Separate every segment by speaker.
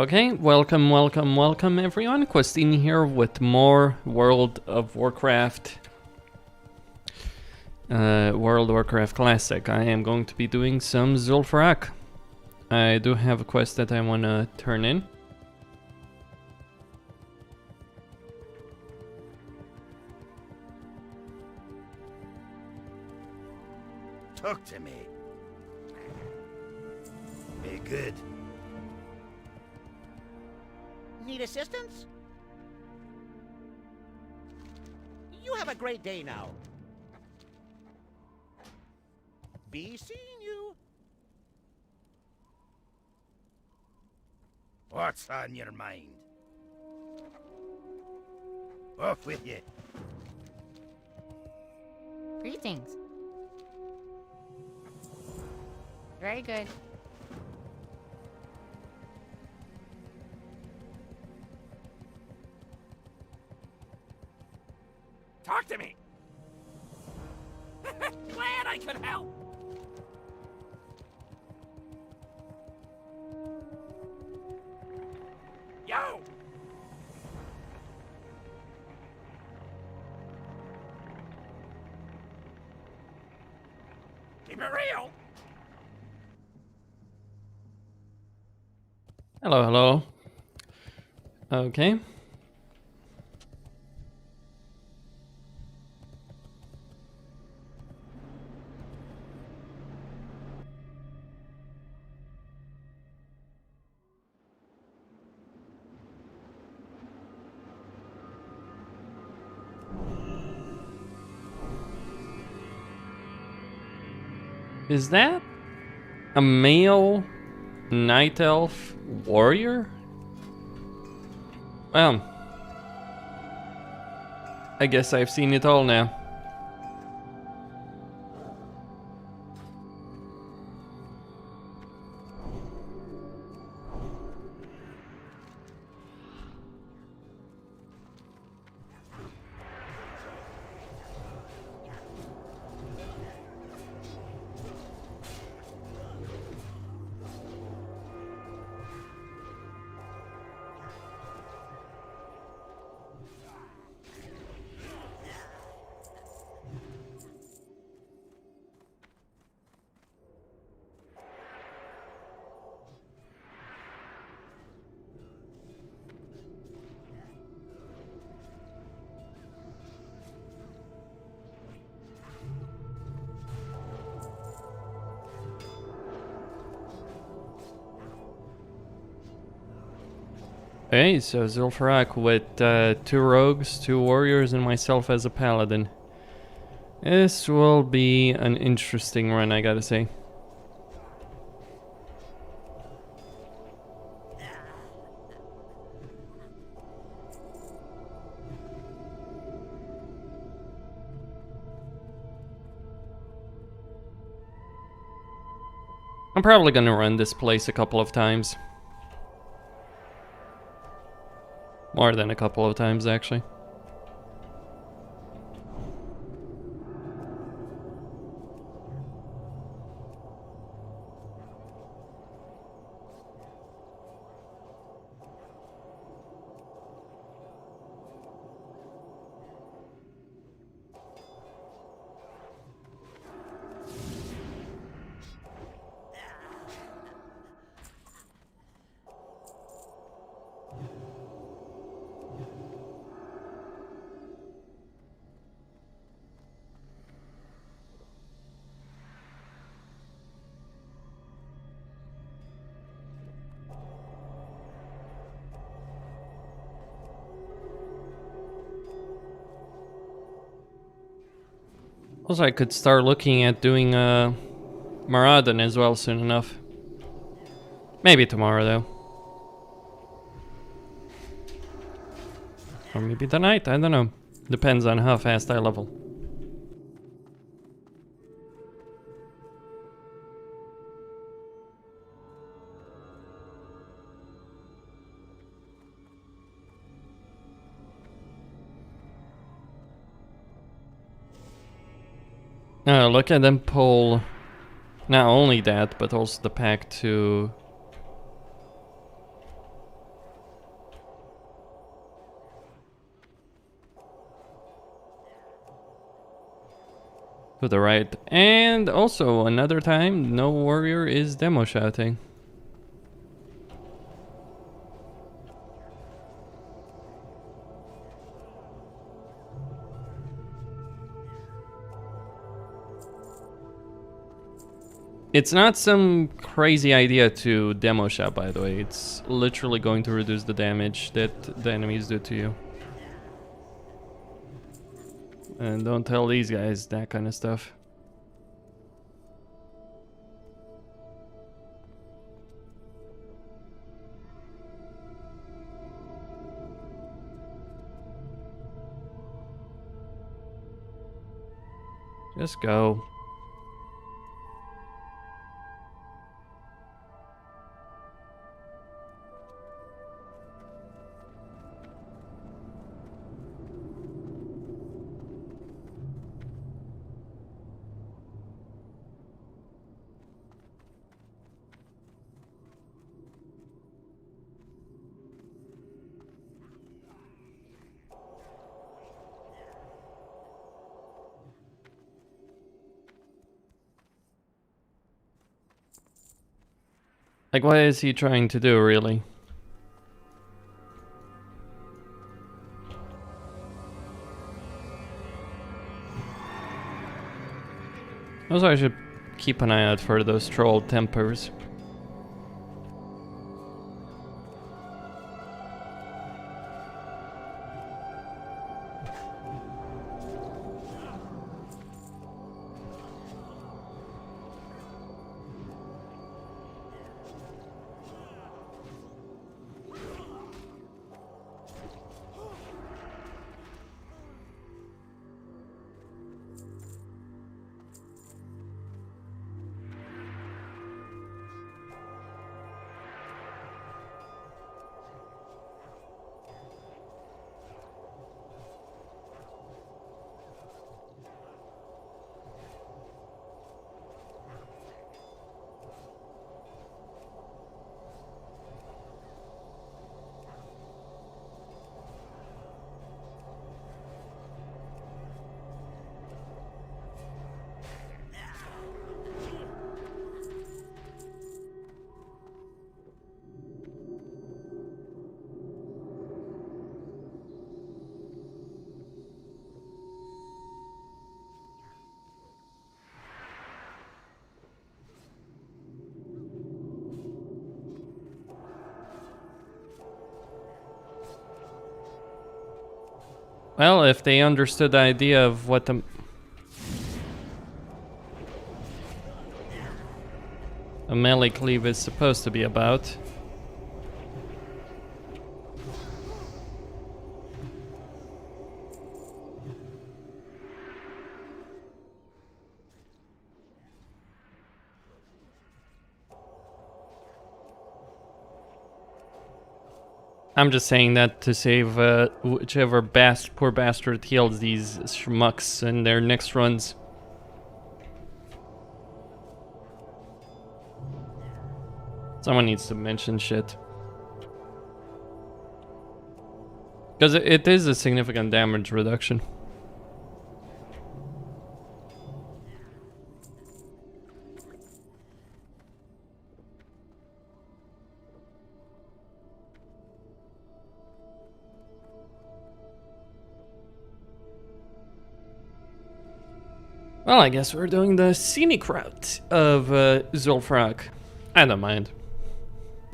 Speaker 1: Okay, welcome everyone. Questin here with more World of Warcraft. World of Warcraft Classic. I am going to be doing some Zul'Farrak. I do have a quest that I want to turn in.
Speaker 2: Talk to me. Be good.
Speaker 3: Need assistance? You have a great day now. Be seeing you.
Speaker 2: What's on your mind? Off with you.
Speaker 4: Greetings. Very good.
Speaker 3: Talk to me. Glad I could help. Yo! Keep it real.
Speaker 1: Hello. Okay. Is that a male night elf warrior? Well, I guess I've seen it all now. Hey, so Zul'Farrak with 2 rogues, 2 warriors, and myself as a paladin. This will be an interesting run, I gotta say. I'm probably gonna run this place a couple of times. More than a couple of times, actually. Also, I could start looking at doing Paladin as well soon enough. Maybe tomorrow, though. Or maybe tonight, I don't know. Depends on how fast I level. Look at them pull not only that, but also the pack to To the right. And also, another time, no warrior is demo shouting. It's not some crazy idea to demo shot, by the way. It's literally going to reduce the damage that the enemies do to you. And don't tell these guys that kind of stuff. Just go. Like, what is he trying to do, really? Also, I should keep an eye out for those troll tempers. Well, if they understood the idea of what the... a melee cleave is supposed to be about. I'm just saying that to save whichever poor bastard heals these schmucks in their next runs. Someone needs to mention shit. Because it is a significant damage reduction. Well, I guess we're doing the scenic route of Zul'Farrak. I don't mind.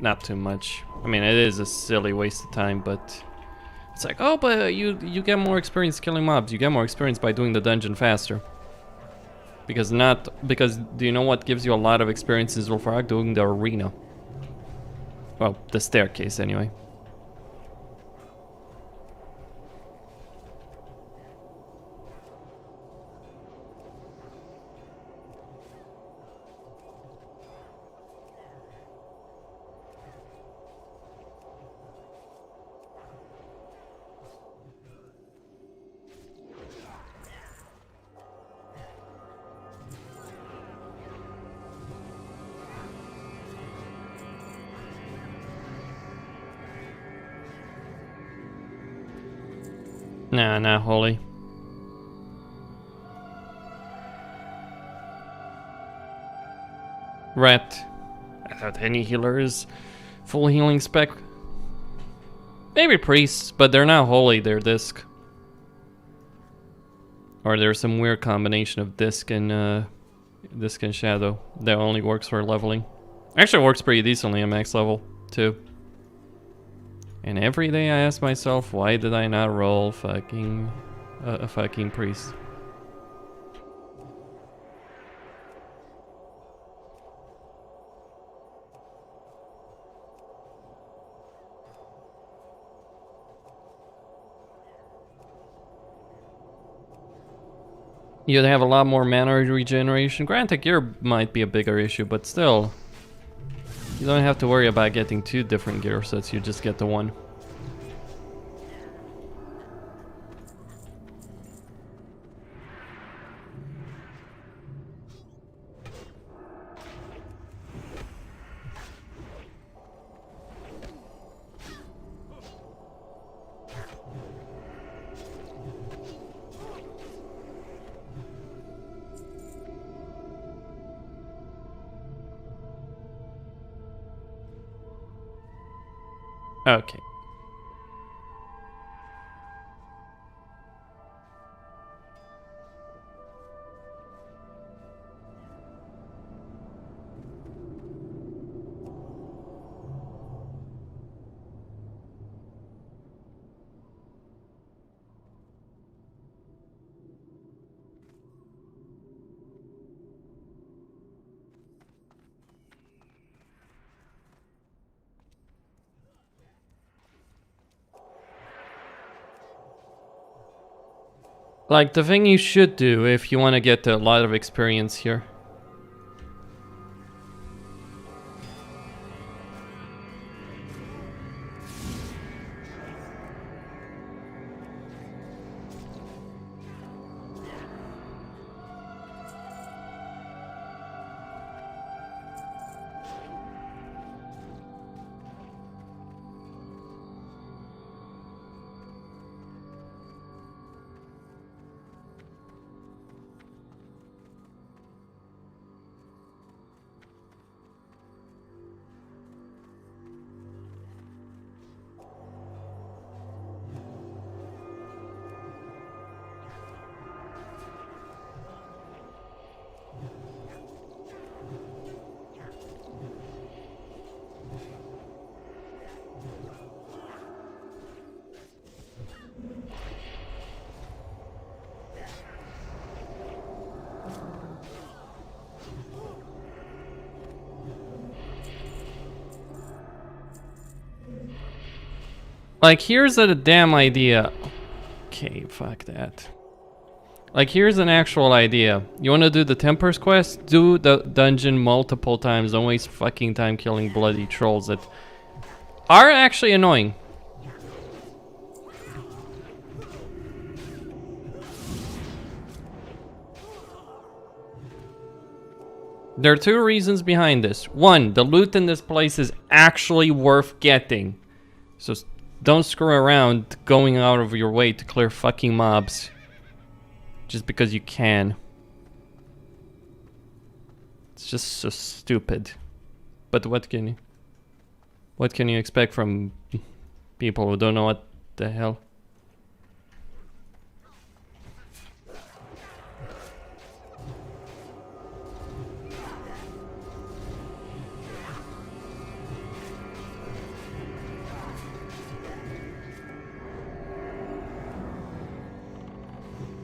Speaker 1: Not too much. I mean, it is a silly waste of time, but... it's like, oh, but you get more experience killing mobs. You get more experience by doing the dungeon faster. Because do you know what gives you a lot of experience in Zul'Farrak? Doing the arena. Well, the staircase, anyway. Nah, not holy. Rat. I thought any healer is full healing spec. Maybe priests, but they're not holy, they're disc. Or there's some weird combination of disc and shadow that only works for leveling. Actually works pretty decently at max level too. And every day I ask myself, why did I not roll fucking a fucking priest? You'd have a lot more mana regeneration. Granted, gear might be a bigger issue, but still. You don't have to worry about getting 2 different gear sets, you just get the one. Okay. Like, the thing you should do if you want to get a lot of experience here. Like, here's a damn idea. Okay, fuck that. Like, here's an actual idea. You want to do the Temper's quest? Do the dungeon multiple times. Don't waste fucking time killing bloody trolls that are actually annoying. There are 2 reasons behind this. 1, the loot in this place is actually worth getting. So don't screw around going out of your way to clear fucking mobs just because you can. It's just so stupid. But what can you expect from people who don't know what the hell?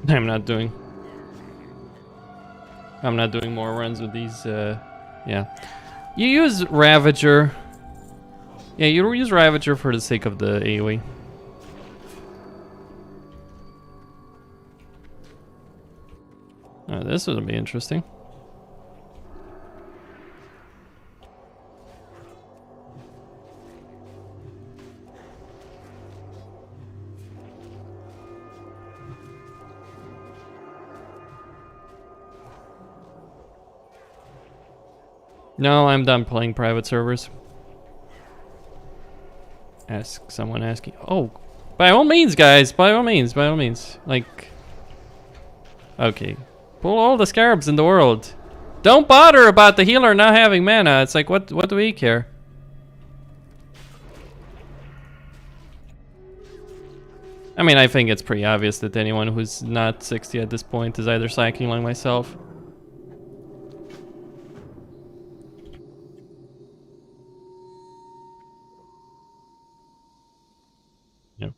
Speaker 1: I'm not doing more runs with these, yeah. You use Ravager. Yeah, you use Ravager for the sake of the AoE. Oh, this would be interesting. No, I'm done playing private servers. Ask someone asking. Oh, by all means, guys. By all means. By all means. Like, okay, pull all the scarabs in the world. Don't bother about the healer not having mana. It's like, what do we care? I mean, I think it's pretty obvious that anyone who's not 60 at this point is either psyching like myself. Yeah.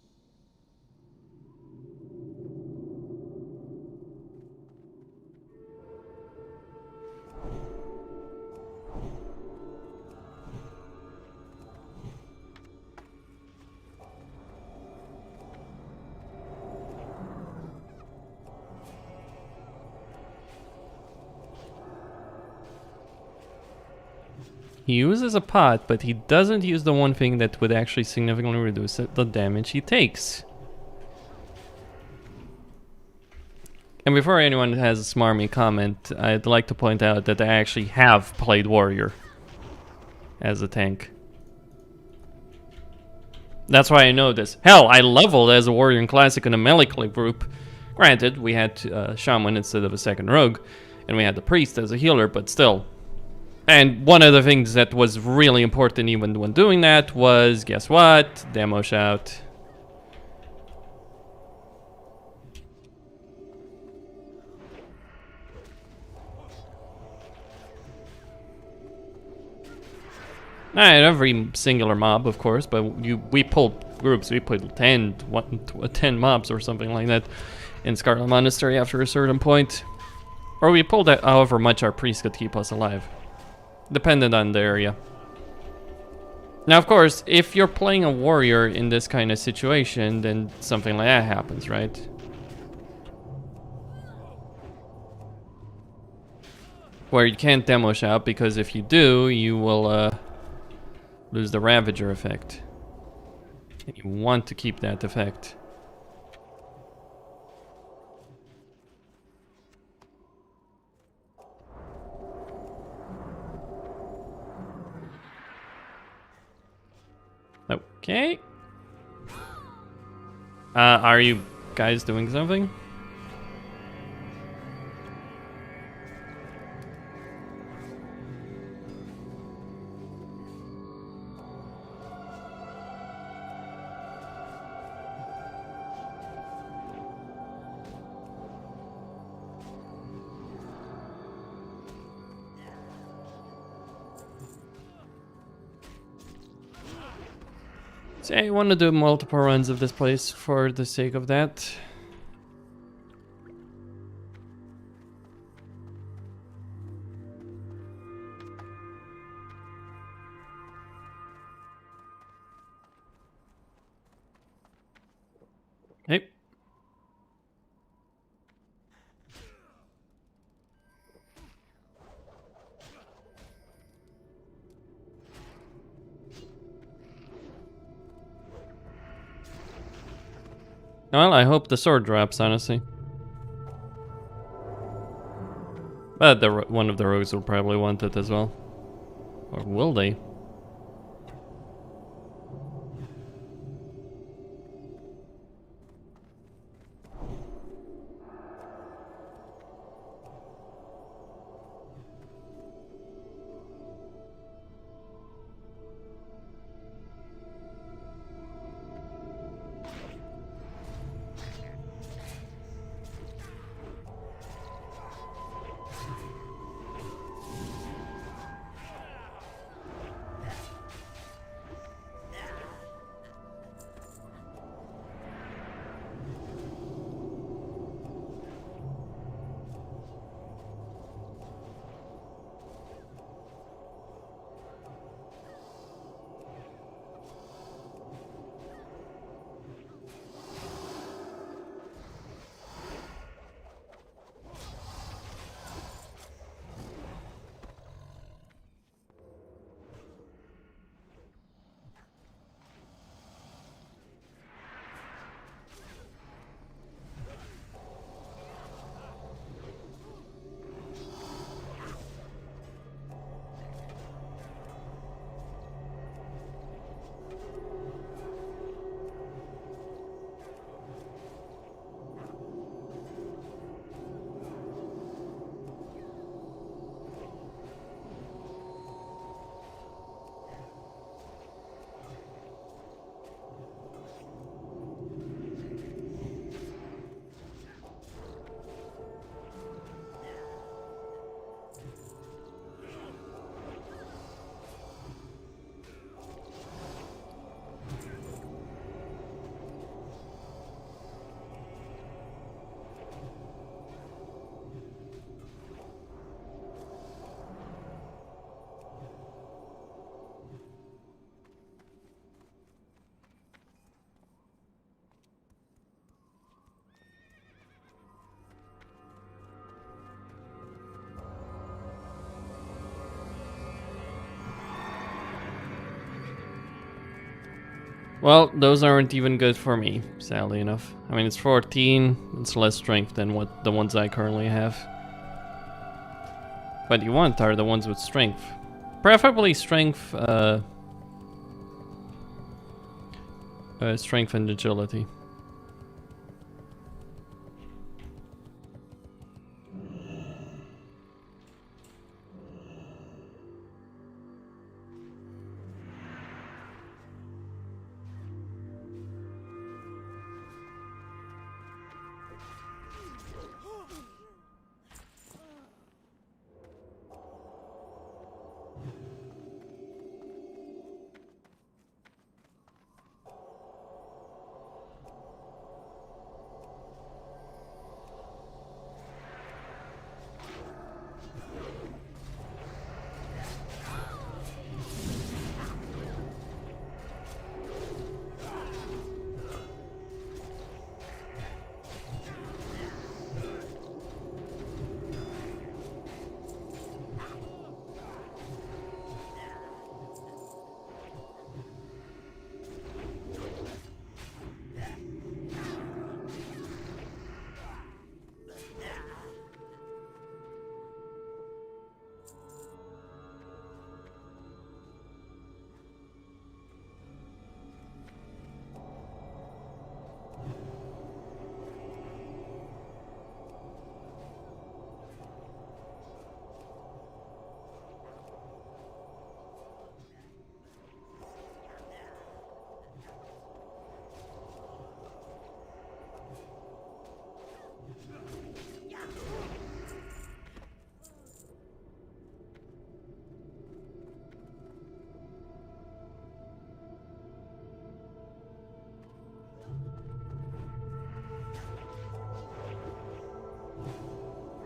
Speaker 1: He uses a pot, but he doesn't use the one thing that would actually significantly reduce the damage he takes. And before anyone has a smarmy comment, I'd like to point out that I actually have played Warrior as a tank. That's why I know this. Hell, I leveled as a Warrior in Classic in a melee group. Granted, we had Shaman instead of a second Rogue, and we had the Priest as a healer, but still. And one of the things that was really important even when doing that was, guess what? Demo shout. Not every singular mob, of course, but we pulled groups. We put 10 mobs or something like that in Scarlet Monastery after a certain point. Or we pulled out however much our priest could keep us alive. Dependent on the area. Now, of course, if you're playing a warrior in this kind of situation, then something like that happens, right? Where you can't demo shout, because if you do, you will lose the Ravager effect. And you want to keep that effect. Okay. Are you guys doing something? So I want to do multiple runs of this place for the sake of that. Okay. Well, I hope the sword drops, honestly. But one of the rogues will probably want it as well. Or will they? Well, those aren't even good for me, sadly enough. I mean, it's 14, it's less strength than what the ones I currently have. What you want are the ones with strength. Preferably strength, strength and agility.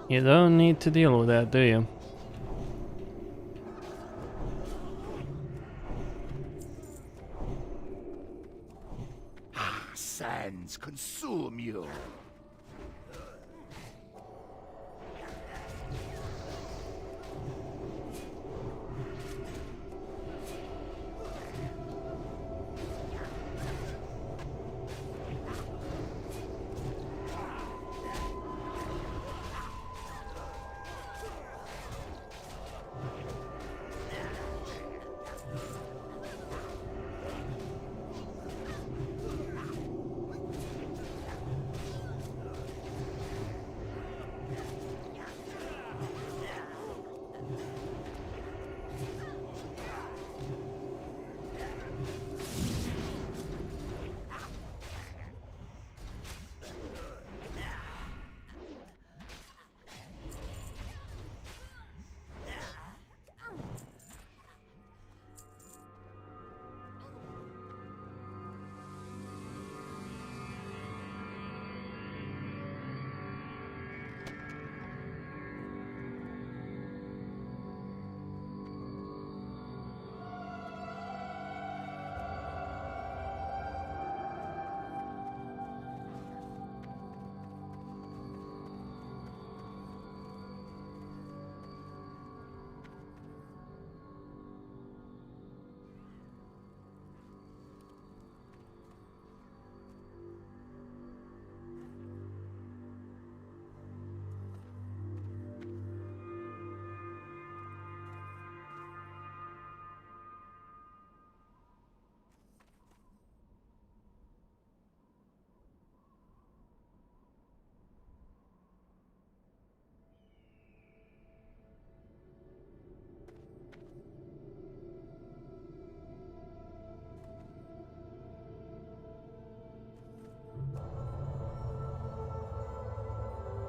Speaker 1: You don't need to deal with that, do you?
Speaker 2: Sands consume you.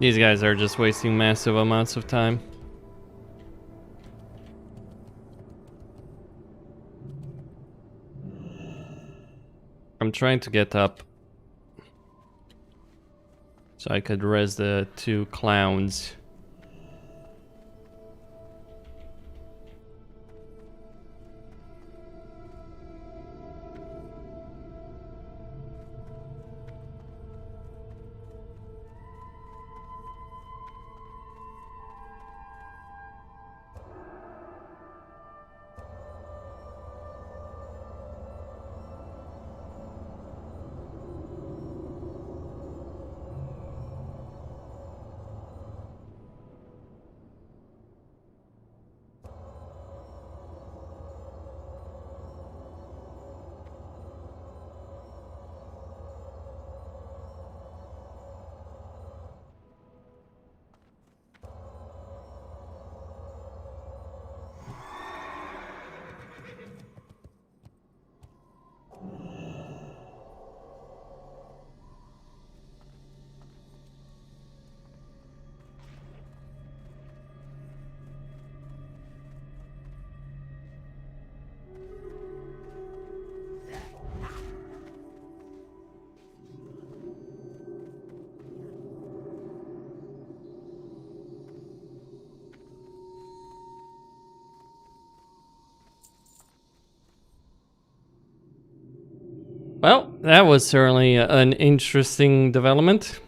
Speaker 1: These guys are just wasting massive amounts of time. I'm trying to get up so I could res the two clowns. Well, that was certainly an interesting development.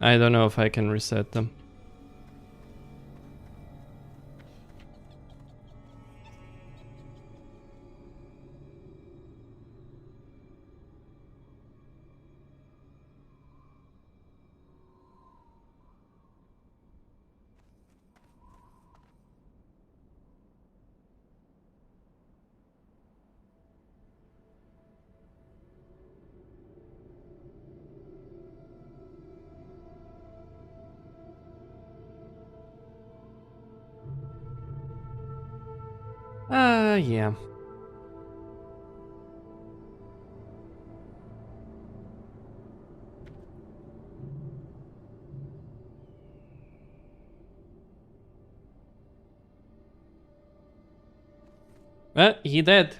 Speaker 1: I don't know if I can reset them. Yeah. He did.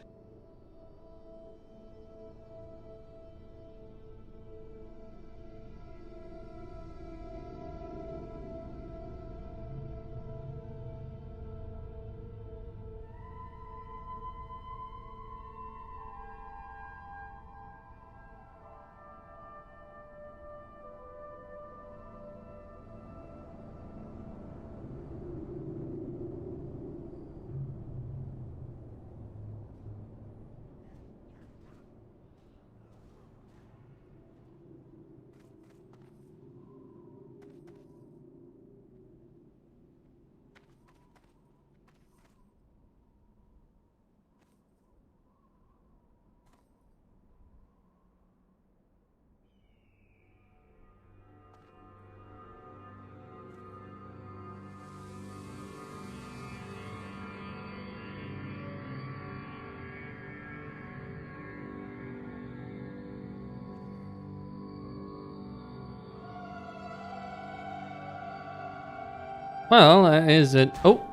Speaker 1: Well, is it... Oh!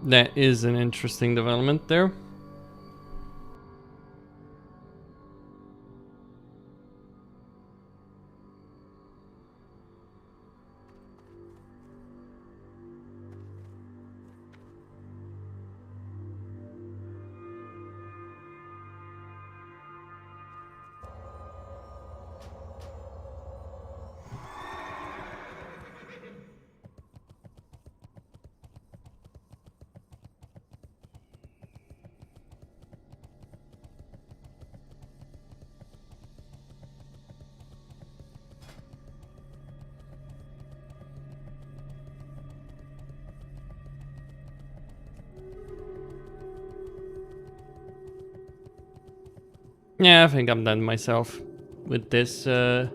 Speaker 1: That is an interesting development there. Yeah, I think I'm done myself with this. Like,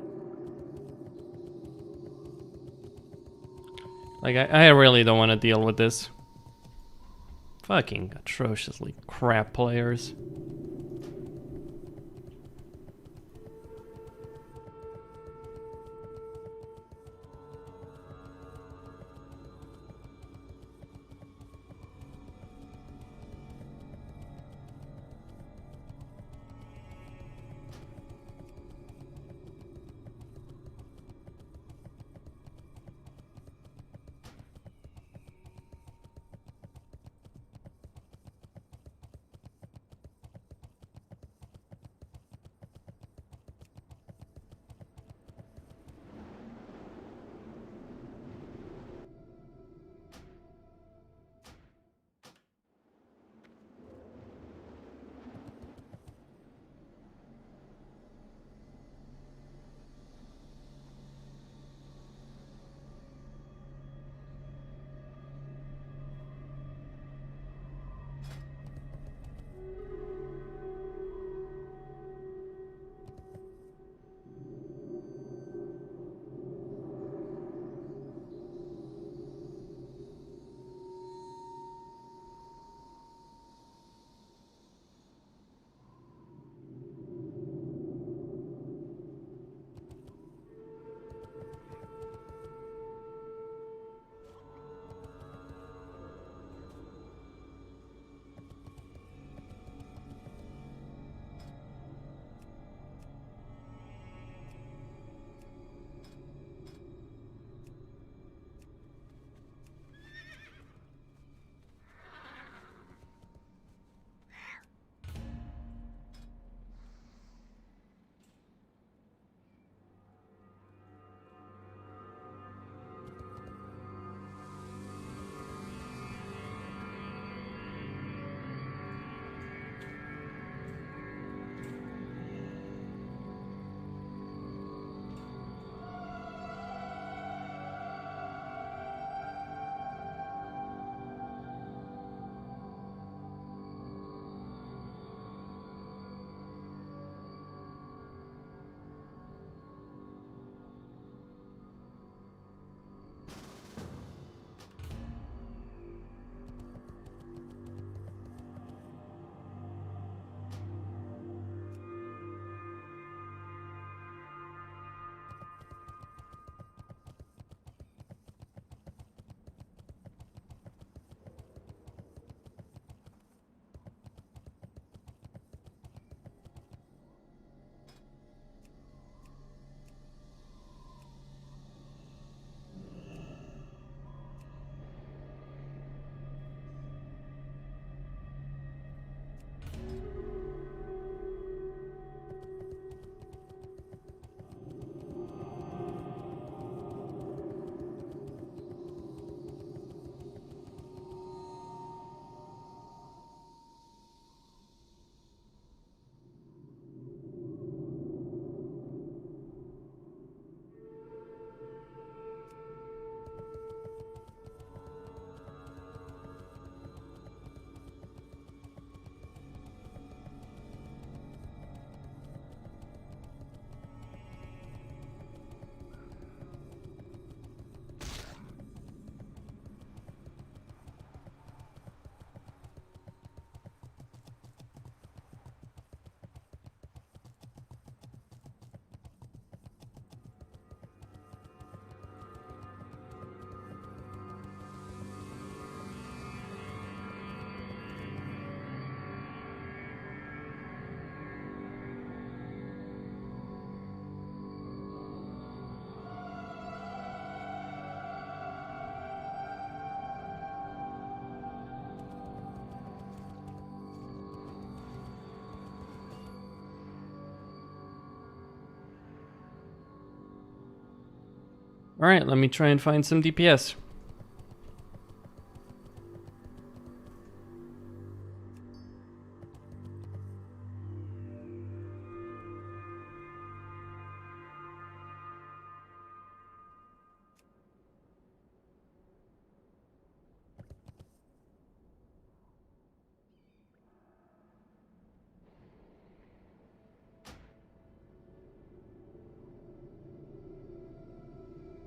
Speaker 1: I really don't want to deal with this. Fucking atrociously crap players. Alright, let me try and find some DPS.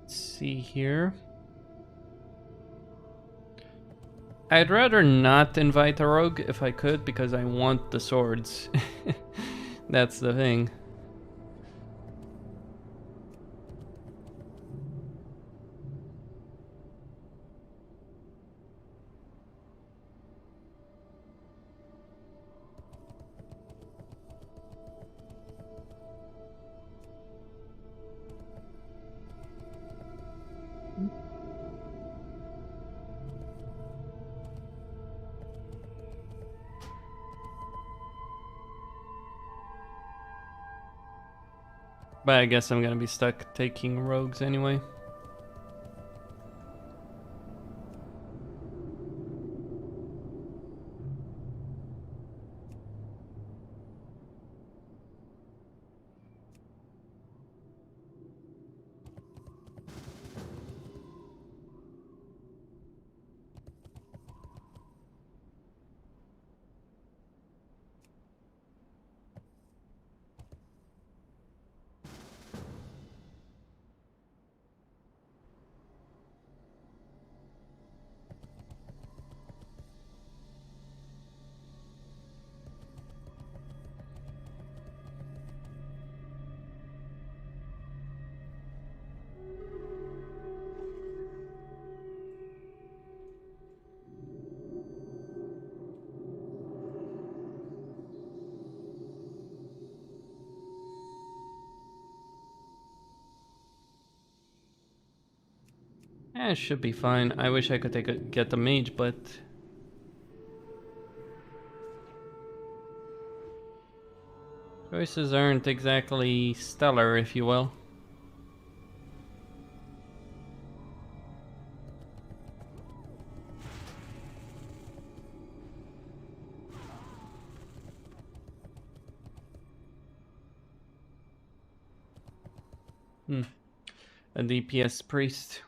Speaker 1: See here. I'd rather not invite a rogue if I could, because I want the swords. That's the thing. But I guess I'm gonna be stuck taking rogues anyway. It should be fine. I wish I could get the mage, but choices aren't exactly stellar, if you will. A DPS priest.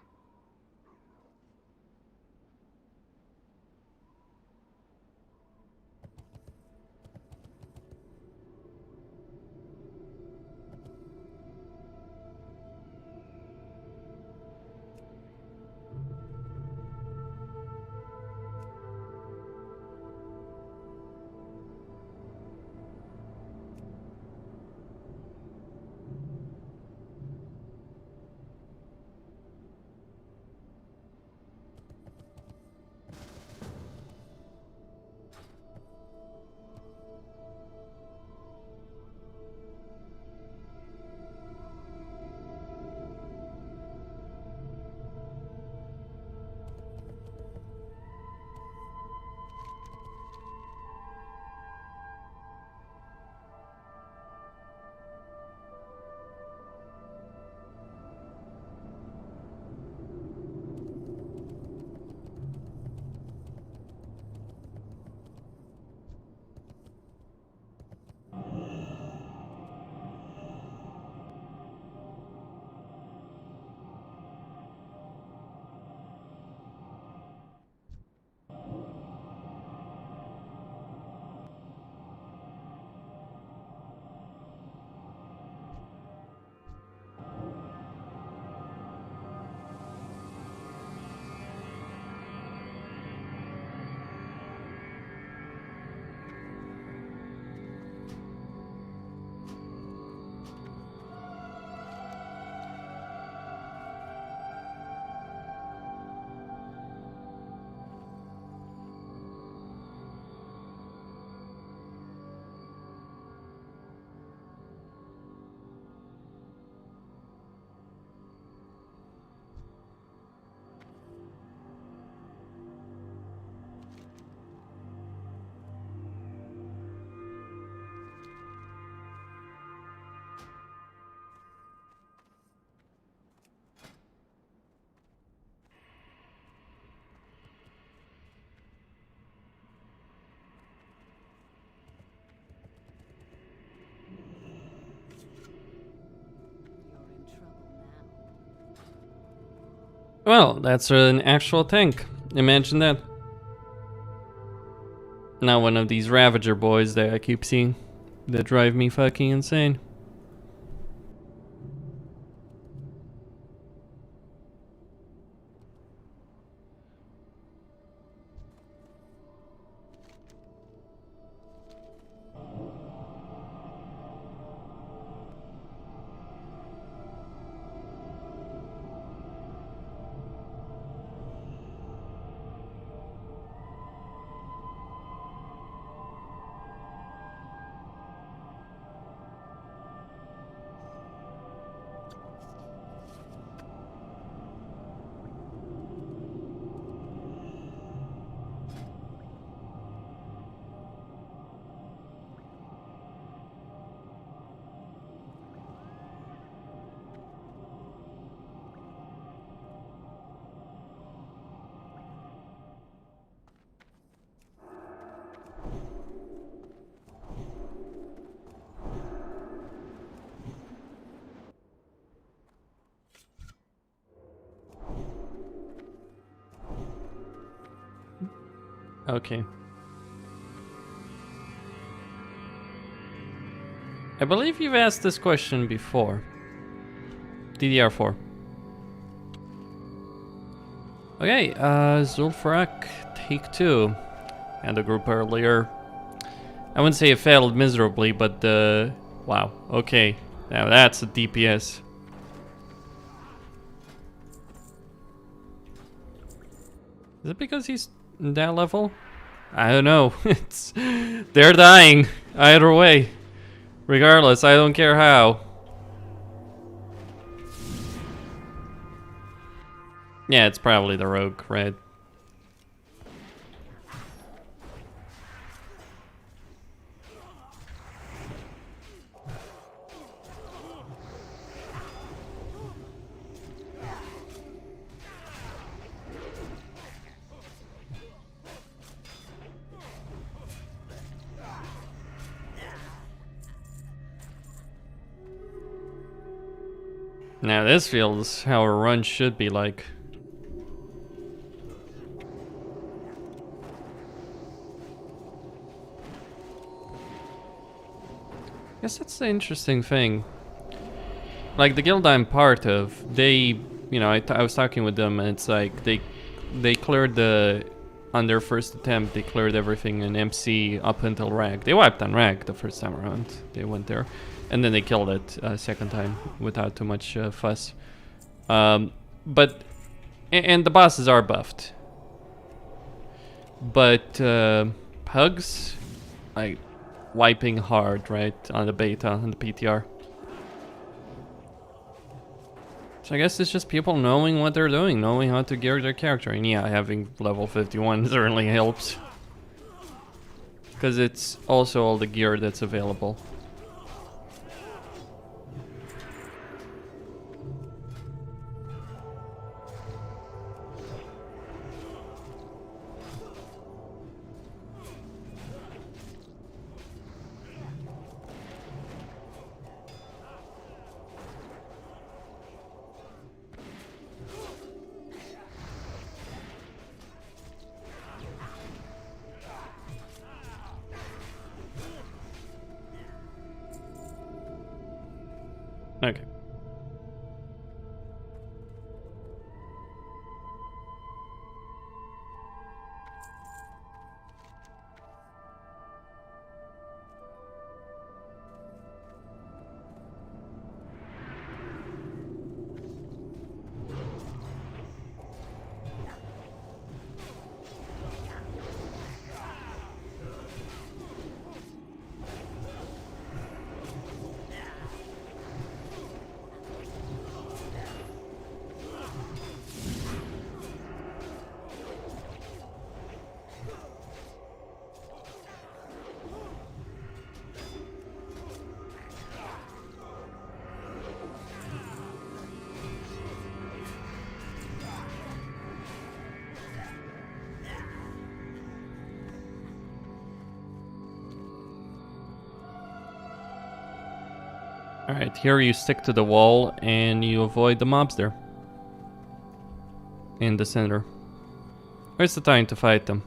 Speaker 1: Well, that's an actual tank. Imagine that. Not one of these Ravager boys that I keep seeing that drive me fucking insane. Okay. I believe you've asked this question before. DDR4. Okay, Zul'Farrak, take 2. And the group earlier. I wouldn't say it failed miserably, but wow, okay. Now that's a DPS. Is it because he's that level? I don't know. They're dying either way. Regardless, I don't care how. Yeah, it's probably the rogue, right? Now this feels how a run should be like. I guess that's the interesting thing. Like the guild I'm part of, they, you know, I was talking with them and it's like they cleared on their first attempt, they cleared everything in MC up until Rag. They wiped on Rag the first time around, they went there. And then they killed it second time without too much fuss. And the bosses are buffed. But pugs, like wiping hard, right, on the beta, on the PTR. So I guess it's just people knowing what they're doing, knowing how to gear their character. And yeah, having level 51 certainly helps. Because it's also all the gear that's available. Okay. Alright, here you stick to the wall and you avoid the mobs there. in the center. Where's the time to fight them?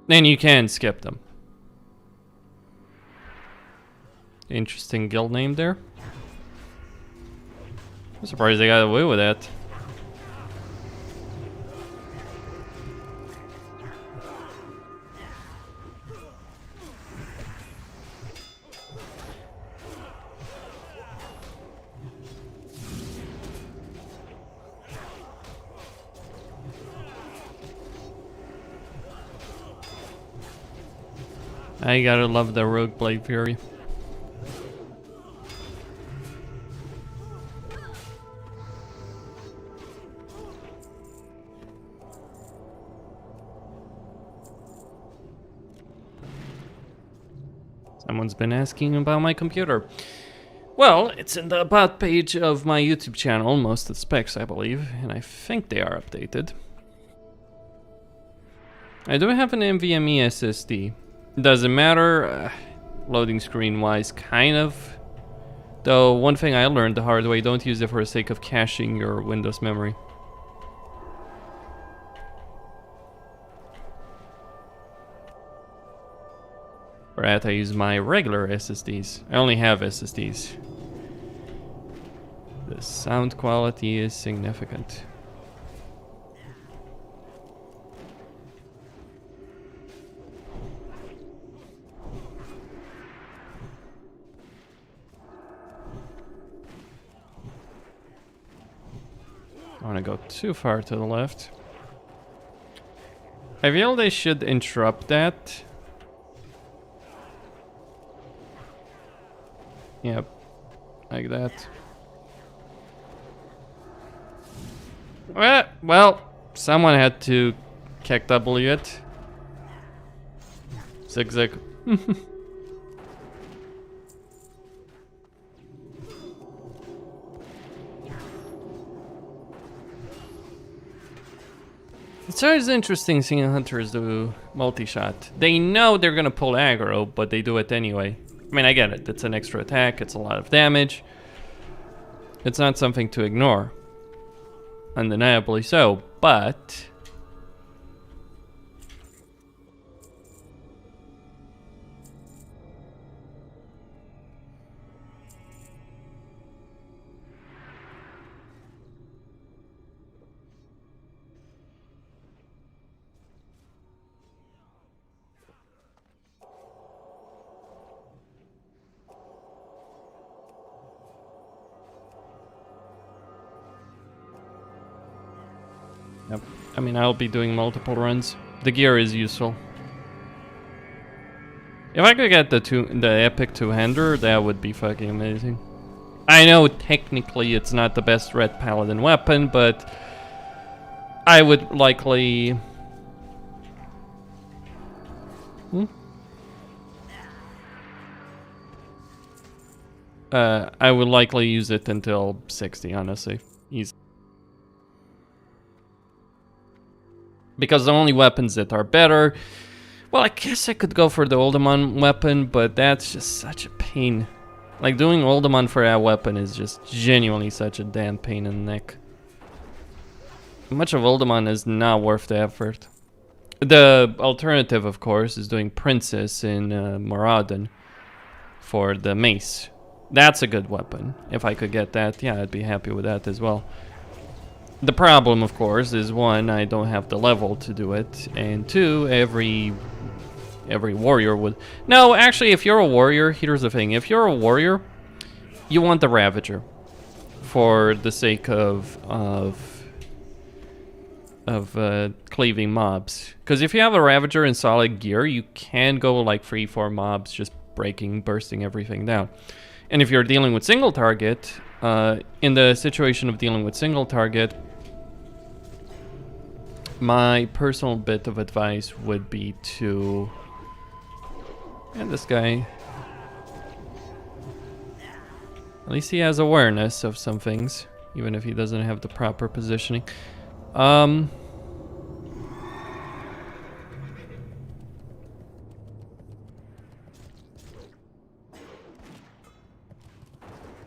Speaker 1: Then you can skip them. Interesting guild name there. I'm surprised they got away with that. I gotta love the Rogue Blade Fury. Someone's been asking about my computer. Well, it's in the about page of my YouTube channel, most of the specs I believe, and I think they are updated. I do have an NVMe SSD. Doesn't matter, loading screen wise, kind of. Though one thing I learned the hard way, don't use it for the sake of caching your Windows memory. For that I use my regular SSDs. I only have SSDs. The sound quality is significant. I don't want to go too far to the left. I feel they should interrupt that. Yep, like that. Well, someone had to kick W it. Zigzag. It's always interesting seeing hunters do multi-shot. They know they're gonna pull aggro, but they do it anyway. I mean, I get it. It's an extra attack. It's a lot of damage. It's not something to ignore. Undeniably so, but... Yep. I mean, I'll be doing multiple runs. The gear is useful. If I could get the epic two-hander, that would be fucking amazing. I know technically it's not the best red paladin weapon, but I would likely... I would likely use it until 60, honestly. Easy. Because the only weapons that are better... Well, I guess I could go for the Uldaman weapon, but that's just such a pain. Like, doing Uldaman for that weapon is just genuinely such a damn pain in the neck. Much of Uldaman is not worth the effort. The alternative, of course, is doing Princess in Moradin for the mace. That's a good weapon. If I could get that, yeah, I'd be happy with that as well. The problem, of course, is one, I don't have the level to do it, and two, every warrior would... No, actually, if you're a warrior, here's the thing. If you're a warrior, you want the Ravager for the sake of cleaving mobs. Because if you have a Ravager in solid gear, you can go like 3-4 mobs just bursting everything down. And if you're dealing with single target, in the situation of dealing with single target, my personal bit of advice would be to... And this guy... At least he has awareness of some things, even if he doesn't have the proper positioning.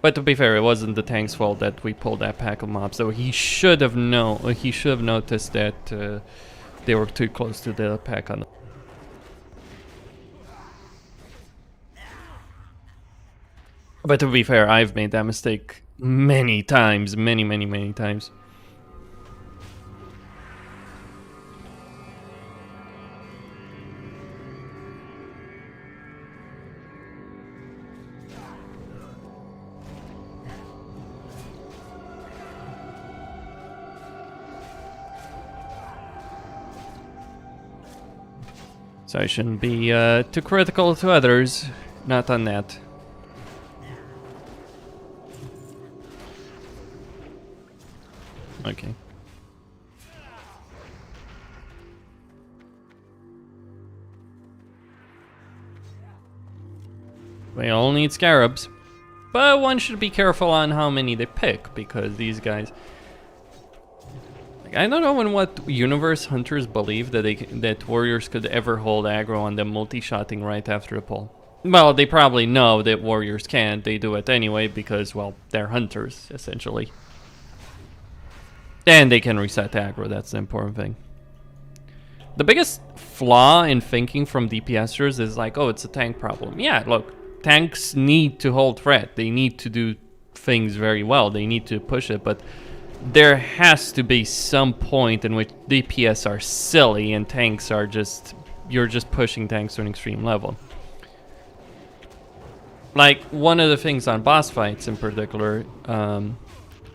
Speaker 1: But to be fair, it wasn't the tank's fault that we pulled that pack of mobs. So he should have He should have noticed that they were too close to the pack on. But to be fair, I've made that mistake many times, many times. So I shouldn't be too critical to others, not on that. Okay. We all need scarabs, but one should be careful on how many they pick, because these guys... Like, I don't know in what universe hunters believe that that warriors could ever hold aggro on them multi-shotting right after the pull. Well, they probably know that warriors can't. They do it anyway because, well, they're hunters, essentially. And they can reset aggro, that's the important thing. The biggest flaw in thinking from DPSers is like, oh, it's a tank problem. Yeah, look, tanks need to hold threat. They need to do things very well. They need to push it, but there has to be some point in which DPS are silly and tanks are just... You're just pushing tanks to an extreme level. Like, one of the things on boss fights in particular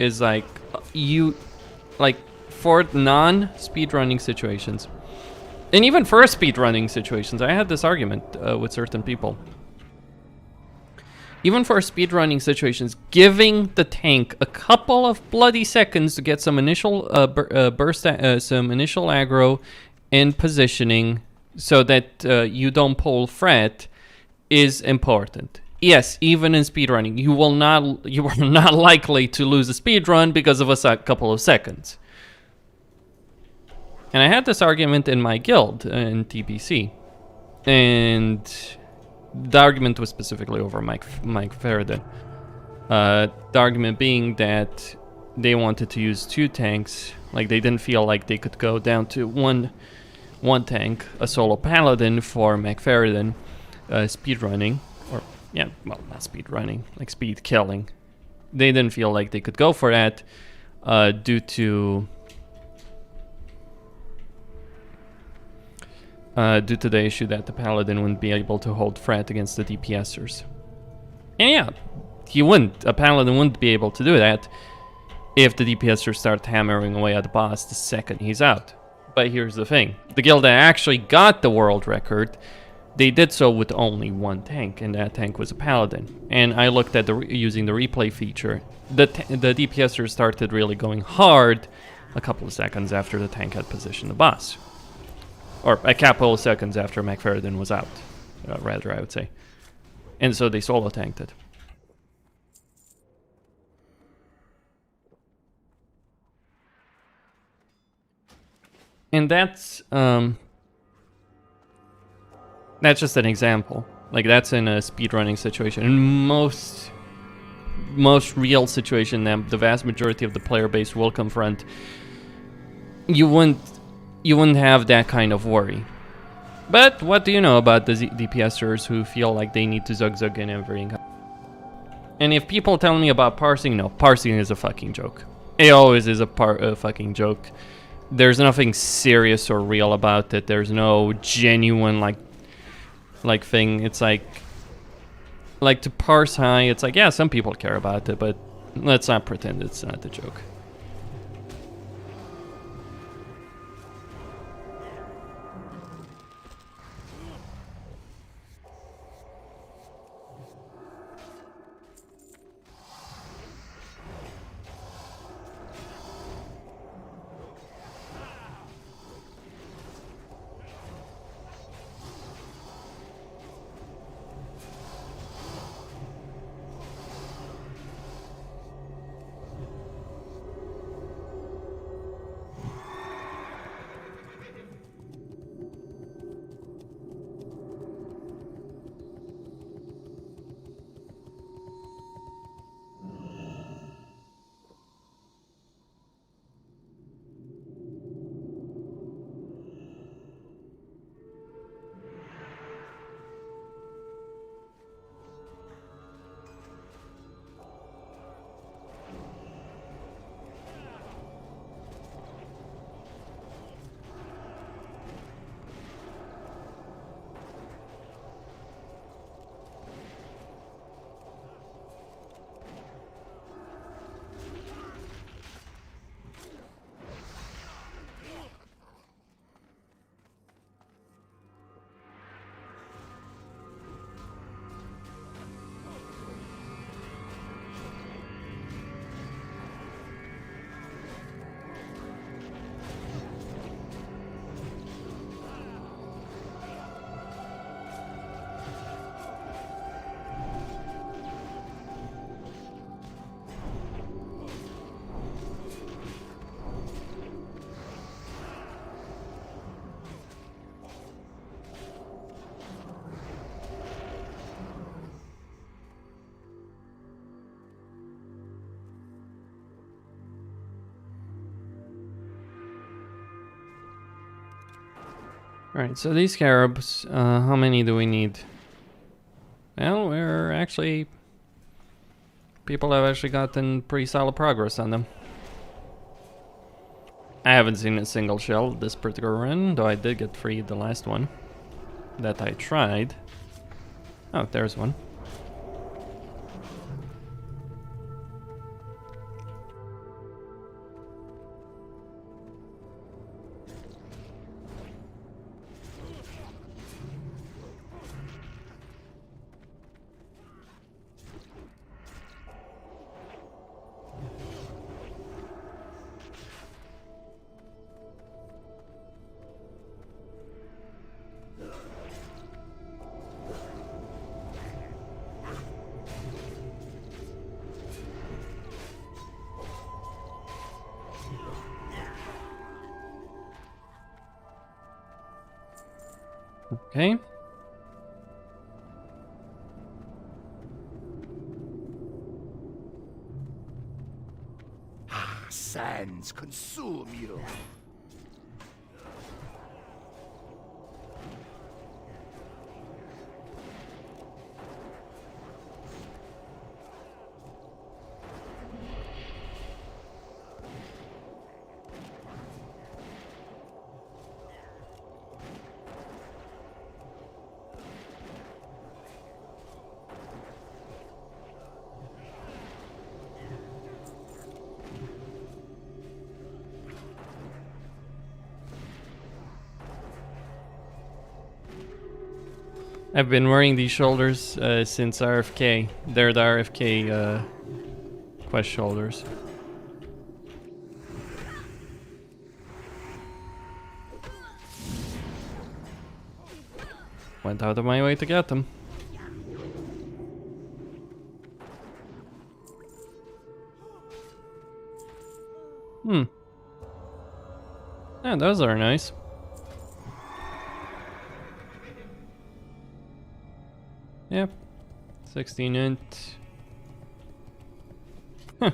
Speaker 1: is like, like, for non-speedrunning situations, and even for speedrunning situations, I had this argument with certain people. Even for speedrunning situations, giving the tank a couple of bloody seconds to get some initial some initial aggro and positioning, so that you don't pull threat, is important. Yes, even in speedrunning, you are not likely to lose a speedrun because of a couple of seconds. And I had this argument in my guild in TBC, and the argument was specifically over Mike Paladin. The argument being that they wanted to use two tanks, like they didn't feel like they could go down to one tank, a solo Paladin for McFerrin, speedrunning. Yeah, well, not speed running, like speed killing. They didn't feel like they could go for that due to the issue that the Paladin wouldn't be able to hold threat against the DPSers. And yeah, a Paladin wouldn't be able to do that if the DPSers start hammering away at the boss the second he's out. But here's the thing, the guild that actually got the world record, they did so with only one tank, and that tank was a Paladin. And I looked at using the replay feature. The DPSers started really going hard a couple of seconds after the tank had positioned the boss. Or a couple of seconds after McFerrin was out, rather, I would say. And so they solo tanked it. And that's just an example. Like, that's in a speedrunning situation. In most real situation that the vast majority of the player base will confront, you wouldn't have that kind of worry. But what do you know about the DPSers who feel like they need to zug in everything? And if people tell me about parsing, no, parsing is a fucking joke. It always is a fucking joke. There's nothing serious or real about it. There's no genuine like thing. It's like to parse high, it's like, yeah, some people care about it, but let's not pretend it's not a joke. Alright, so these scarabs, how many do we need? Well, we're actually... People have actually gotten pretty solid progress on them. I haven't seen a single shell this particular run, though I did get free the last one that I tried. Oh, there's one. Okay.
Speaker 2: Sands consume you.
Speaker 1: I've been wearing these shoulders since RFK. They're the RFK quest shoulders. Went out of my way to get them. Yeah, those are nice. Yep. 16 int. Huh.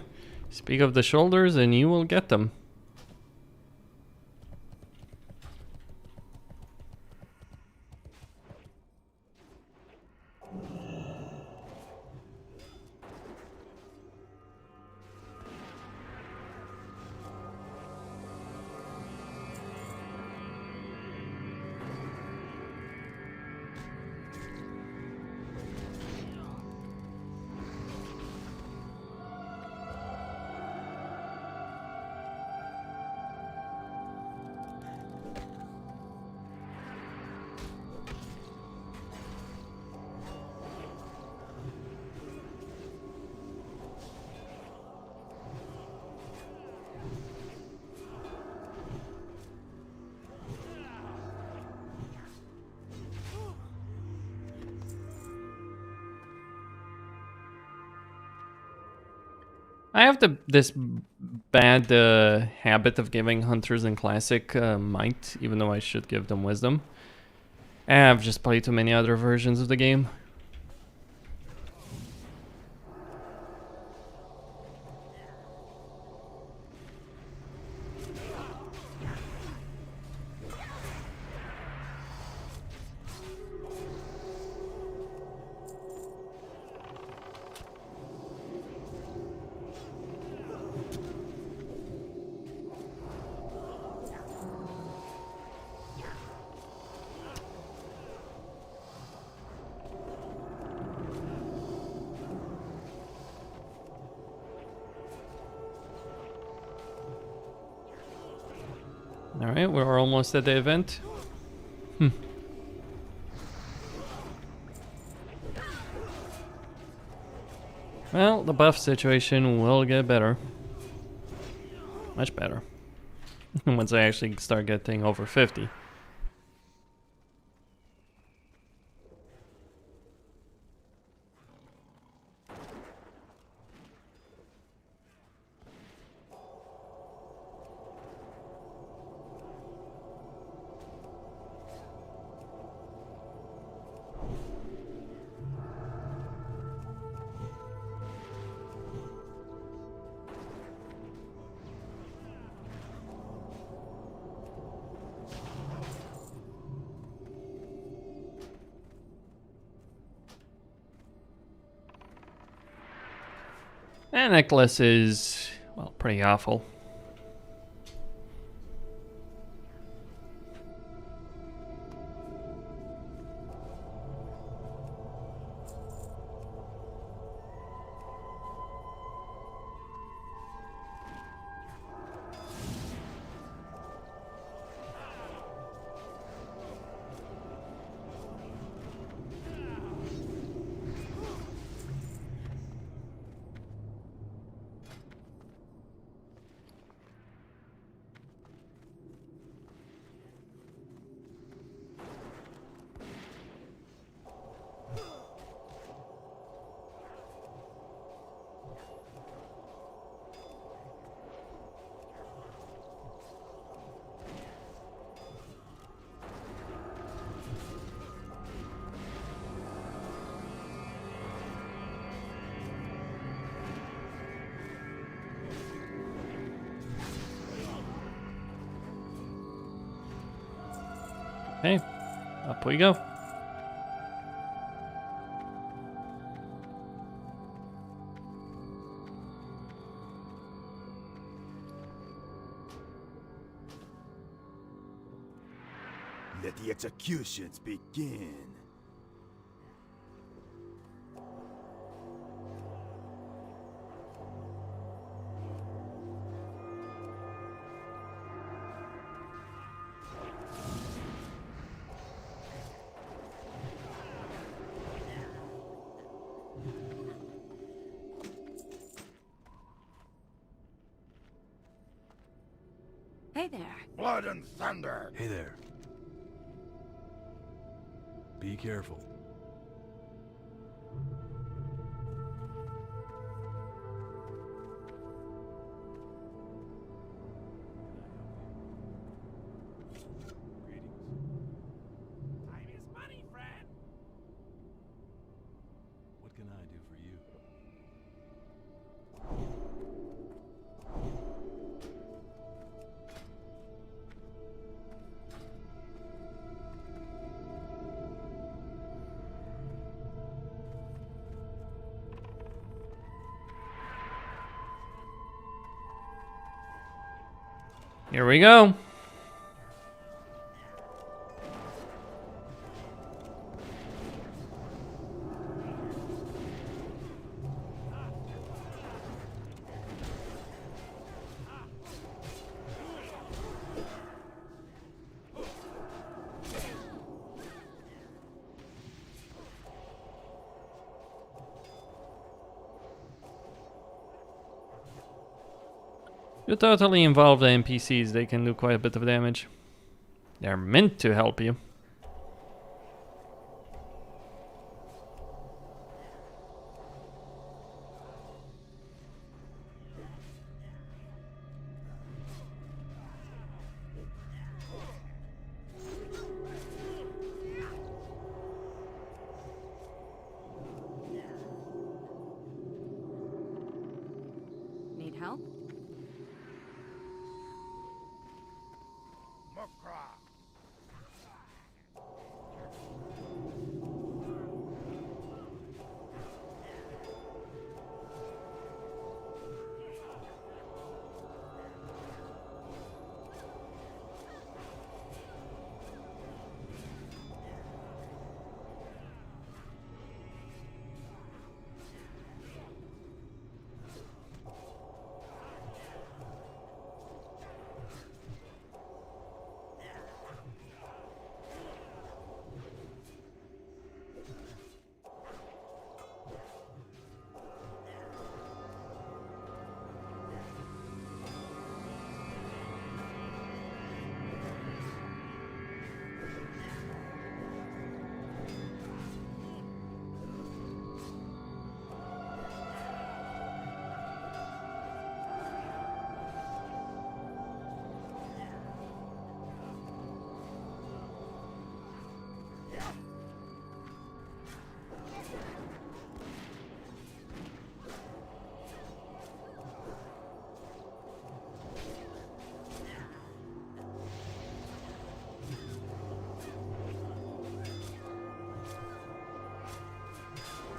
Speaker 1: Speak of the shoulders and you will get them. I have this bad habit of giving hunters in classic might, even though I should give them wisdom. I've just played too many other versions of the game. Alright, we're almost at the event. Well, the buff situation will get better. Much better. Once I actually start getting over 50. And necklace is, well, pretty awful. Okay, up we go.
Speaker 2: Let the executions begin.
Speaker 5: Hey there.
Speaker 2: Blood and thunder.
Speaker 6: Hey there. Be careful.
Speaker 3: Time is money, friend.
Speaker 6: What can I do for you?
Speaker 1: Here we go. You totally involve the NPCs, they can do quite a bit of damage. They're meant to help you.
Speaker 5: Need help?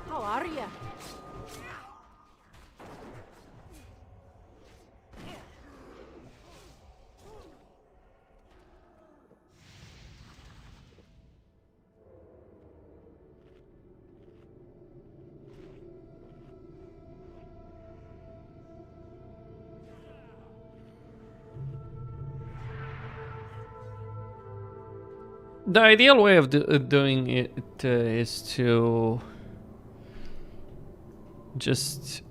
Speaker 5: How are ya?
Speaker 1: The ideal way of doing it is to just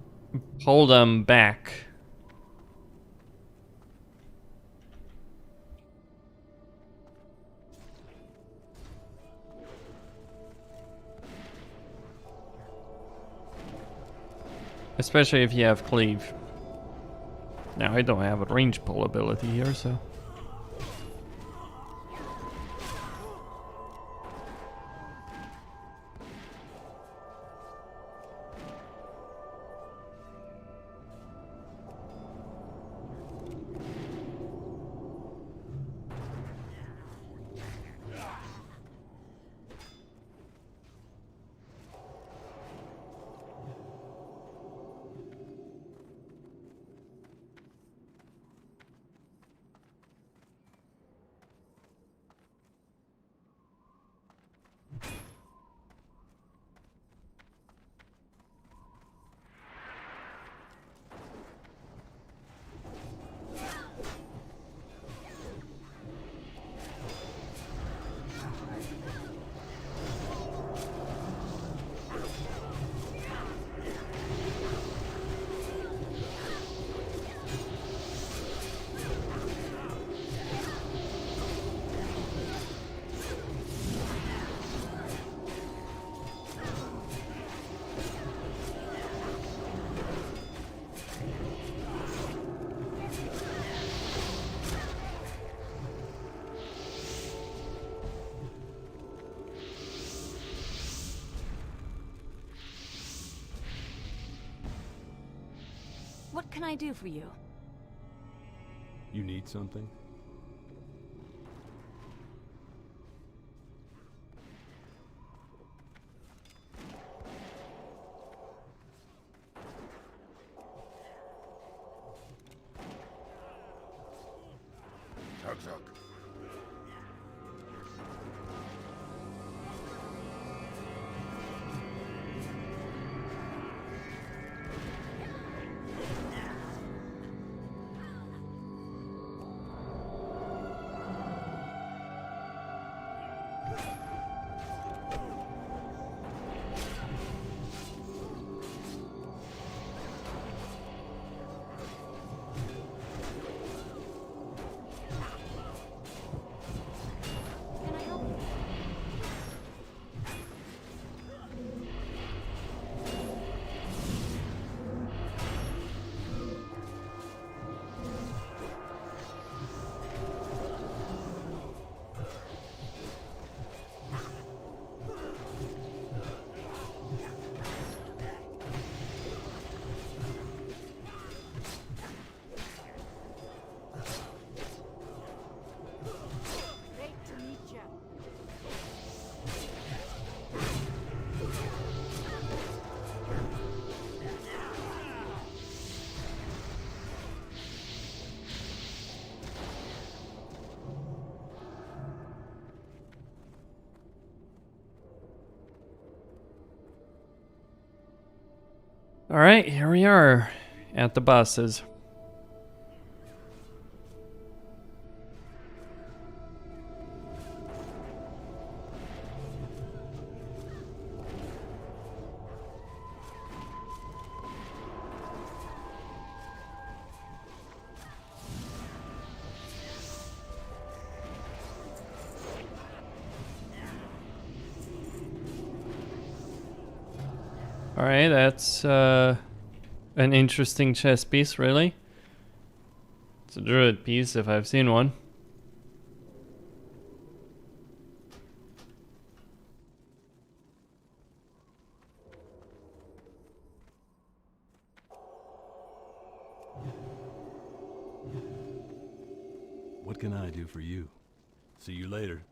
Speaker 1: pull them back. Especially if you have cleave. Now I don't have a range pull ability here, so.
Speaker 5: What can I do for you?
Speaker 6: You need something?
Speaker 2: Tugzuk.
Speaker 5: Can I help you? Great to meet you.
Speaker 1: Alright, here we are at the bosses. Alright, that's an interesting chess piece, really. It's a druid piece if I've seen one.
Speaker 6: What can I do for you? See you later.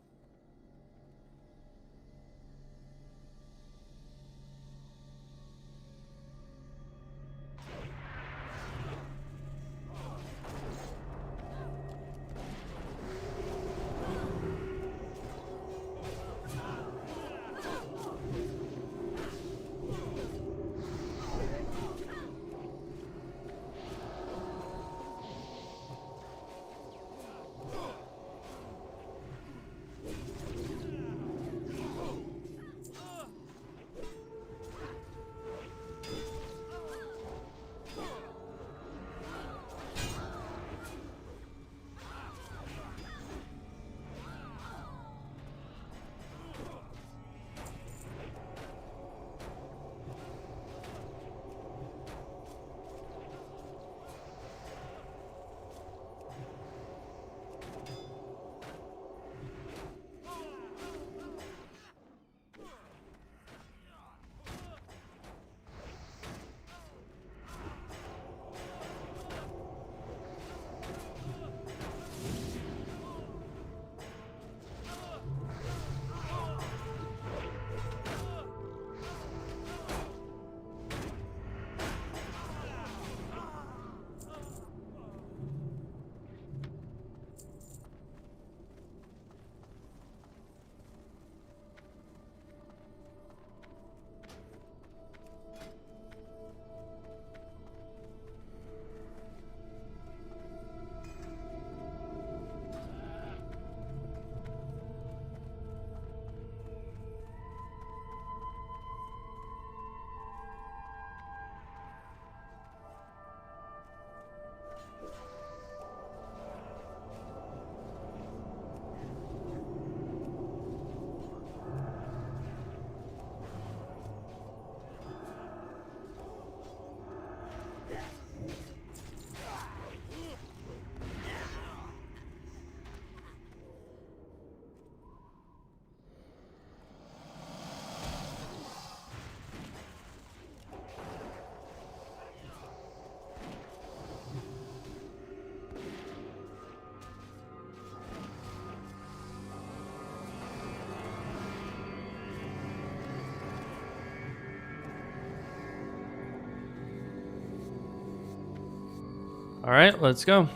Speaker 1: Alright, let's go.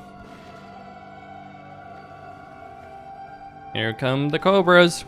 Speaker 1: Here come the cobras.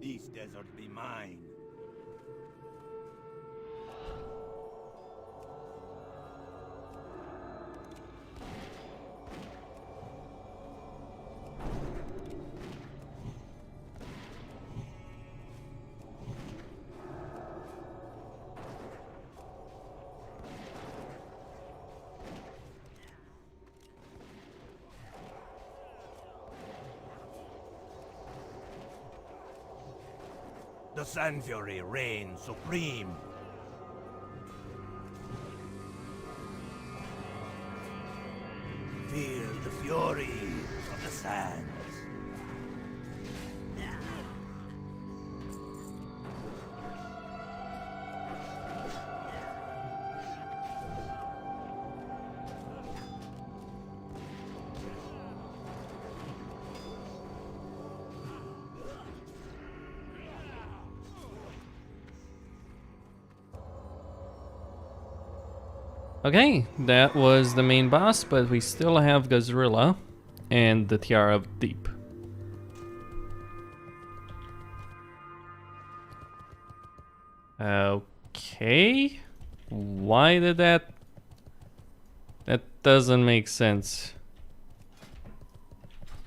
Speaker 2: This desert be mine. The Sand Fury reigns supreme. Feel the fury of the sands.
Speaker 1: Okay, that was the main boss, but we still have Gazrilla and the Tiara of Deep. Okay, why did that? That doesn't make sense.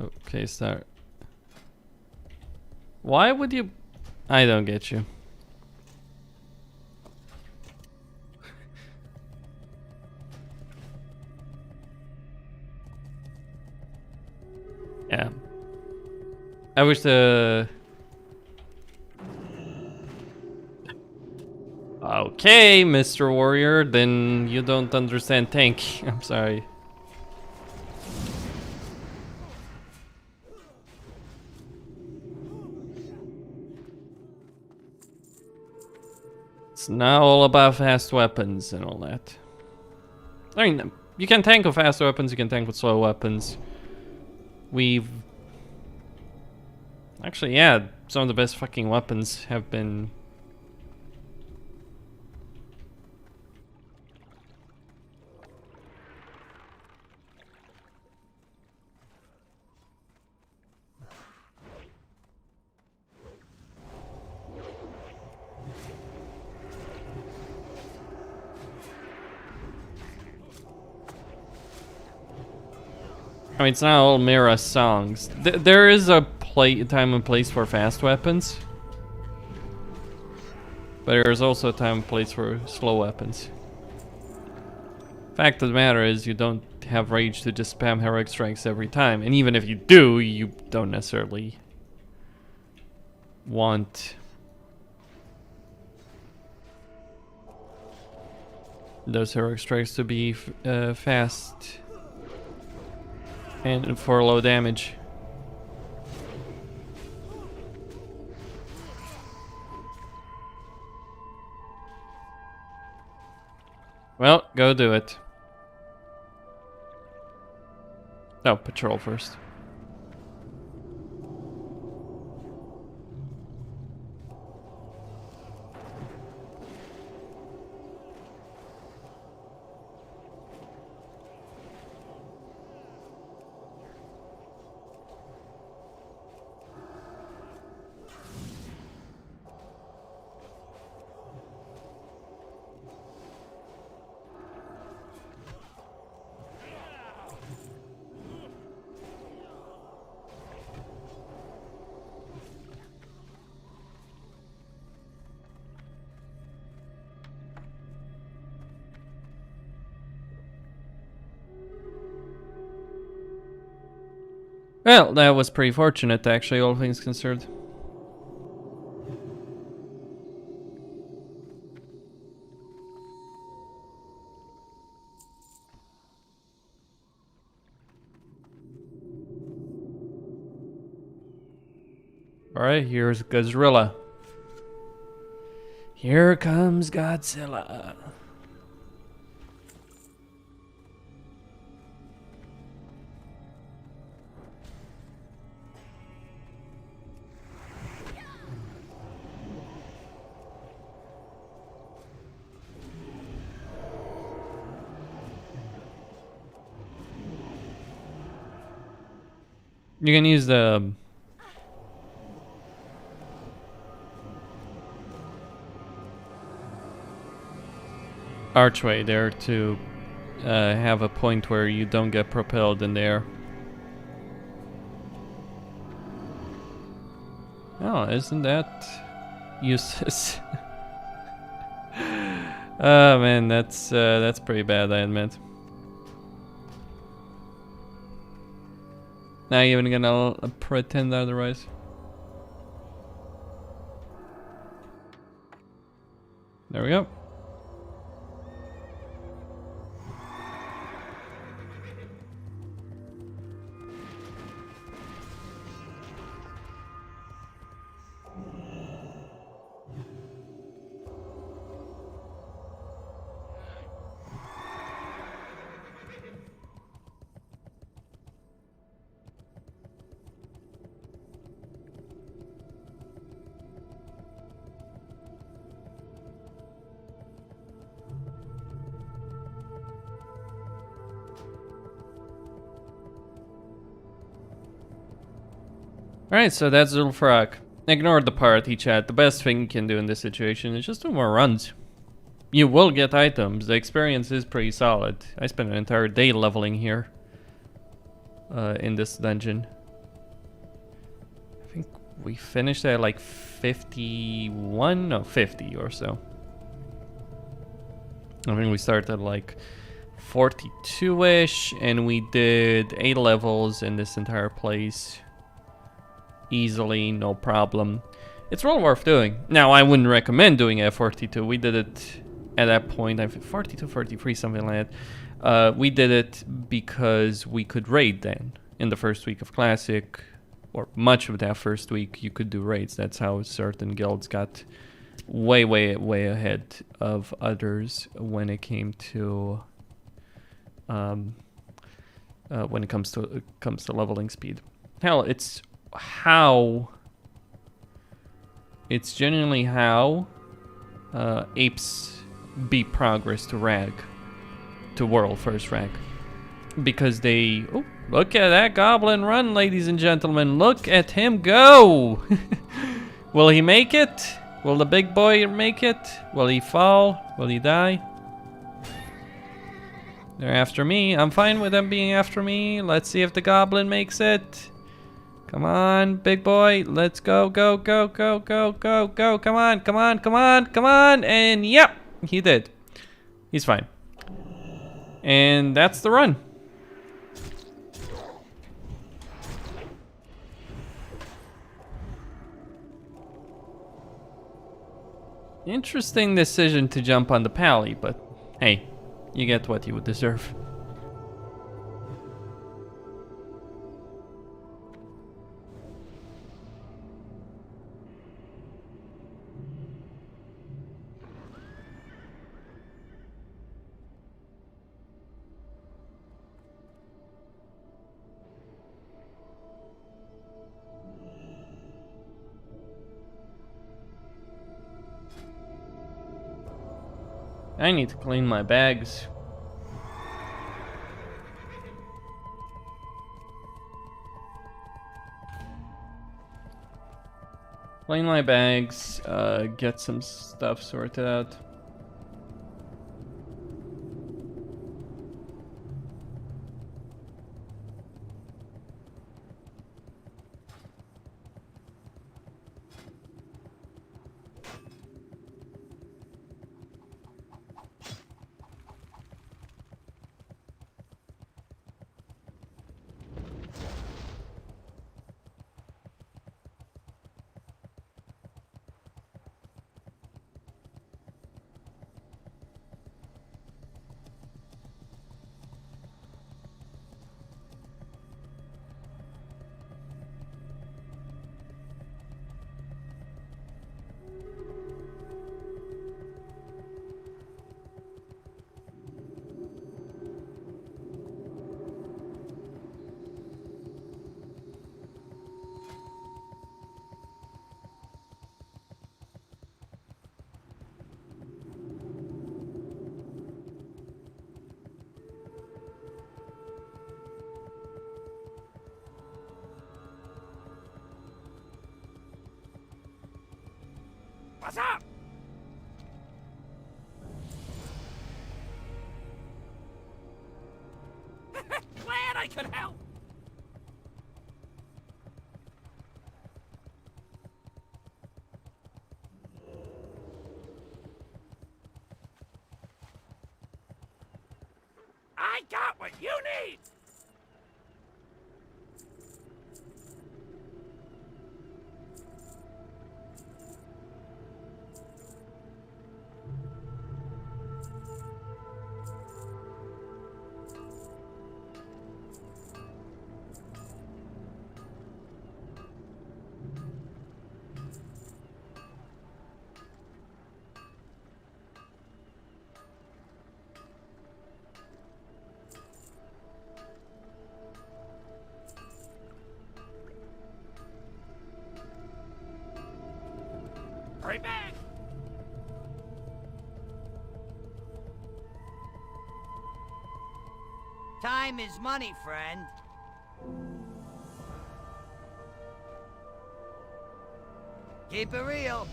Speaker 1: Okay, start. Why would you? I don't get you. Yeah. I wish the... Okay, Mr. Warrior, then you don't understand tank. I'm sorry. It's not all about fast weapons and all that. I mean, you can tank with fast weapons, you can tank with slow weapons. We've... Actually, yeah, some of the best fucking weapons have been... I mean, it's not all Mira songs. There is a time and place for fast weapons. But there's also a time and place for slow weapons. Fact of the matter is, you don't have rage to just spam heroic strikes every time. And even if you do, you don't necessarily want those heroic strikes to be fast and for low damage. Well, go do it. Oh, patrol first. Well, that was pretty fortunate, actually, all things considered. Alright, here's Godzilla. Here comes Godzilla. You can use the archway there to have a point where you don't get propelled in the air. Oh, isn't that useless? Oh man, that's pretty bad, I admit. Not even gonna pretend otherwise. There we go. Alright, so that's Zul'Farrak. Ignore the party chat. The best thing you can do in this situation is just do more runs. You will get items. The experience is pretty solid. I spent an entire day leveling here. In this dungeon. I think we finished at like 51? No, 50 or so. I think we started at like 42-ish, and we did 8 levels in this entire place. Easily, no problem. It's well worth doing. Now, I wouldn't recommend doing it at 42. We did it at that point, I think 42, 43, something like that. We did it because we could raid then. In the first week of Classic, or much of that first week, you could do raids. That's how certain guilds got way, way, way ahead of others when it came to when it comes to leveling speed. Hell, it's genuinely how apes beat progress to rag, to world first rag, because they, oh, look at that goblin run, ladies and gentlemen, look at him go. Will he make it? Will the big boy make it? Will he fall? Will he die? They're after me. I'm fine with them being after me. Let's see if the goblin makes it. Come on, big boy. Let's go, go, go, go, go, go, go. Come on, come on, come on, come on. And yep, he did. He's fine. And that's the run. Interesting decision to jump on the pally, but hey, you get what you would deserve. I need to clean my bags. Clean my bags, get some stuff sorted out.
Speaker 3: What's up? Glad I could help. I got what you need. Hurry back!
Speaker 7: Time is money, friend. Keep it real.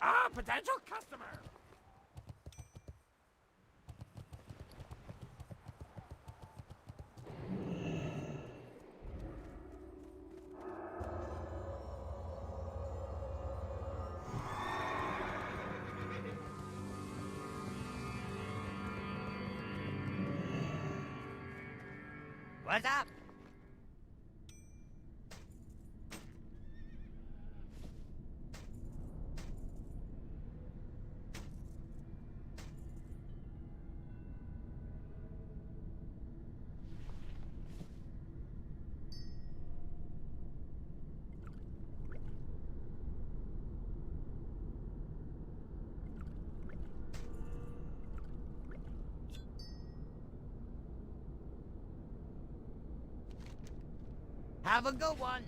Speaker 3: Ah, potential customer.
Speaker 7: What's up? Have a good one.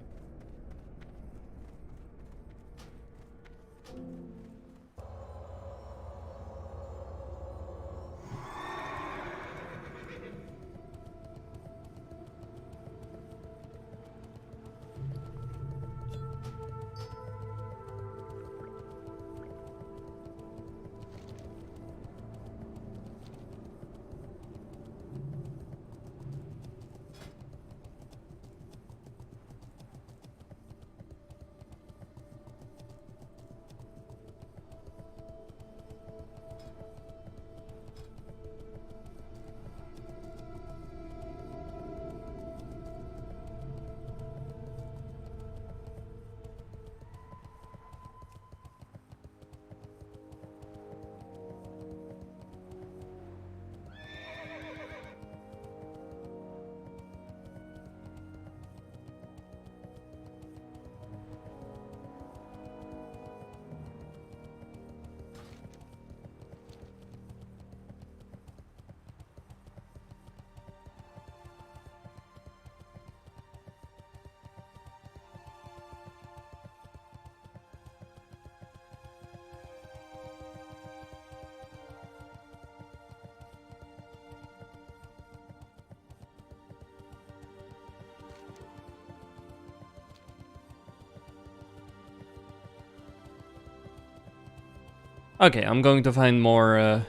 Speaker 1: Okay, I'm going to find more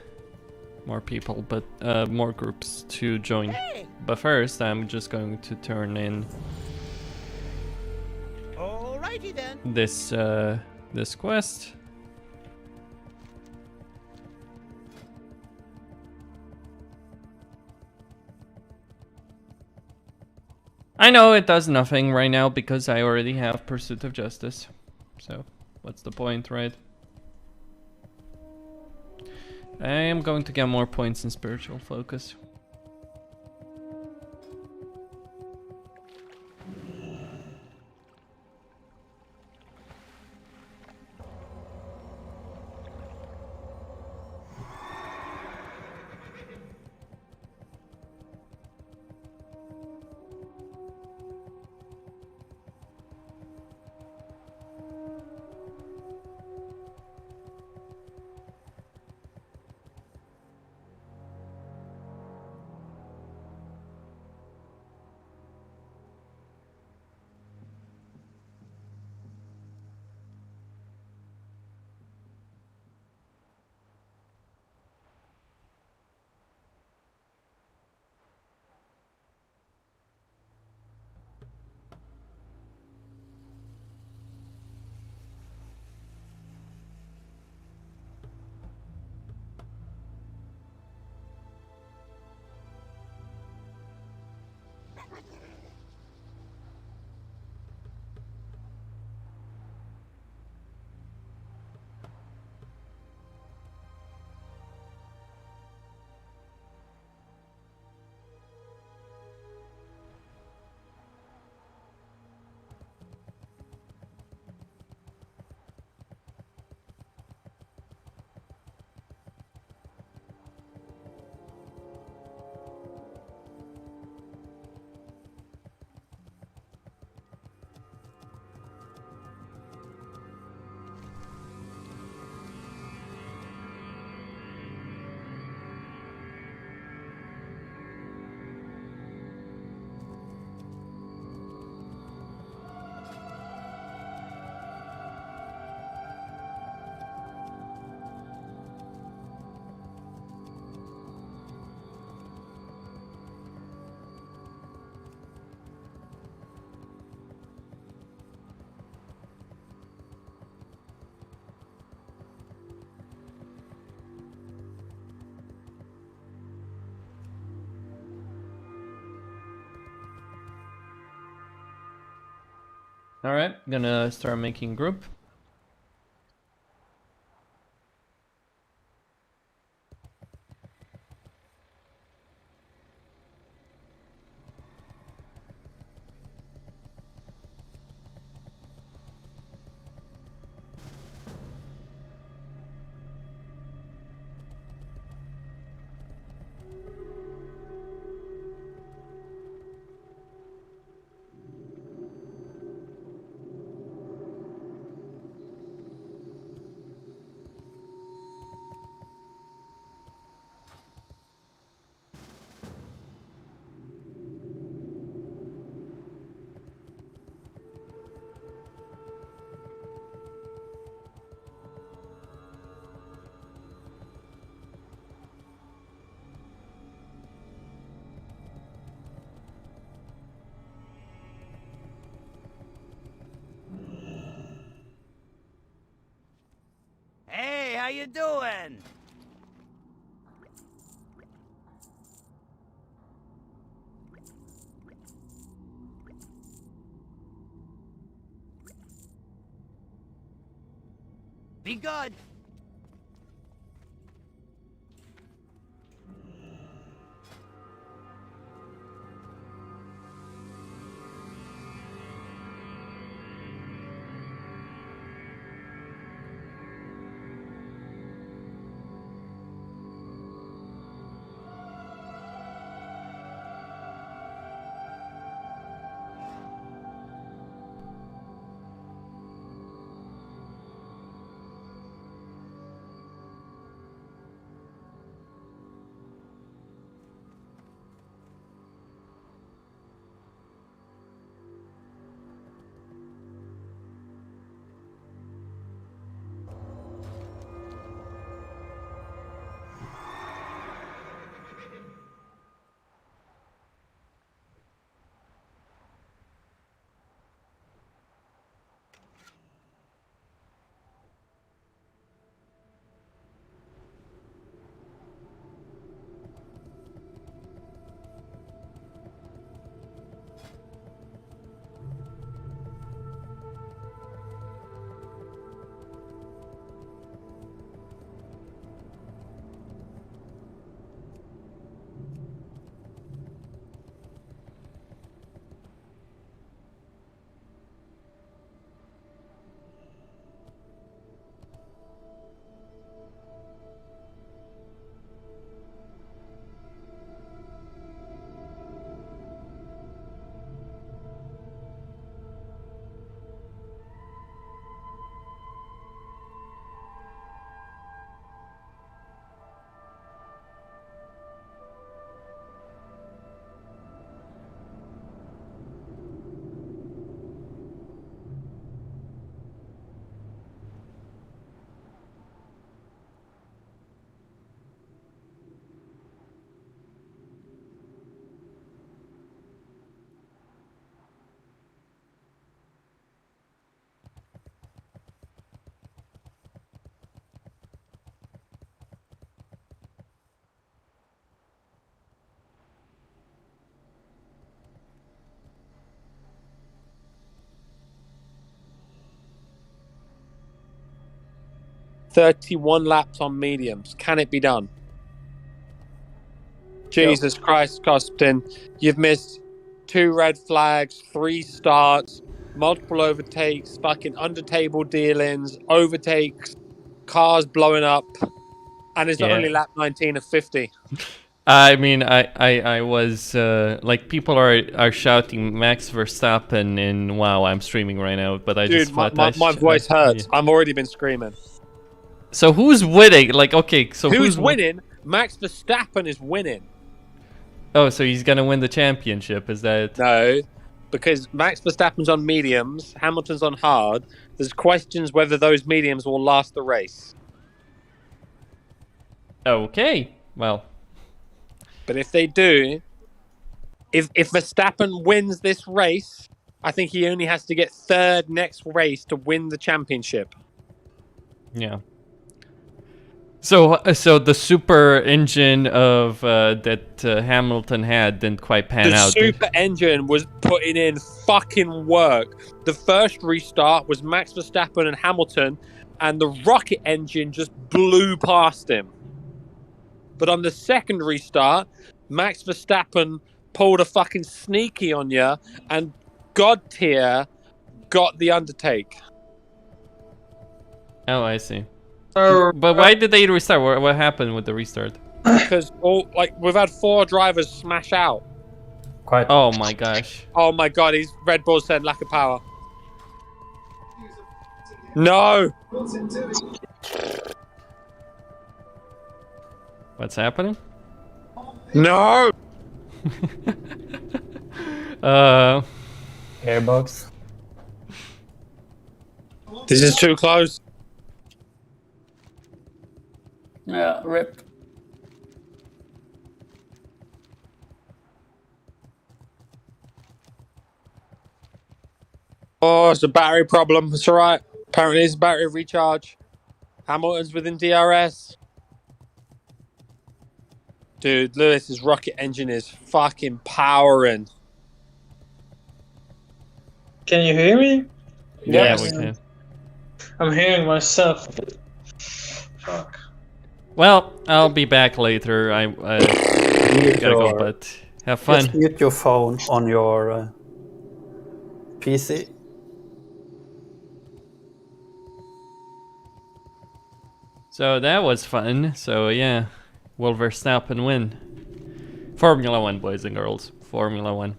Speaker 1: people, but more groups to join.
Speaker 7: Hey!
Speaker 1: But first, I'm just going to turn in
Speaker 7: Alrighty then.
Speaker 1: this quest. I know it does nothing right now because I already have Pursuit of Justice. So, what's the point, right? I am going to get more points in Spiritual Focus. All right, gonna start making group.
Speaker 7: Hey, how you doing? Be good.
Speaker 8: "31 laps on mediums. Can it be done?" Jesus Christ, Costin. You've missed 2 red flags, 3 starts, multiple overtakes, fucking under-table dealings, overtakes, cars blowing up, and it's only lap 19 of 50.
Speaker 1: I mean, I was like, people are shouting Max Verstappen in WoW. I'm streaming right now, but I
Speaker 8: Dude,
Speaker 1: just
Speaker 8: my voice hurts. I've already been screaming.
Speaker 1: So who's winning? Like, okay, so
Speaker 8: Who's winning? Max Verstappen is winning.
Speaker 1: Oh, so he's gonna win the championship? Is that?
Speaker 8: No, because Max Verstappen's on mediums, Hamilton's on hard. There's questions whether those mediums will last the race.
Speaker 1: Okay, well.
Speaker 8: But if they do, if Verstappen wins this race, I think he only has to get 3rd next race to win the championship.
Speaker 1: Yeah. So the super engine of that Hamilton had didn't quite pan
Speaker 8: The
Speaker 1: out.
Speaker 8: super engine was putting in fucking work. The first restart was Max Verstappen and Hamilton, and the rocket engine just blew past him. But on the second restart, Max Verstappen pulled a fucking sneaky on you, and God tier got the undertake.
Speaker 1: Oh, I see. But why did they restart? What happened with the restart?
Speaker 8: Because we've had 4 drivers smash out.
Speaker 9: Quite.
Speaker 1: Oh my gosh.
Speaker 8: Oh my god, he's Red Bull said lack of power. No.
Speaker 1: What's happening?
Speaker 8: No.
Speaker 9: Airbox.
Speaker 8: This is too close.
Speaker 9: Yeah, rip.
Speaker 8: Oh, it's a battery problem. It's alright. Apparently it's a battery recharge. Hamilton's within DRS. Dude, Lewis's rocket engine is fucking powering.
Speaker 10: Can you hear me?
Speaker 1: yeah, we can.
Speaker 10: I'm hearing myself. Fuck.
Speaker 1: Well, I'll be back later. I gotta go, but have fun.
Speaker 9: Just mute your phone on your PC.
Speaker 1: So that was fun. So yeah, will Verstappen win? Formula 1, boys and girls. Formula 1.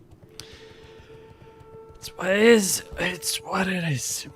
Speaker 1: It's what it is. It's what it is.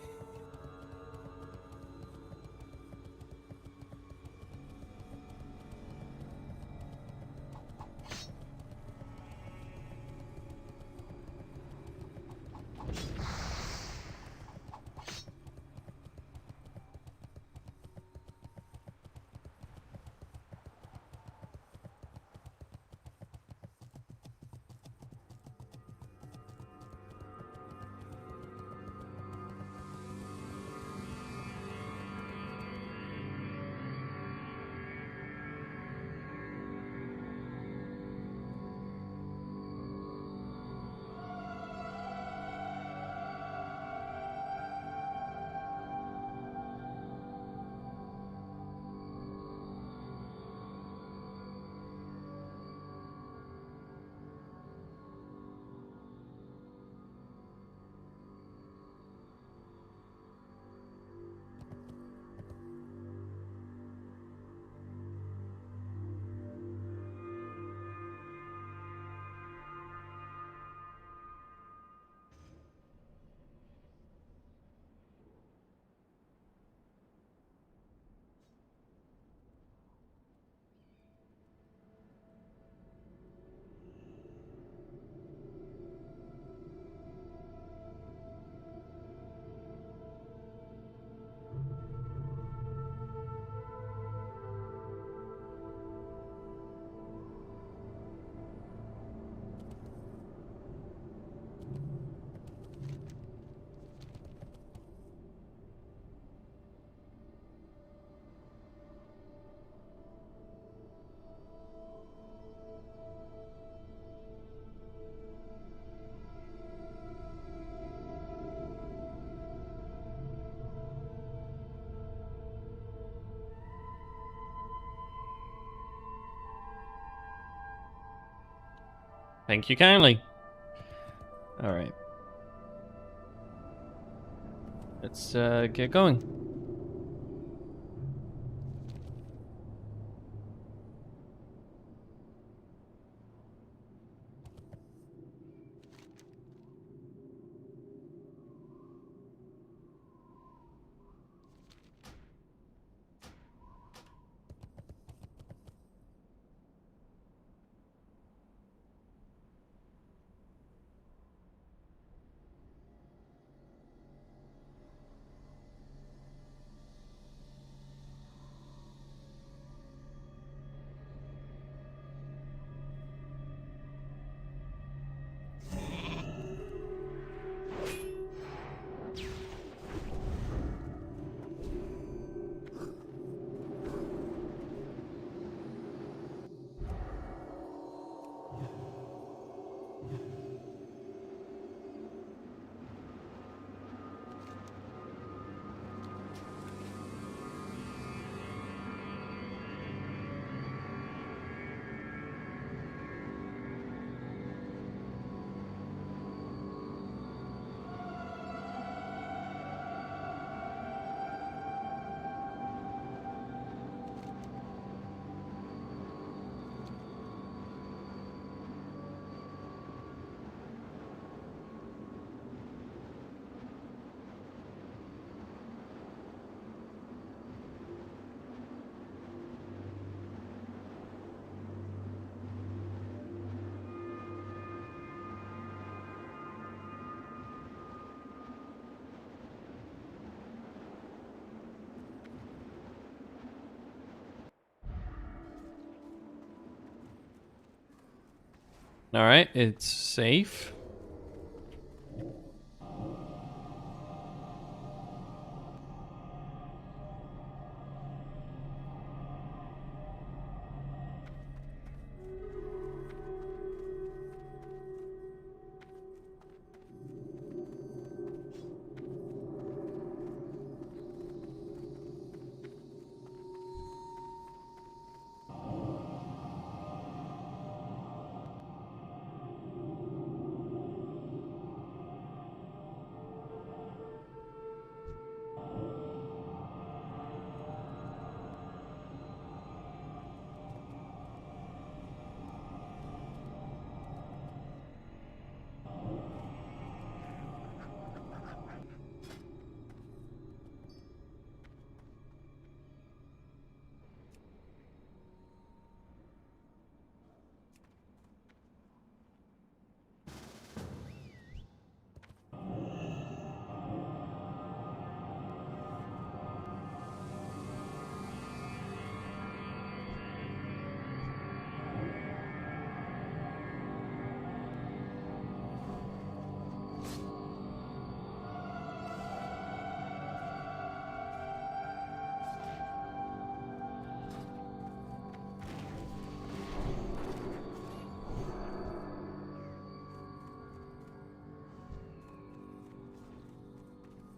Speaker 1: Thank you kindly. All right. Let's get going. All right, it's safe.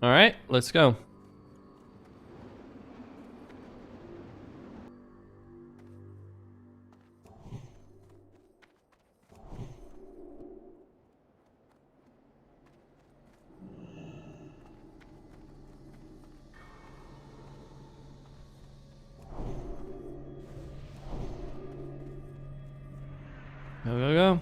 Speaker 1: All right, let's go. Go, go, go.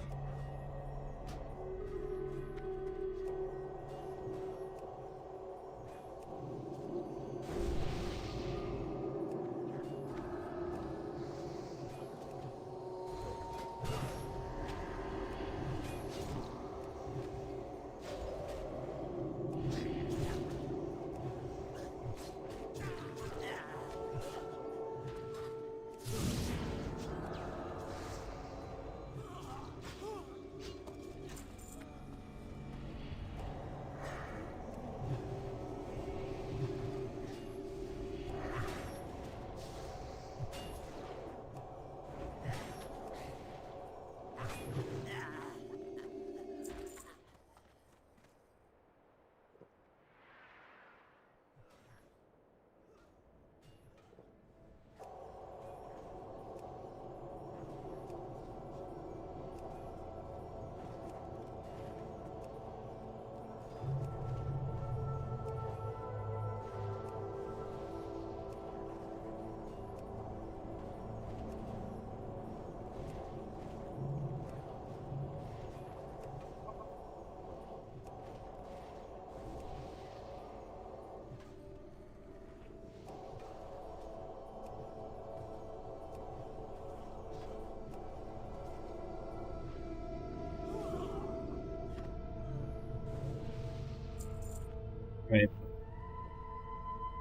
Speaker 11: Right.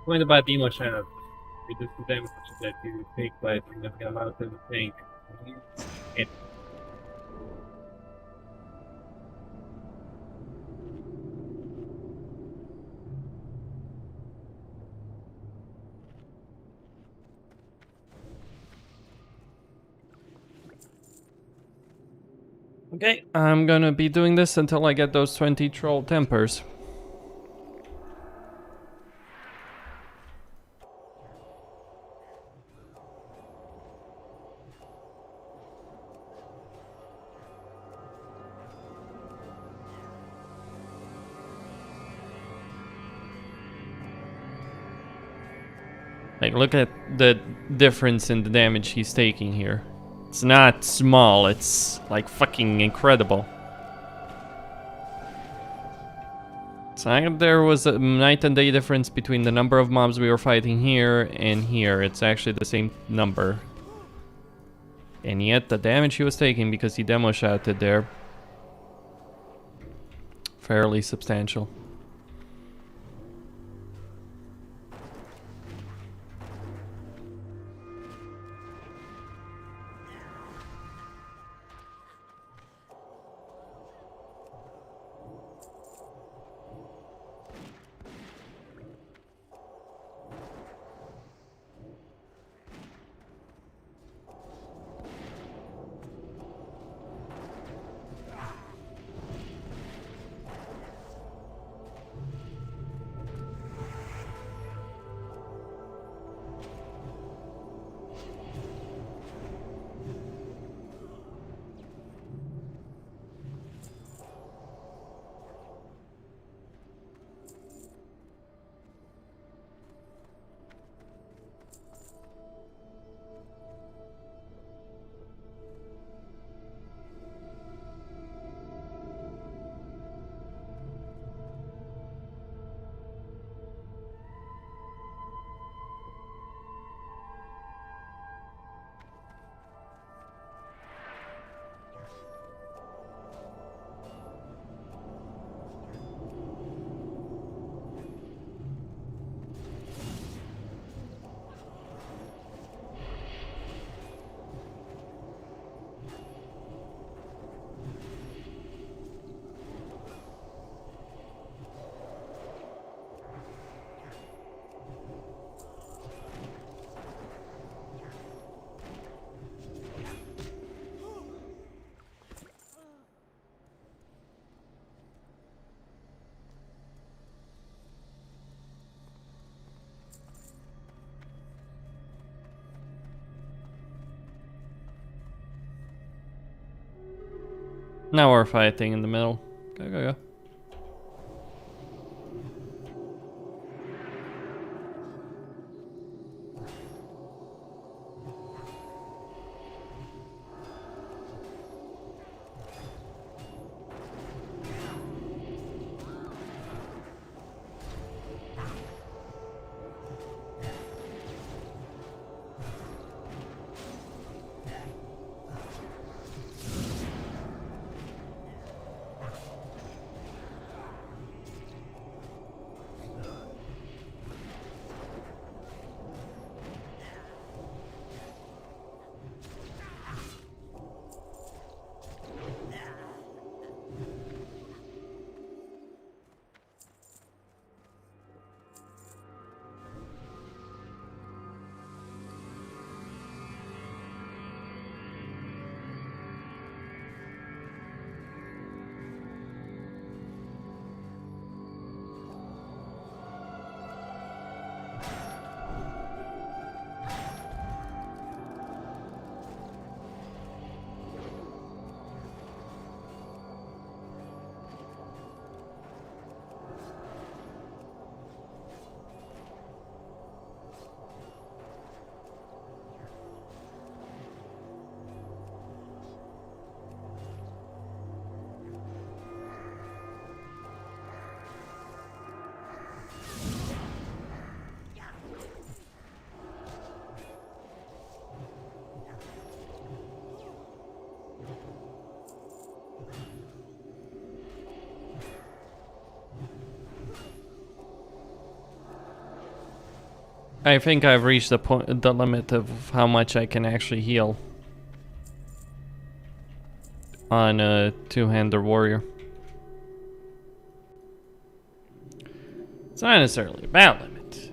Speaker 11: Going to buy Demo Channel. Reduce the damage that you take by a significant amount of the tank. It.
Speaker 1: Okay, I'm gonna be doing this until I get those 20 troll tempers. Like, look at the difference in the damage he's taking here. It's not small, it's like fucking incredible. It's like there was a night and day difference between the number of mobs we were fighting here and here. It's actually the same number. And yet the damage he was taking because he demo shouted there, fairly substantial. Now we're fighting in the middle. Go, go, go. I think I've reached the limit of how much I can actually heal on a two-hander warrior. It's not necessarily a bad limit,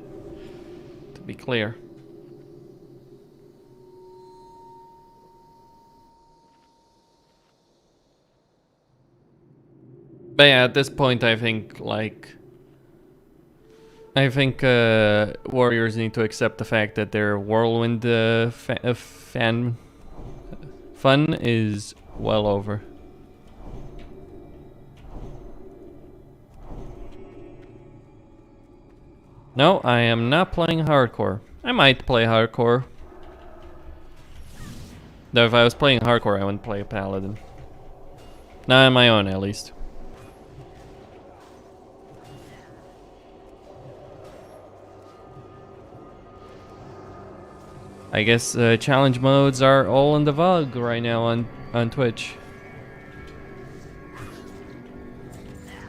Speaker 1: to be clear. But yeah, at this point I think warriors need to accept the fact that their whirlwind fun is well over. No, I am not playing hardcore. I might play hardcore. Though if I was playing hardcore, I wouldn't play a Paladin. Not on my own, at least. I guess challenge modes are all in the vogue right now on Twitch.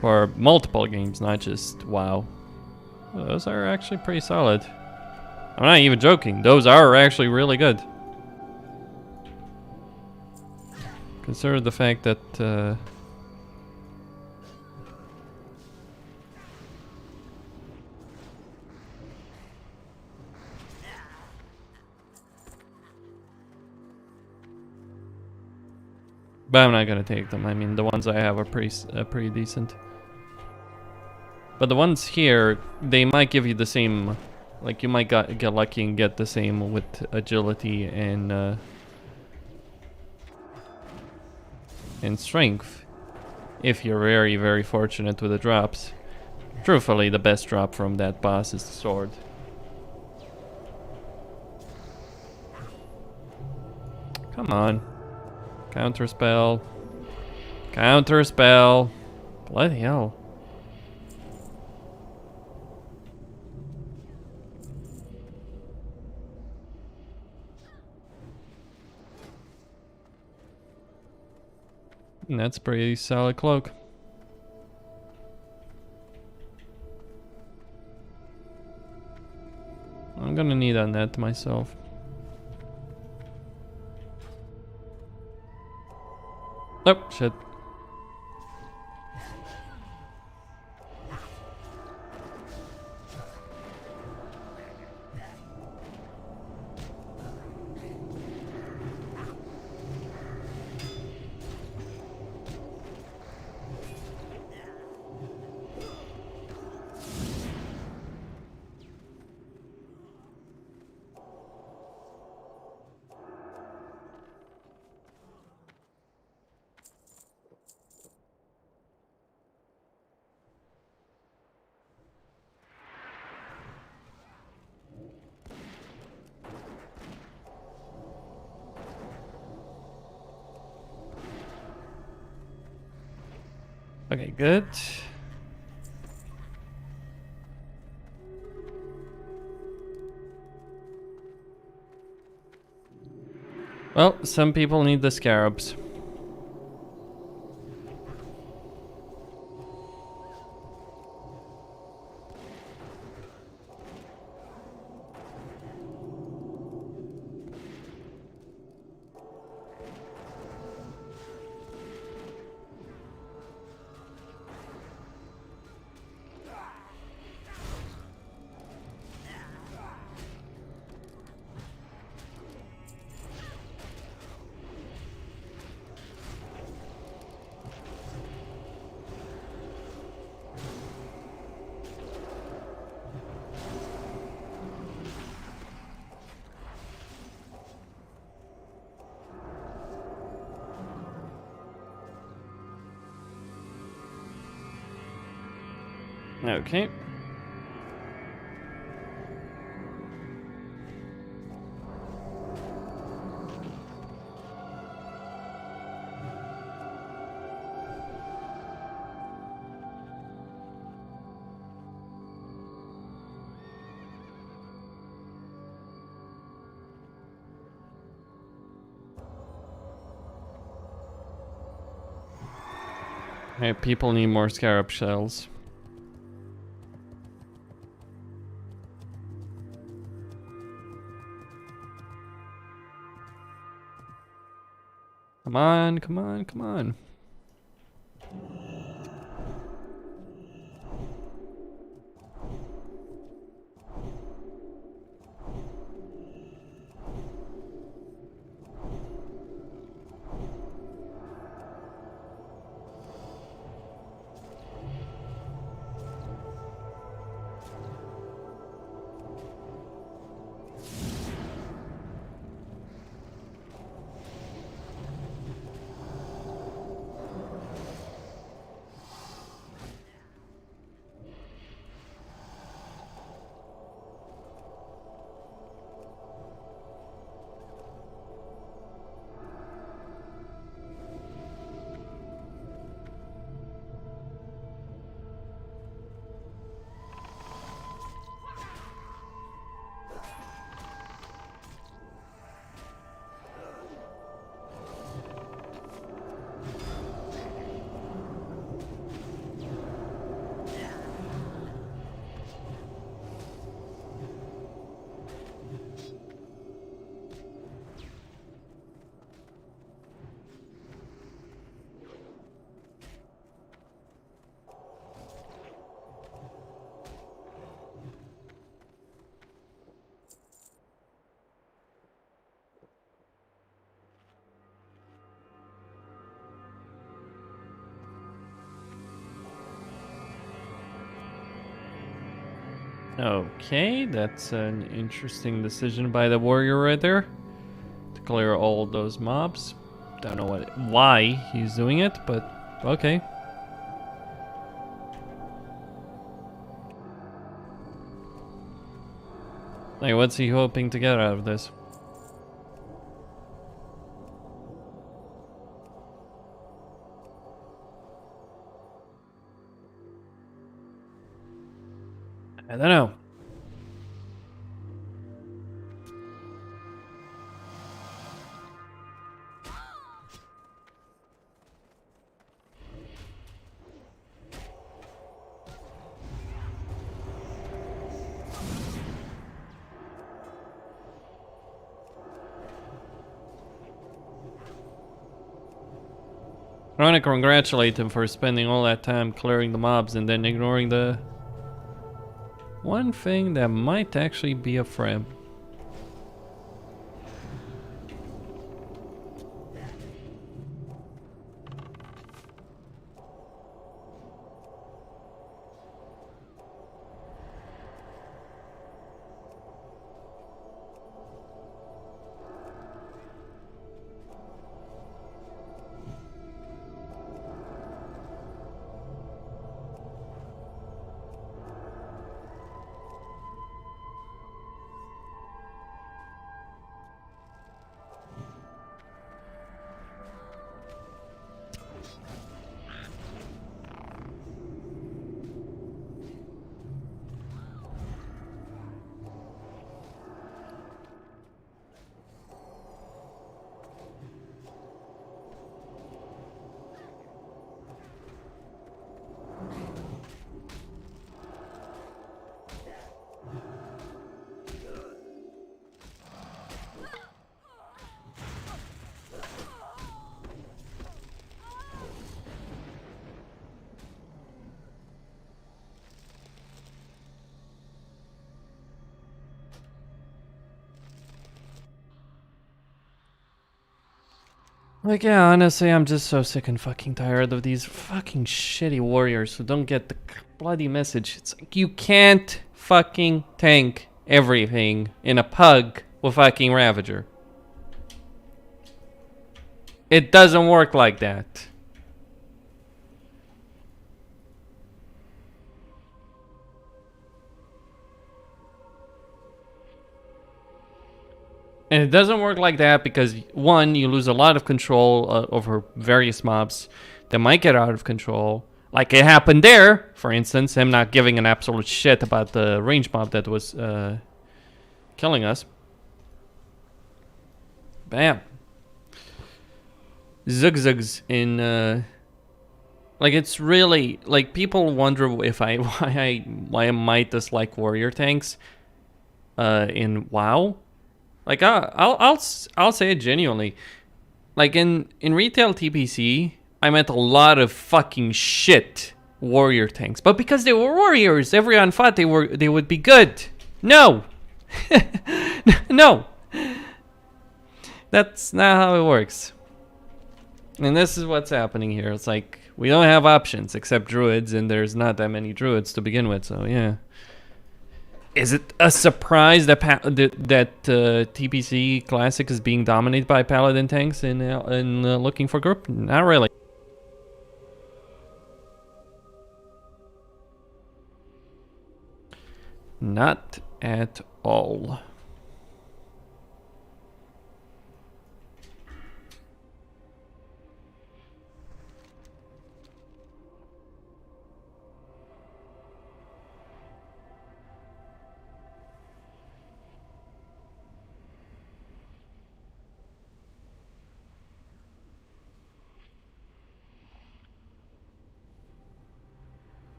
Speaker 1: For multiple games, not just WoW. Those are actually pretty solid. I'm not even joking. Those are actually really good. Consider the fact that but I'm not gonna take them. I mean, the ones I have are pretty decent. But the ones here, they might give you the same, like you might get lucky and get the same with agility and strength, if you're very, very fortunate with the drops. Truthfully, the best drop from that boss is the sword. Come on. Counterspell. Counterspell. Bloody hell. And that's a pretty solid cloak. I'm gonna need a net myself. Oh, shit. Okay, good. Well, some people need the scarabs. Okay. Hey, people need more scarab shells. Come on, come on, come on. Okay, that's an interesting decision by the warrior right there. To clear all those mobs. Don't know why he's doing it, but okay. Like, what's he hoping to get out of this? I don't know. I want to congratulate him for spending all that time clearing the mobs and then ignoring the one thing that might actually be a friend. Like, yeah, honestly, I'm just so sick and fucking tired of these fucking shitty warriors who don't get the bloody message. It's like, you can't fucking tank everything in a pug with fucking Ravager. It doesn't work like that. And it doesn't work like that because, one, you lose a lot of control over various mobs that might get out of control. Like it happened there, for instance, him not giving an absolute shit about the range mob that was killing us. Bam. Zugzugs in... like, it's really... Like, people wonder if why I might dislike warrior tanks in WoW. Like, I'll say it genuinely. Like, in retail TPC, I met a lot of fucking shit warrior tanks. But because they were warriors, everyone thought they would be good. No! No! That's not how it works. And this is what's happening here. It's like, we don't have options except druids, and there's not that many druids to begin with, so yeah. Is it a surprise that TPC Classic is being dominated by Paladin tanks in looking for group? Not really. Not at all.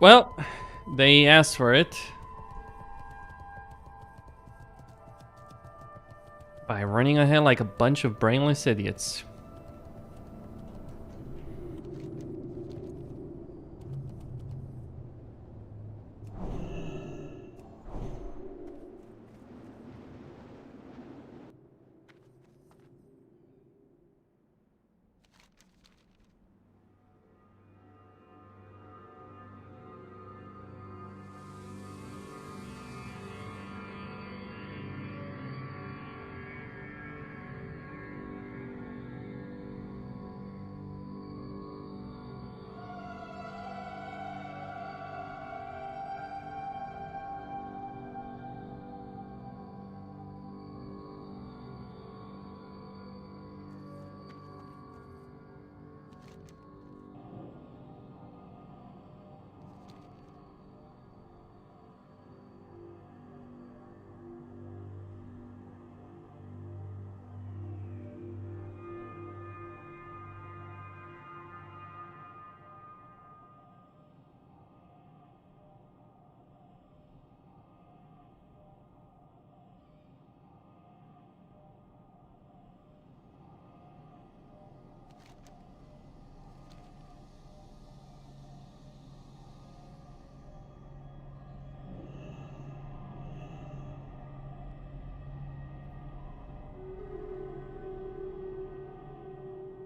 Speaker 1: Well, they asked for it. By running ahead like a bunch of brainless idiots.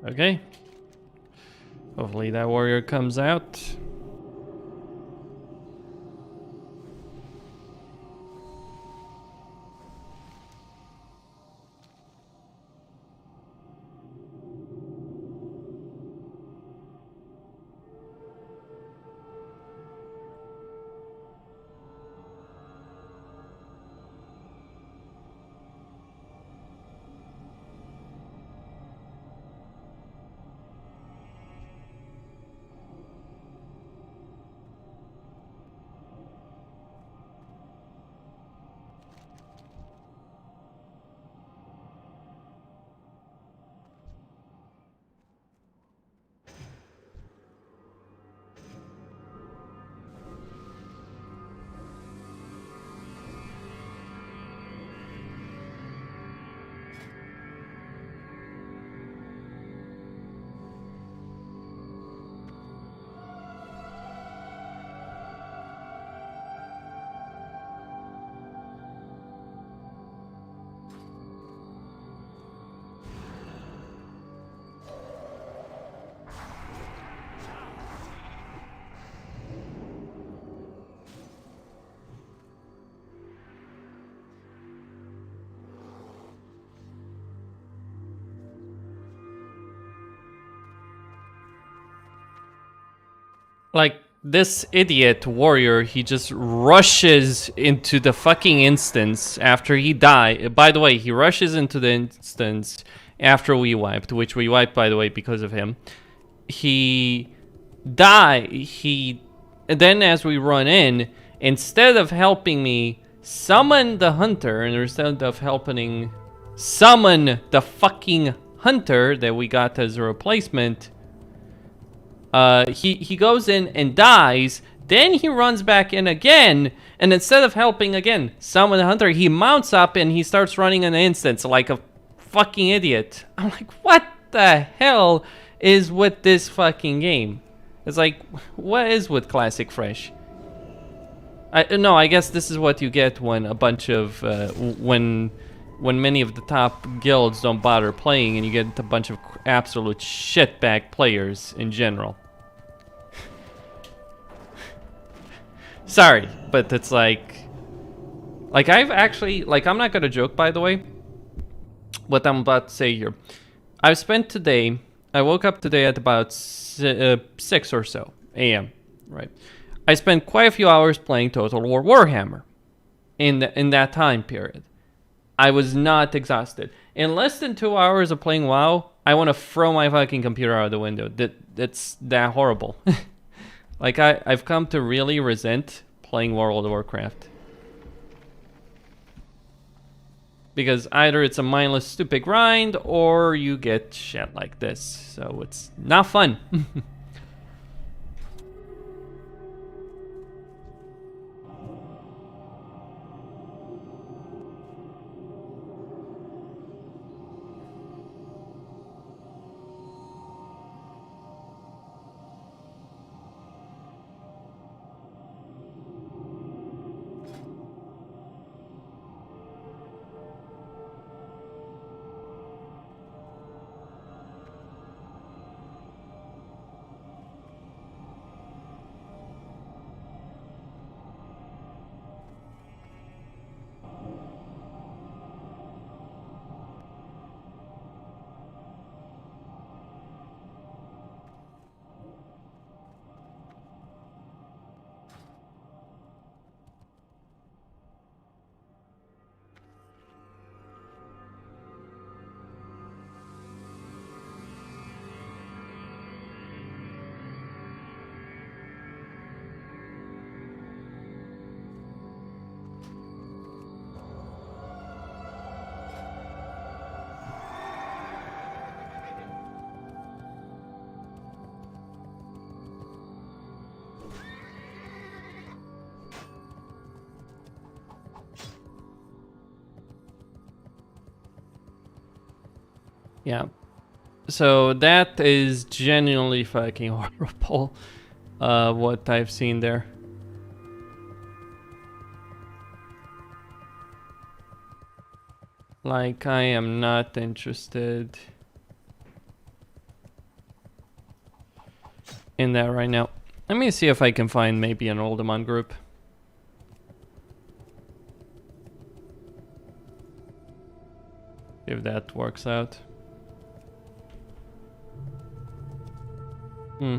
Speaker 1: Okay. Hopefully that warrior comes out. Like, this idiot warrior, he just rushes into the fucking instance after he died. By the way, he rushes into the instance after we wiped, which we wiped, by the way, because of him. He died. And then as we run in, instead of helping me summon the hunter, and instead of helping summon the fucking hunter that we got as a replacement, he goes in and dies. Then he runs back in again, and instead of helping again summon the hunter, he mounts up and he starts running an instance like a fucking idiot. I'm like, what the hell is with this fucking game? It's like, what is with Classic Fresh? No, I guess this is what you get when a bunch of when many of the top guilds don't bother playing, and you get a bunch of absolute shitbag players in general. Sorry, but it's like I've actually, I'm not gonna joke, by the way, what I'm about to say here. I've spent today, I woke up today at about 6 or so a.m., right? I spent quite a few hours playing Total War Warhammer in that time period. I was not exhausted. In less than 2 hours of playing WoW, I want to throw my fucking computer out the window. That's that horrible. Like, I've come to really resent playing World of Warcraft. Because either it's a mindless, stupid grind, or you get shit like this. So it's not fun. Yeah. So that is genuinely fucking horrible, what I've seen there. Like, I am not interested in that right now. Let me see if I can find maybe an Uldaman group. If that works out. Hmm.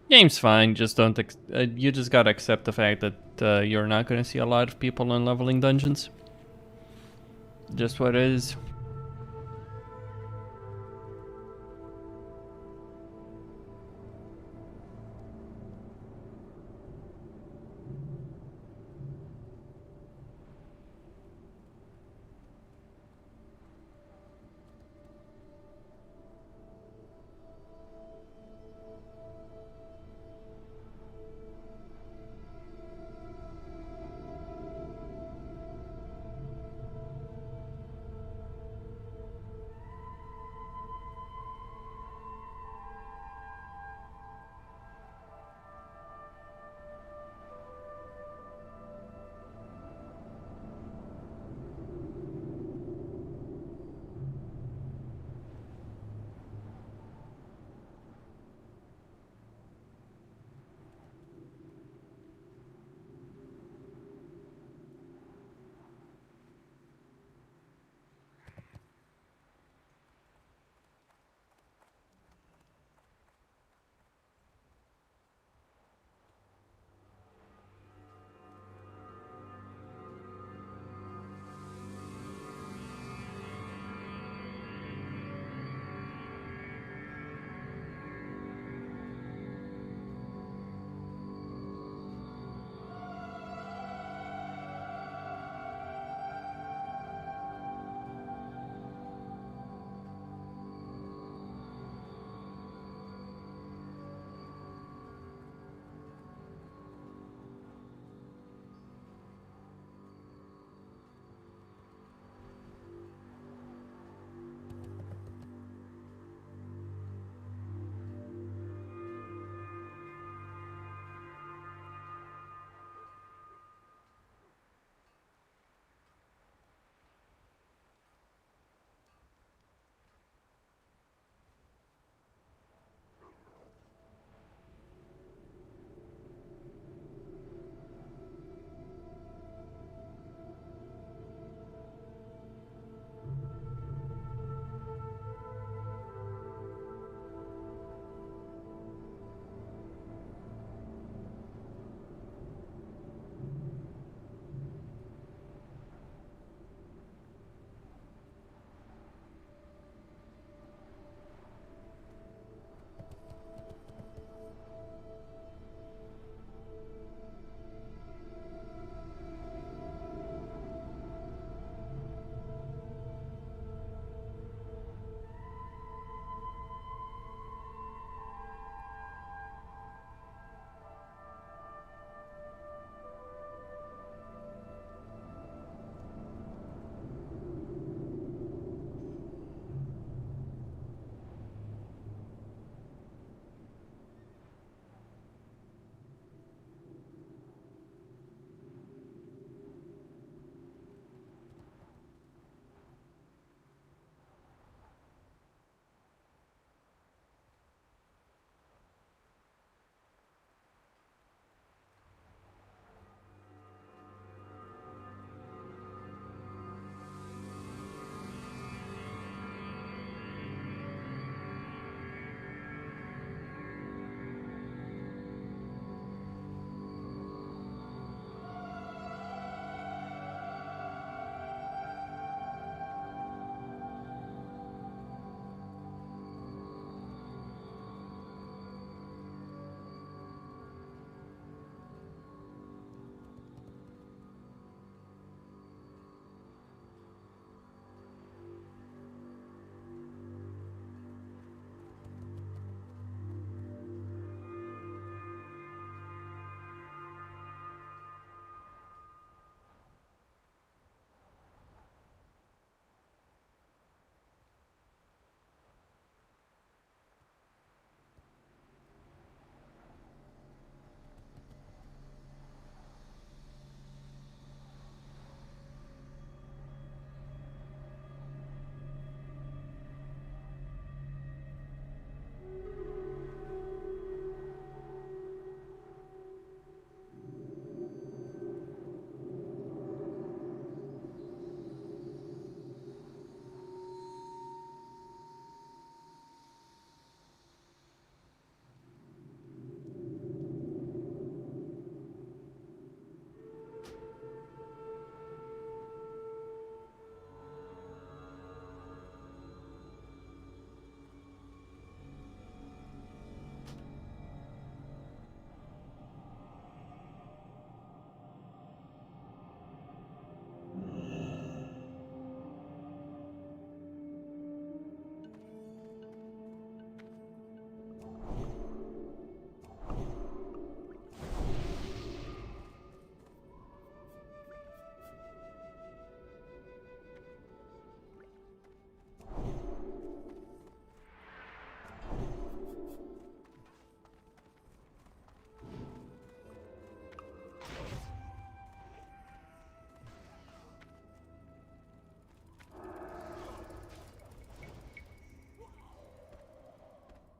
Speaker 1: Game's fine, just don't. You just gotta accept the fact that you're not gonna see a lot of people in leveling dungeons. Just what it is.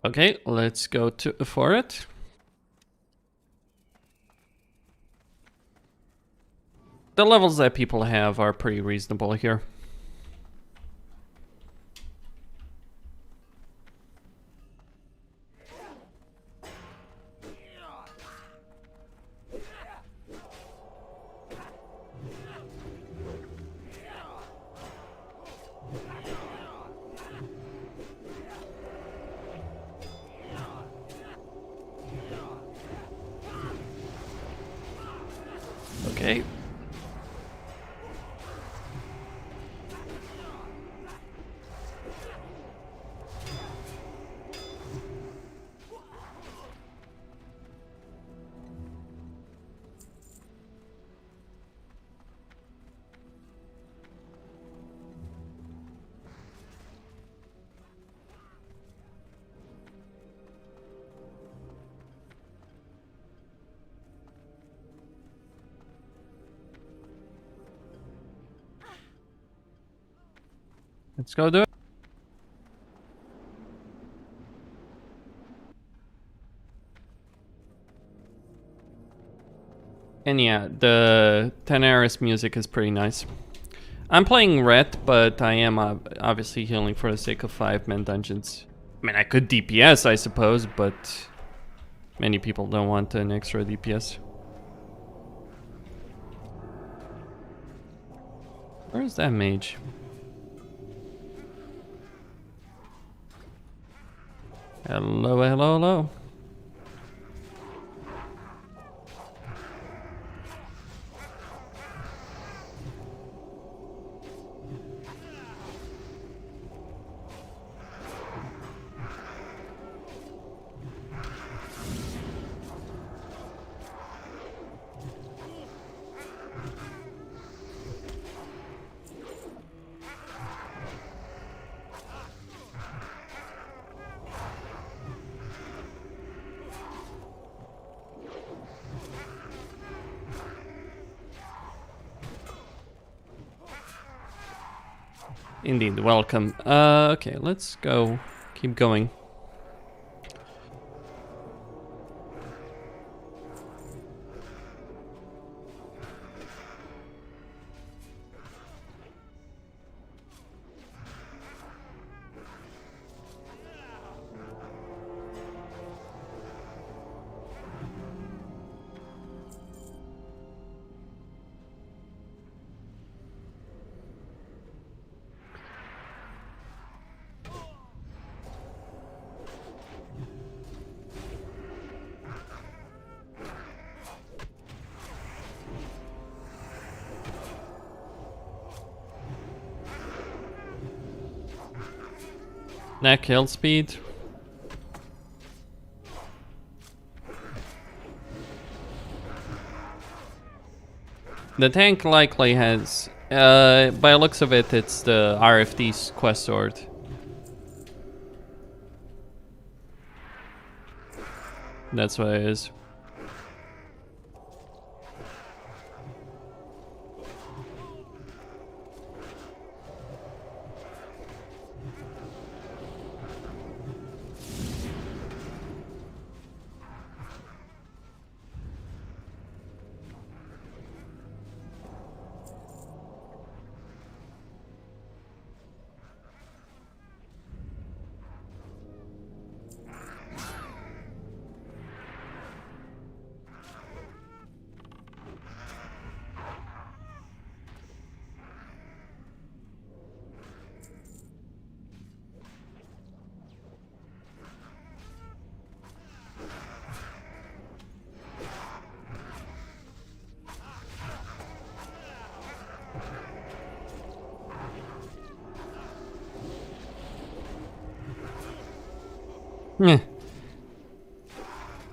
Speaker 1: Okay, let's go for it. The levels that people have are pretty reasonable here. Okay. Let's go do it. And yeah, the Tanaris music is pretty nice. I'm playing red, but I am obviously healing for the sake of 5-man dungeons. I mean, I could DPS, I suppose, but many people don't want an extra DPS. Where's that mage? Hello, hello, hello. Indeed, welcome. Okay, let's go. Keep going. Neck kill speed. The tank likely has, by the looks of it, it's the RFD's quest sword. That's what it is.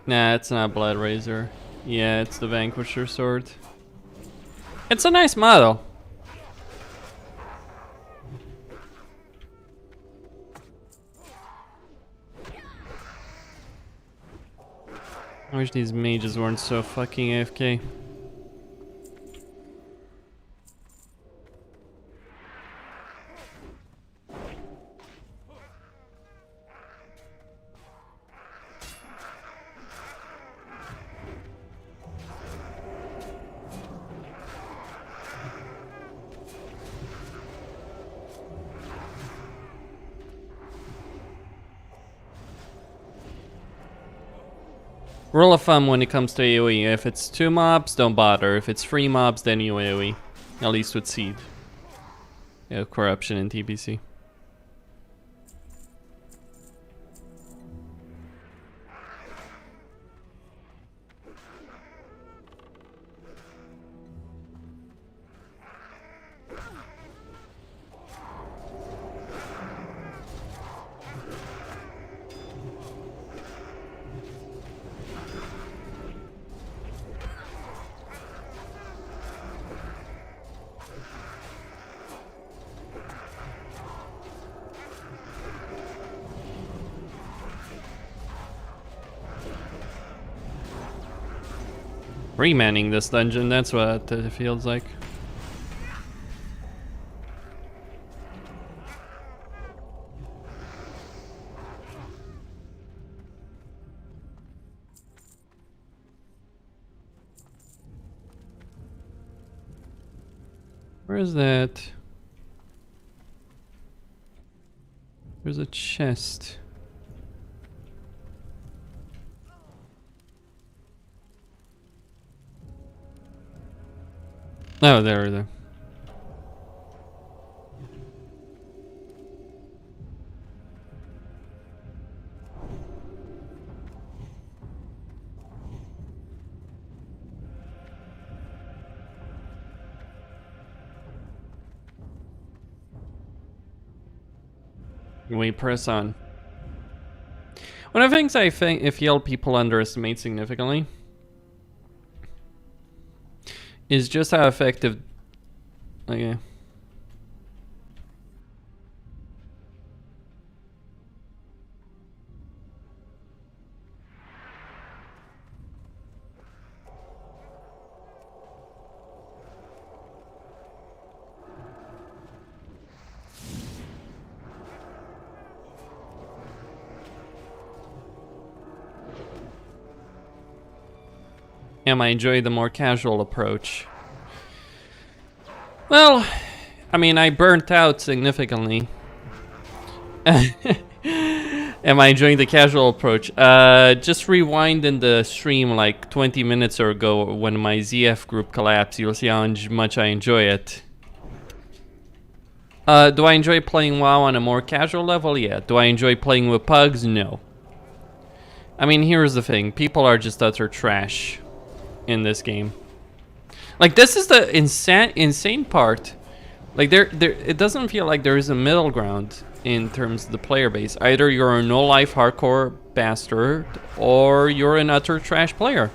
Speaker 1: Nah, it's not Blood Razor. Yeah, it's the Vanquisher sword. It's a nice model. I wish these mages weren't so fucking AFK. Rule of thumb when it comes to AoE, if it's 2 mobs, don't bother. If it's 3 mobs, then you AoE. At least with Seed. Yeah, corruption in TBC. Remanning this dungeon, that's what it feels like. Where is that? There's a chest. Oh, there. We press on. One of the things I feel people underestimate significantly is just how effective. Okay. I enjoy the more casual approach. Well, I mean, I burnt out significantly. Am I enjoying the casual approach? Just rewind in the stream like 20 minutes ago when my ZF group collapsed. You'll see how much I enjoy it. Do I enjoy playing WoW on a more casual level? Yeah. Do I enjoy playing with pugs? No. I mean, here's the thing. People are just utter trash in this game. Like, this is the insane part. Like, it doesn't feel like there is a middle ground in terms of the player base. Either you're a no-life hardcore bastard, or you're an utter trash player.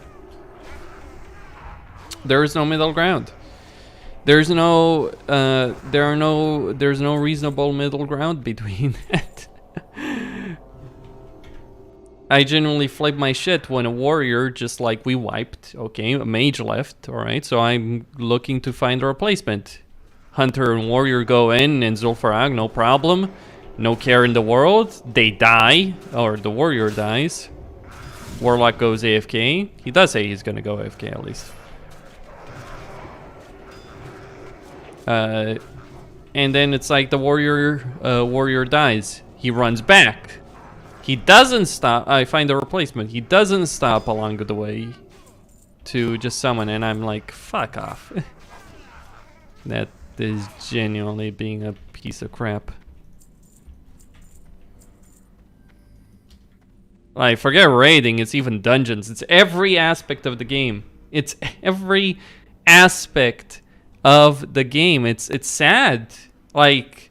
Speaker 1: There is no middle ground. There's no reasonable middle ground between that. I genuinely flip my shit when a warrior just like we wiped. Okay, a mage left. All right, so I'm looking to find a replacement. Hunter and warrior go in, and Zul'Farrak, no problem. No care in the world. They die, or the warrior dies. Warlock goes AFK. He does say he's gonna go AFK at least. And then it's like the warrior dies. He runs back. He doesn't stop. I find a replacement. He doesn't stop along the way to just summon, and I'm like, fuck off. That is genuinely being a piece of crap. Like, forget raiding, it's even dungeons. It's every aspect of the game. It's every aspect of the game. It's sad. Like,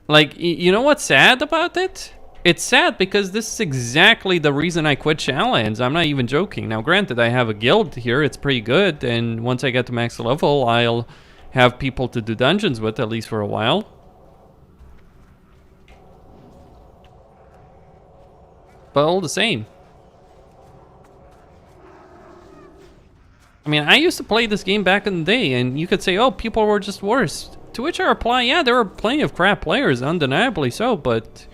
Speaker 1: you know what's sad about it? It's sad because this is exactly the reason I quit Shadowlands. I'm not even joking. Now, granted, I have a guild here. It's pretty good. And once I get to max level, I'll have people to do dungeons with, at least for a while. But all the same. I mean, I used to play this game back in the day, and you could say, oh, people were just worse. To which I reply, yeah, there were plenty of crap players, undeniably so, but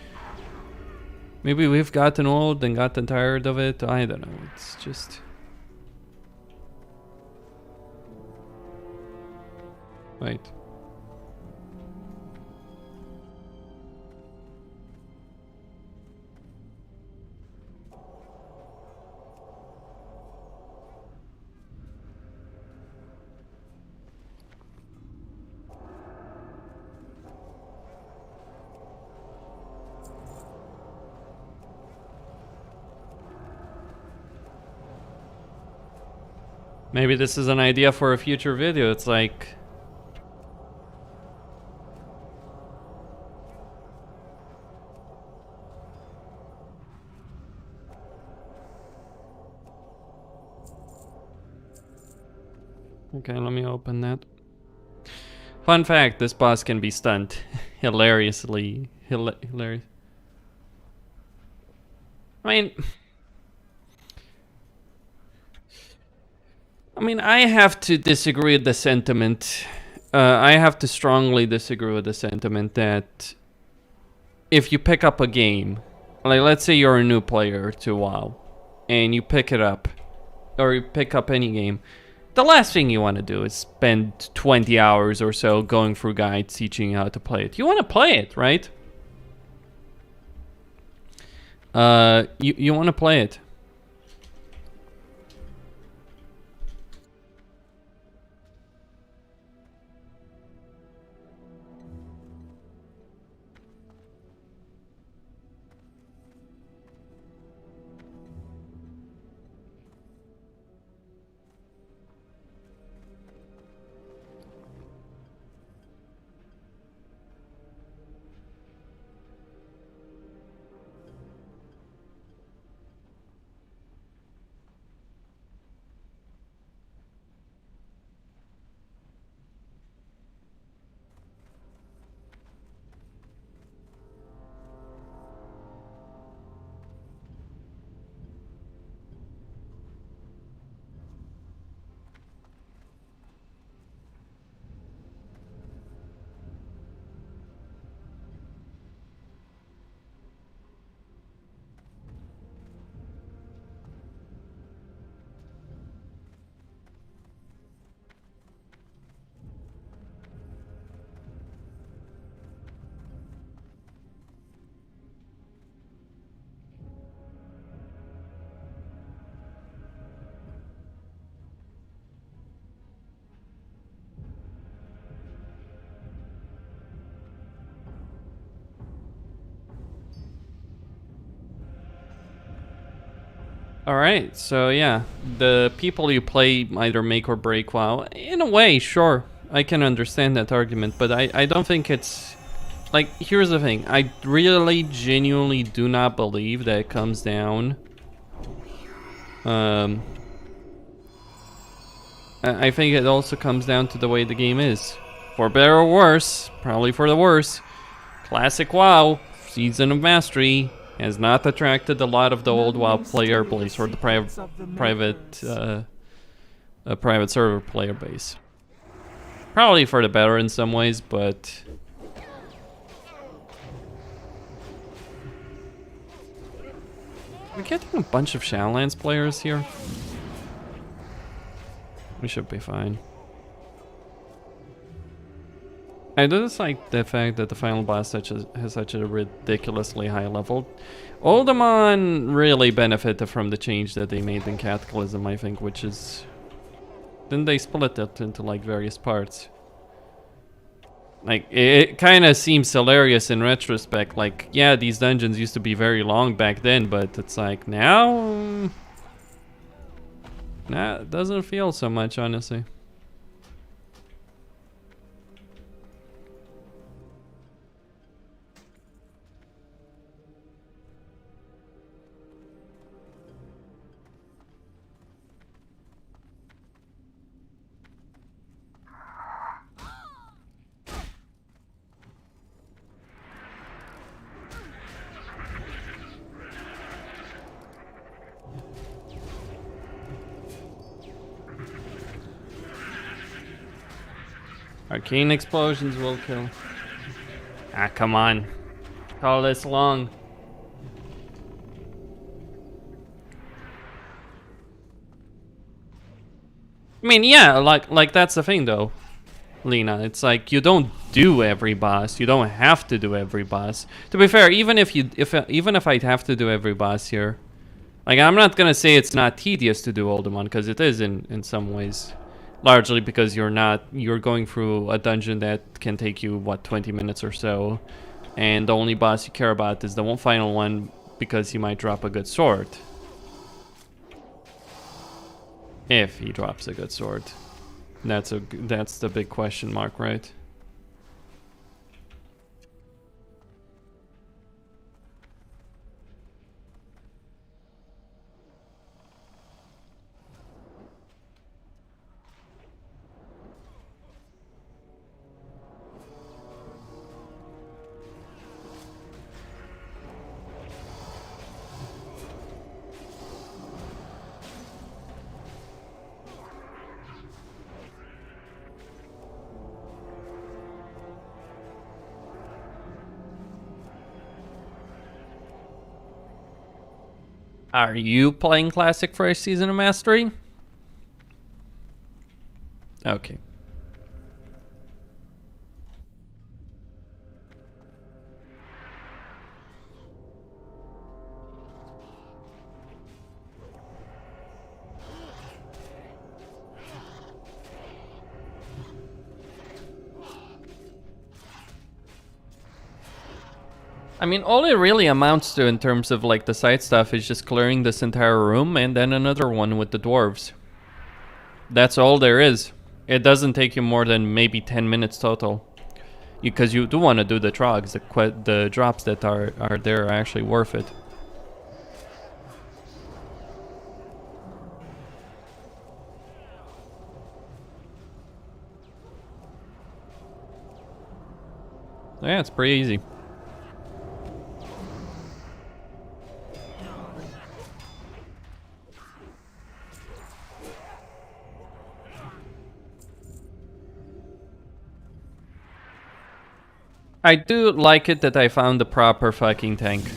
Speaker 1: maybe we've gotten old and gotten tired of it. I don't know. It's just... Right. Maybe this is an idea for a future video. It's like... Okay, let me open that. Fun fact, this boss can be stunned. Hilariously. Hilarious. I mean, I have to disagree with the sentiment. I have to strongly disagree with the sentiment that if you pick up a game, like let's say you're a new player to WoW, and you pick it up, or you pick up any game, the last thing you want to do is spend 20 hours or so going through guides teaching you how to play it. You want to play it, right? You want to play it. Alright, so yeah, the people you play either make or break WoW. In a way, sure, I can understand that argument, but I don't think it's... Like, here's the thing, I really genuinely do not believe that it comes down... I think it also comes down to the way the game is. For better or worse, probably for the worse, Classic WoW, Season of Mastery, has not attracted a lot of the old WoW player base or the private server player base. Probably for the better in some ways, but we're getting a bunch of Scholomance players here. We should be fine. I do just like the fact that the final boss has such a ridiculously high level. Uldaman really benefited from the change that they made in Cataclysm, I think, which is... Then they split it into like various parts. Like, it kind of seems hilarious in retrospect. Like, yeah, these dungeons used to be very long back then, but it's like now... Nah, it doesn't feel so much, honestly. Arcane explosions will kill. Ah, come on. All this long. I mean, yeah, like that's the thing though, Lena. It's like you don't do every boss. You don't have to do every boss. To be fair, even if I'd have to do every boss here, like I'm not gonna say it's not tedious to do Uldaman, because it is in some ways. Largely because you're going through a dungeon that can take you, what, 20 minutes or so. And the only boss you care about is the one final one, because you might drop a good sword. If he drops a good sword. That's the big question mark, right? Are you playing Classic for a Season of Mastery? Okay. I mean, all it really amounts to in terms of like the side stuff is just clearing this entire room and then another one with the dwarves. That's all there is. It doesn't take you more than maybe 10 minutes total. Because you do want to do the trogs. The drops that are there are actually worth it. Yeah, it's pretty easy. I do like it that I found the proper fucking tank.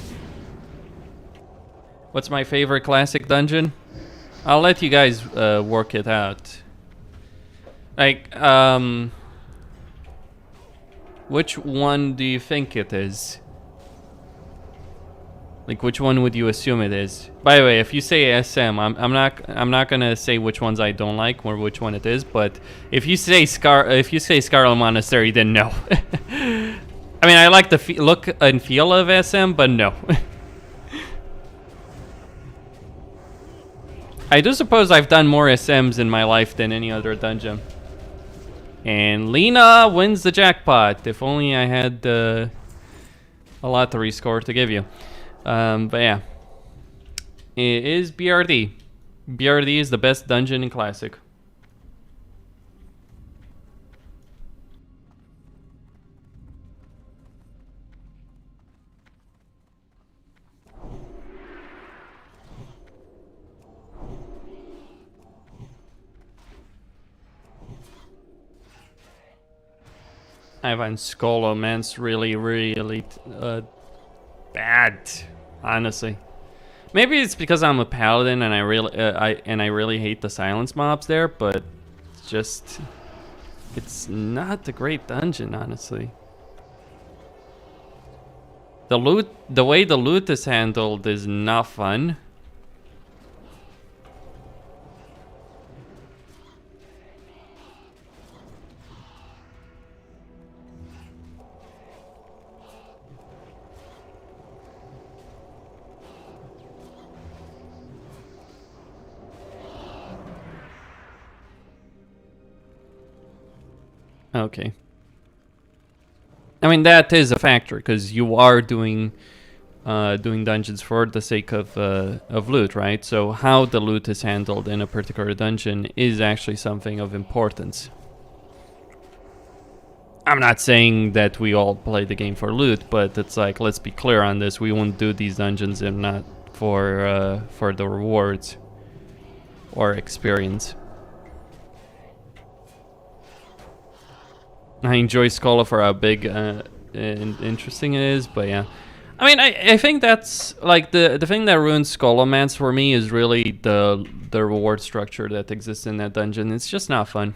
Speaker 1: What's my favorite classic dungeon? I'll let you guys work it out. Like, which one do you think it is? Like, which one would you assume it is? By the way, if you say SM, I'm not gonna say which ones I don't like or which one it is. But if you say Scarlet Monastery, then no. I mean, I like the look and feel of SM, but no. I do suppose I've done more SMs in my life than any other dungeon. And Lena wins the jackpot. If only I had a lottery score to give you. But yeah. It is BRD. BRD is the best dungeon in Classic. I find Scholomance really bad, honestly. Maybe it's because I'm a paladin and I really hate the silence mobs there, but it's not a great dungeon, honestly. The way the loot is handled is not fun. Okay. I mean, that is a factor because you are doing dungeons for the sake of loot, right? So how the loot is handled in a particular dungeon is actually something of importance. I'm not saying that we all play the game for loot, but it's like, let's be clear on this. We won't do these dungeons if not for the rewards or experience. I enjoy Scholar for how big and interesting it is, but yeah. I mean, I think that's like the thing that ruins Scholomance for me is really the reward structure that exists in that dungeon. It's just not fun.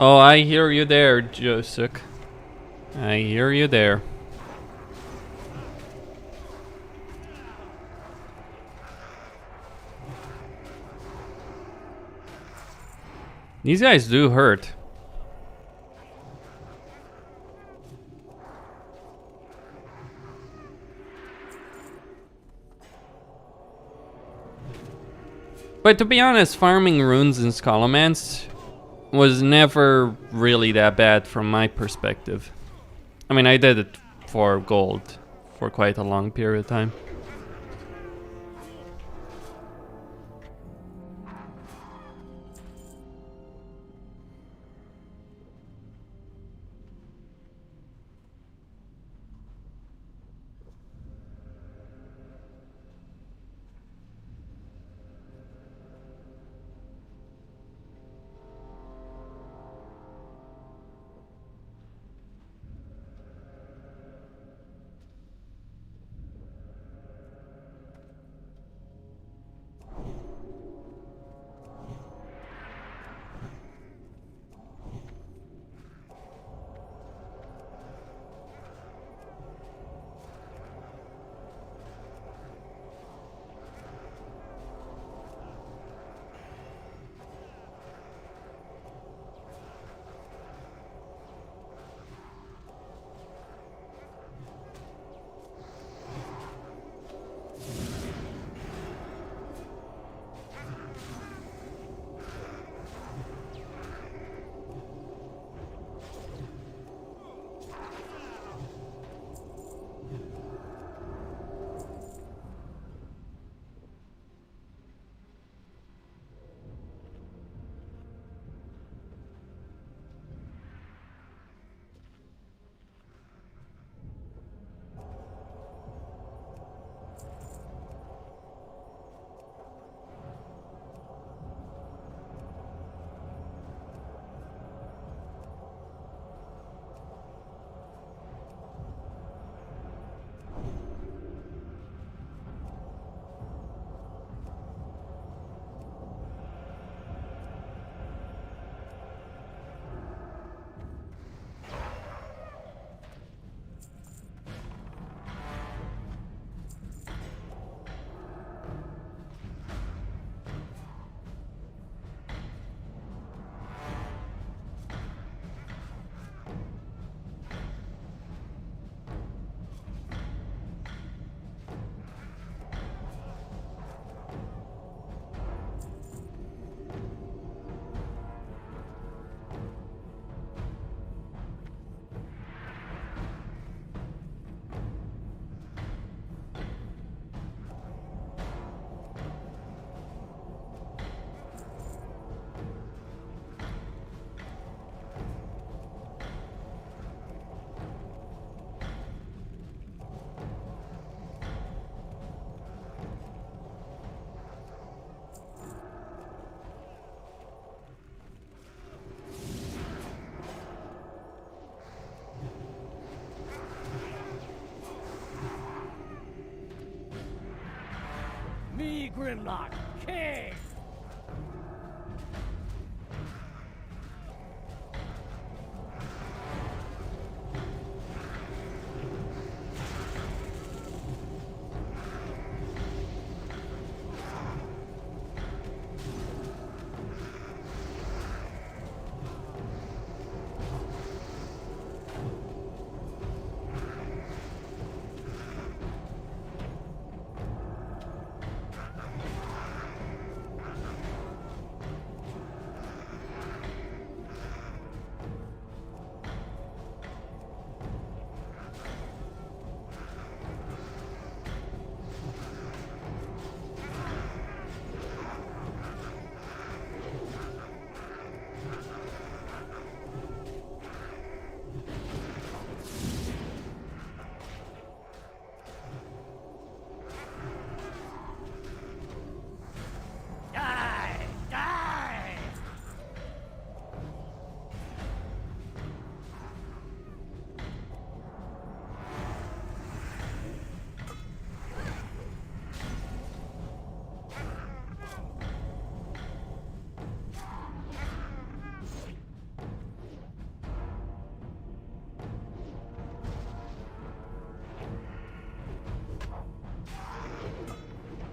Speaker 1: Oh, I hear you there, Josuk. I hear you there. These guys do hurt. But to be honest, farming runes in Scholomance was never really that bad from my perspective. I mean, I did it for gold for quite a long period of time.
Speaker 3: Me, Grimlock, king!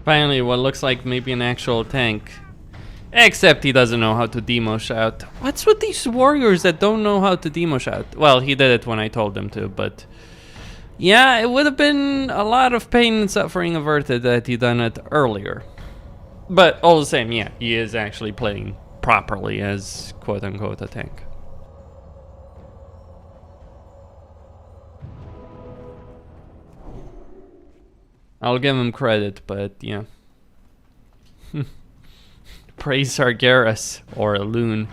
Speaker 1: Finally, what looks like maybe an actual tank. Except he doesn't know how to demo shout. What's with these warriors that don't know how to demo shout? Well, he did it when I told him to, but... yeah, it would have been a lot of pain and suffering averted had he done it earlier. But all the same, yeah, he is actually playing properly as quote-unquote a tank. I'll give him credit, but yeah. Praise Sargeras, or a loon.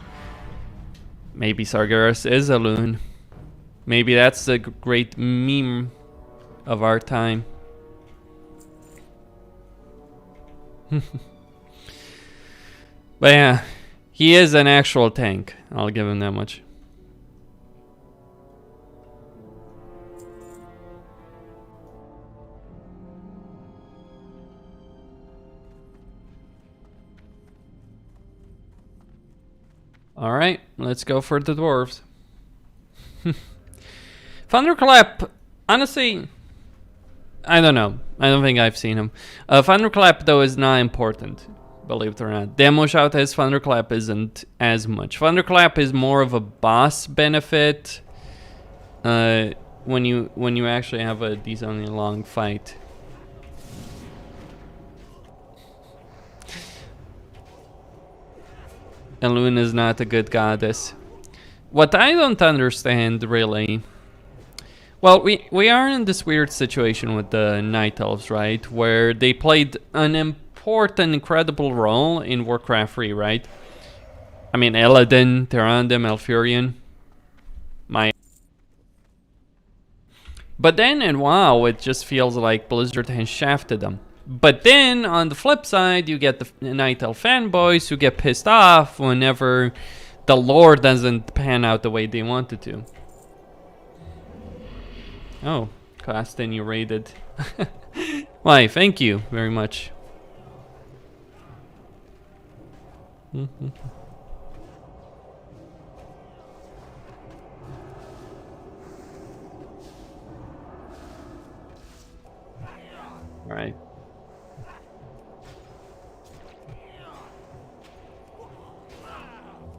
Speaker 1: Maybe Sargeras is a loon. Maybe that's the great meme of our time. But yeah, he is an actual tank. I'll give him that much. Alright, let's go for the dwarves. Thunderclap, honestly, I don't know. I don't think I've seen him. Thunderclap, though, is not important, believe it or not. Demo shout as Thunderclap isn't as much. Thunderclap is more of a boss benefit when you actually have a decently long fight. Elune is not a good goddess. What I don't understand, really... well, we are in this weird situation with the Night Elves, right? Where they played an important, incredible role in Warcraft 3, right? I mean, Paladin, Tyrande, Malfurion. But then in WoW, it just feels like Blizzard has shafted them. But then, on the flip side, you get the Night Elf fanboys who get pissed off whenever the lore doesn't pan out the way they want it to. Oh, Claston, you raided. Why, thank you very much. Alright.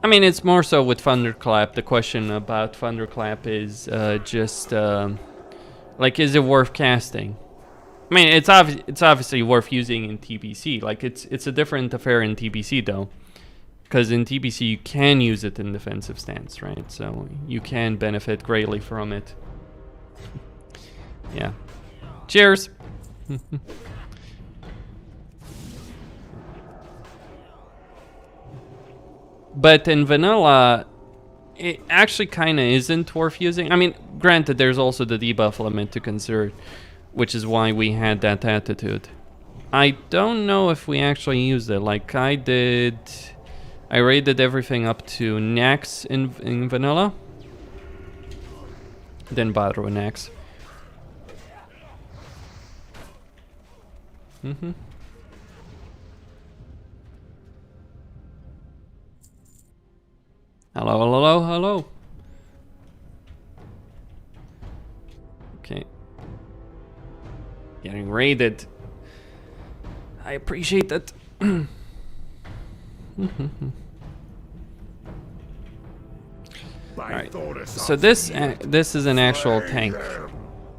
Speaker 1: I mean, it's more so with Thunderclap. The question about Thunderclap is just like, is it worth casting? I mean, it's obviously worth using in TBC. Like, it's a different affair in TBC though, because in TBC you can use it in defensive stance, right? So you can benefit greatly from it. Yeah. Cheers. But in vanilla, it actually kind of isn't worth using. I mean, granted, there's also the debuff limit to consider, which is why we had that attitude. I don't know if we actually used it. Like, I raided everything up to Nax in vanilla. Didn't bother with Nax. Hello, hello, hello. Okay. Getting raided. I appreciate that. Alright. So this is an actual tank.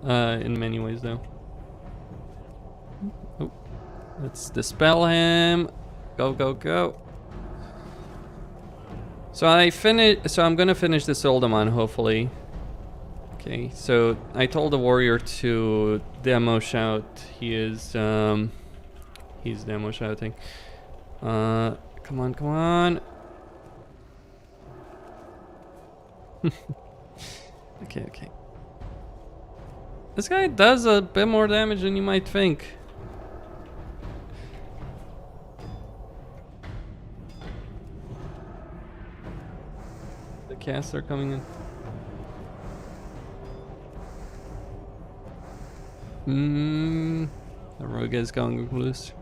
Speaker 1: In many ways though. Oh. Let's dispel him. Go, go, go. So I'm gonna finish this Uldaman, hopefully. Okay, so I told the warrior to demo shout. He's demo shouting. Come on, come on. Okay, okay. This guy does a bit more damage than you might think. Casts are coming in. The rogue is going loose.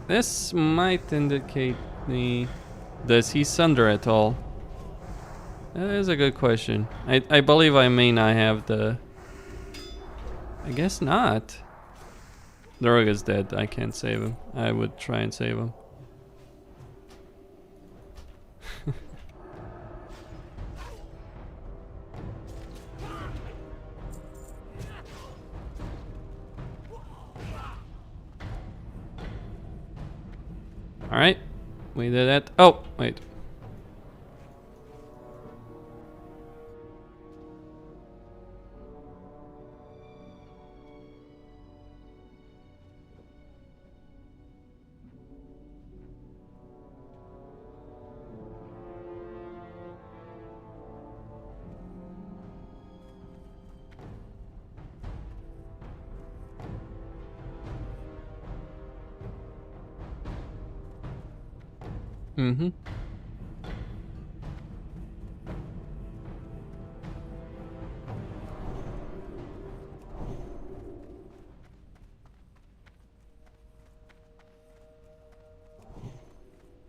Speaker 1: This might indicate the... does he sunder at all? That is a good question. I believe I may not have the... I guess not. The rogue is dead. I can't save him. I would try and save him. Alright. We did it. Oh, wait. Mm-hmm.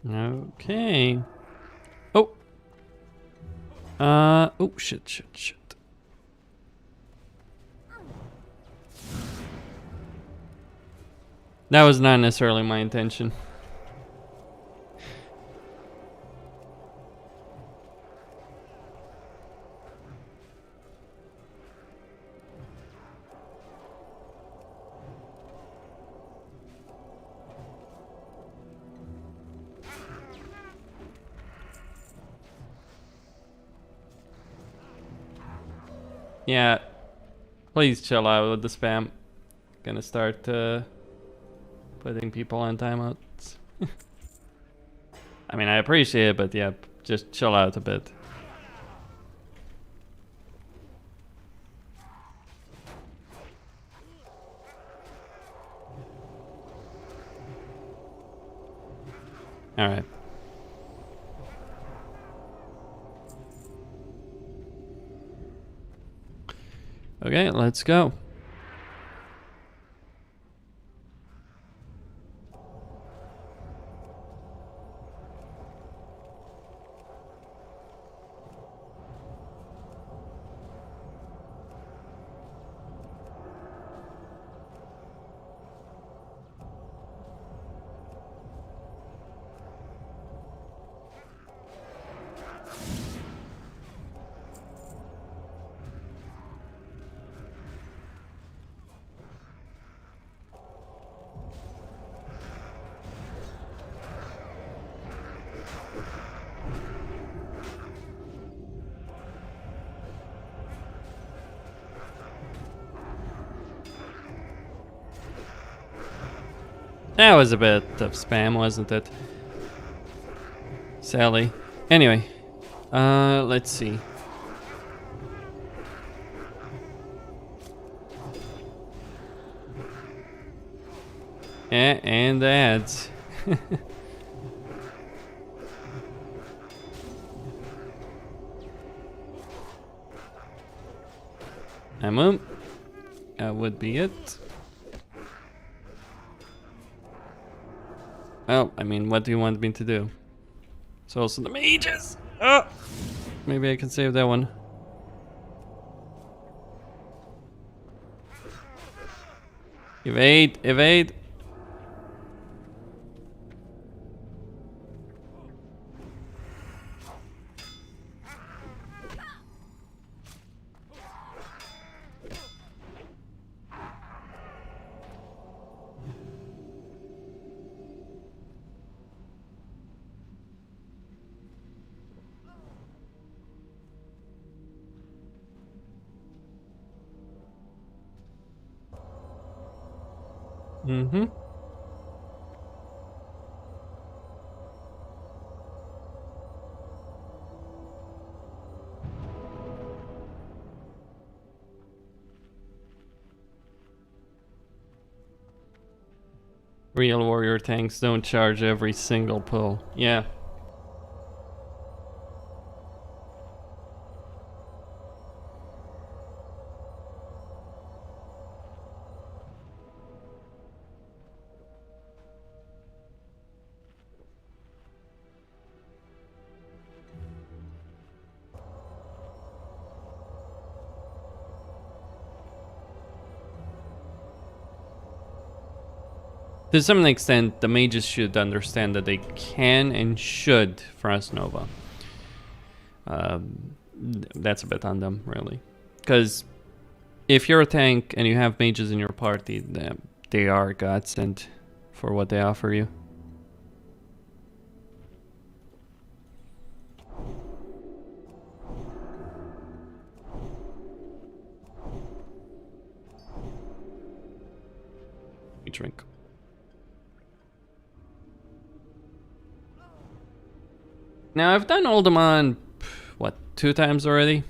Speaker 1: Okay. Oh. Oh, shit. That was not necessarily my intention. Yeah, please chill out with the spam. Gonna start putting people on timeouts. I mean, I appreciate it, but yeah, just chill out a bit. All right. Okay, let's go. That was a bit of spam, wasn't it? Sally. Anyway, let's see. Yeah, and the ads. That would be it. Well, I mean, what do you want me to do? It's also the mages! Oh! Maybe I can save that one. Evade! Mm-hmm. Real warrior tanks don't charge every single pull. Yeah. To some extent, the mages should understand that they can and should Frost Nova. That's a bit on them, really. Because if you're a tank and you have mages in your party, they are godsend for what they offer you. Drink. Now I've done Uldaman, what, 2 times already?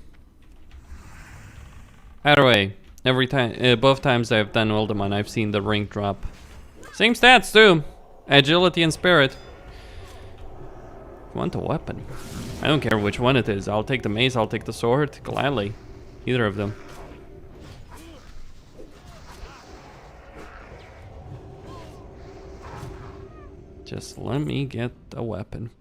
Speaker 1: Either way, every time, both times I've done Uldaman, I've seen the rank drop. Same stats too, agility and spirit. Want a weapon? I don't care which one it is. I'll take the mace, I'll take the sword, gladly. Either of them. Just let me get a weapon.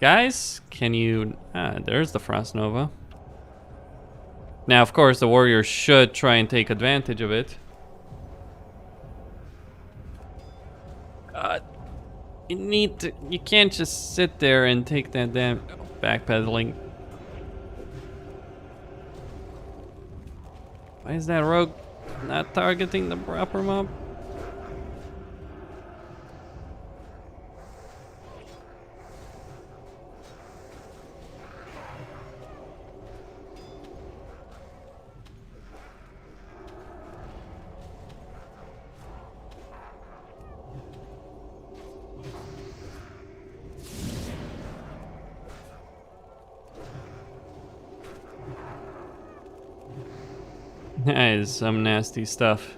Speaker 1: Guys, can you... there's the Frost Nova. Now, of course, the warrior should try and take advantage of it. You can't just sit there and take that damn backpedaling. Why is that rogue not targeting the proper mob? That is some nasty stuff.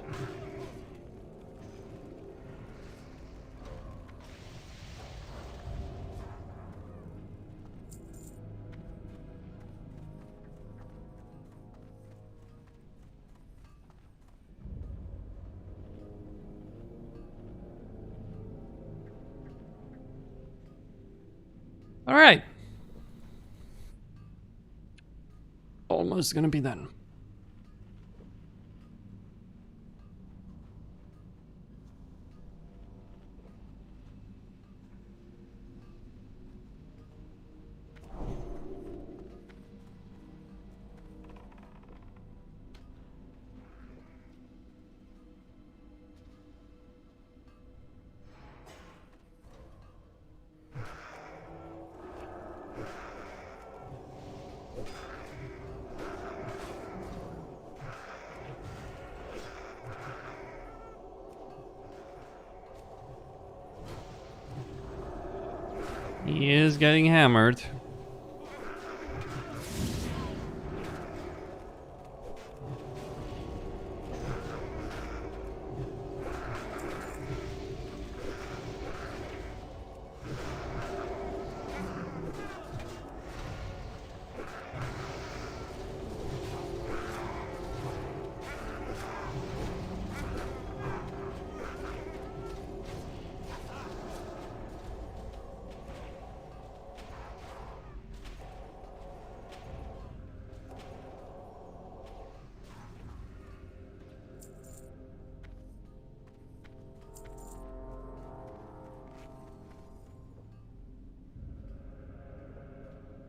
Speaker 1: All right. Almost gonna be done. He is getting hammered.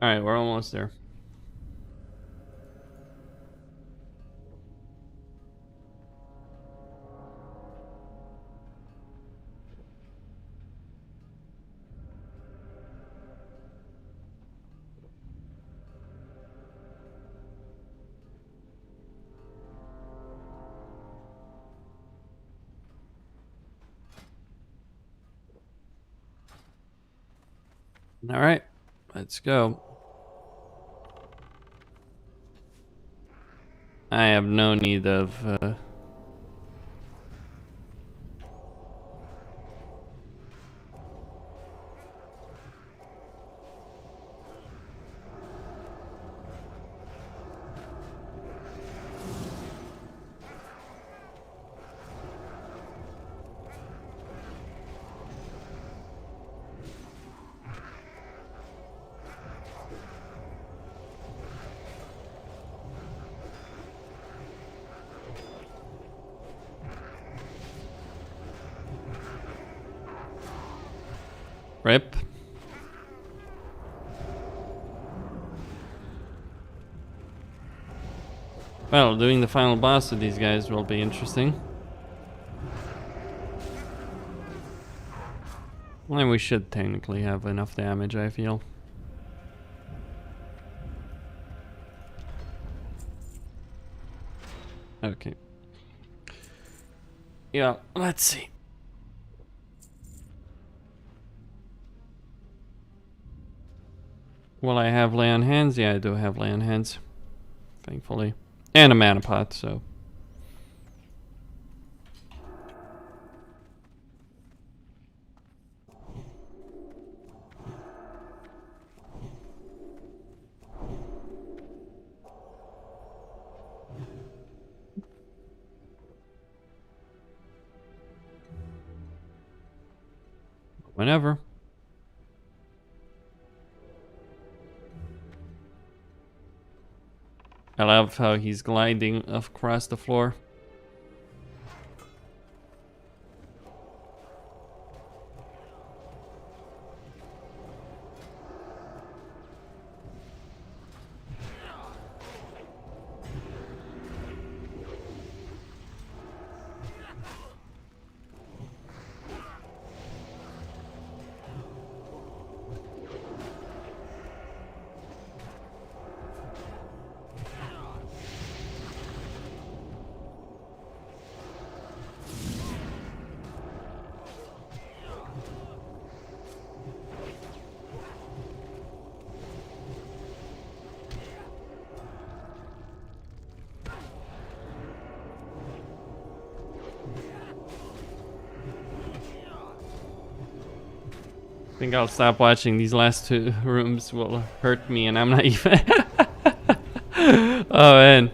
Speaker 1: All right, we're almost there. All right, let's go. I have no need of Rip. Well, doing the final boss with these guys will be interesting. And we should technically have enough damage, I feel. Okay. Yeah, let's see. Will I have lay on hands? Yeah, I do have lay on hands. Thankfully. And a mana pot, so. Whenever. I love how he's gliding across the floor. I think I'll stop watching. These last two rooms will hurt me, and I'm not even. Oh man,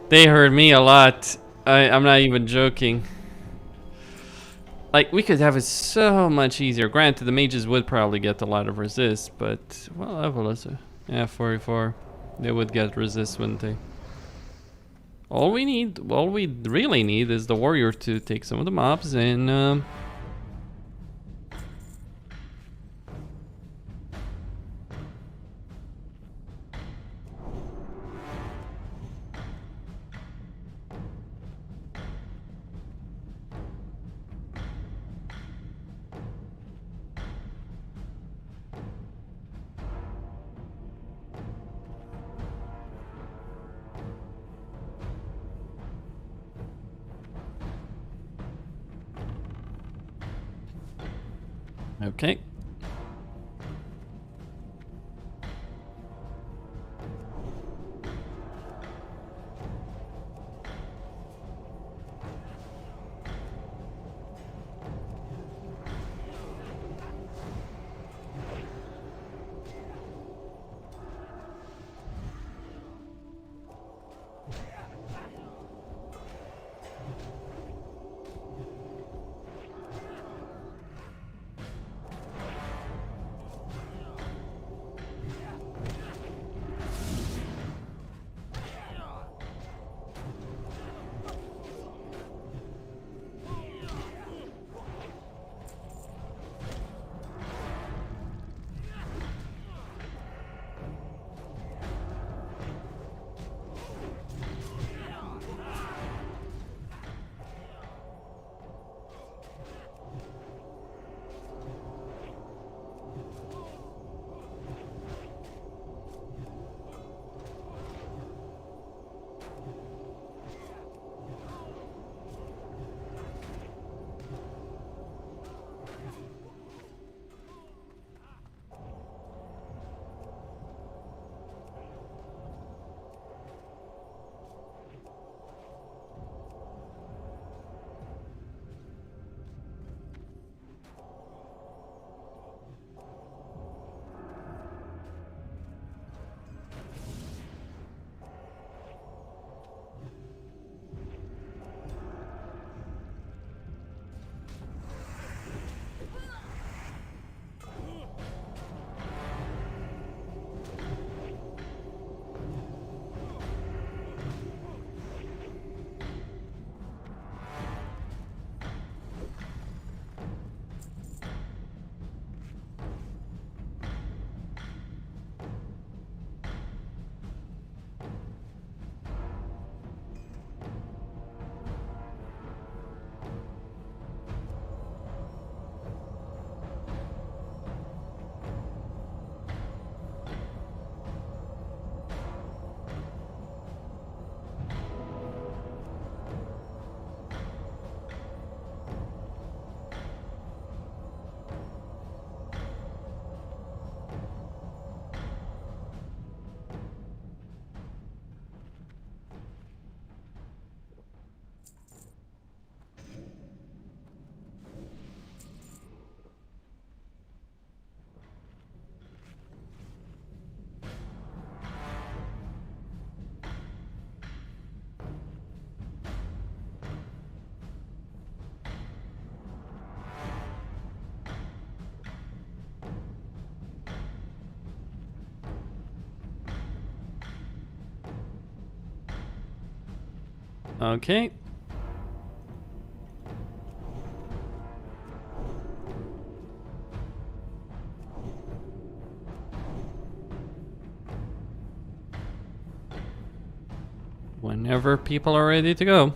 Speaker 1: they hurt me a lot. I'm not even joking. Like, we could have it so much easier. Granted, the mages would probably get a lot of resist, but well, level is yeah, 44. They would get resist, wouldn't they? All we really need, is the warrior to take some of the mobs and. Okay. Okay. Whenever people are ready to go.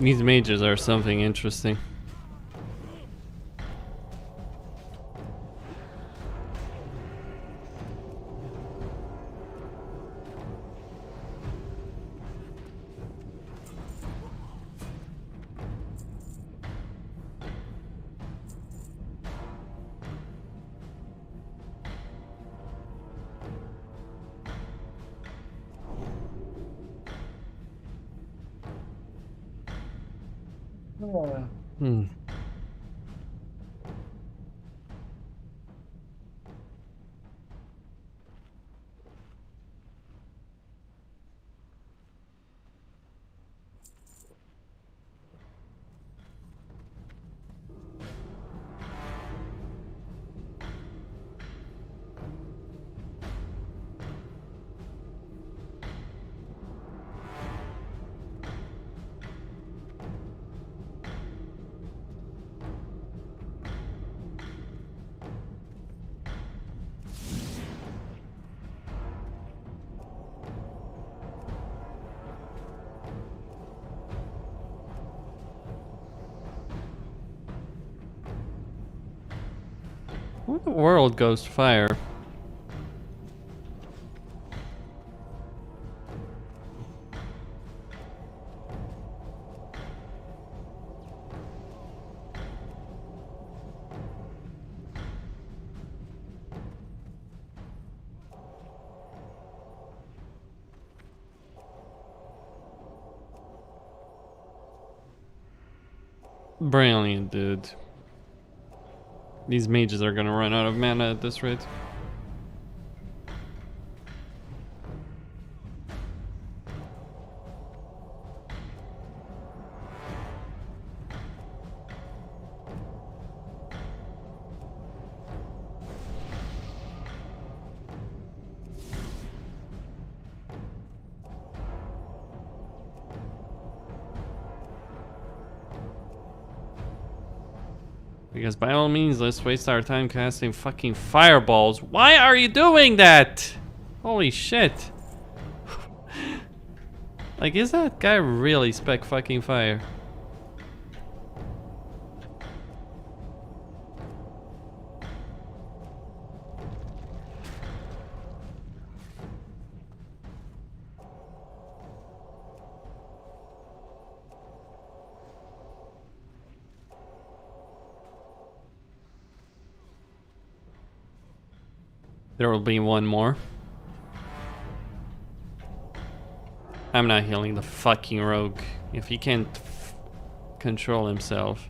Speaker 1: These mages are something interesting. Hmm. Where the world goes fire? Brilliant, dude. These mages are gonna run out of mana at this rate. Because by all means, let's waste our time casting fucking fireballs. Why are you doing that? Holy shit. Like, is that guy really spec fucking fire? There will be one more. I'm not healing the fucking rogue if he can't control himself.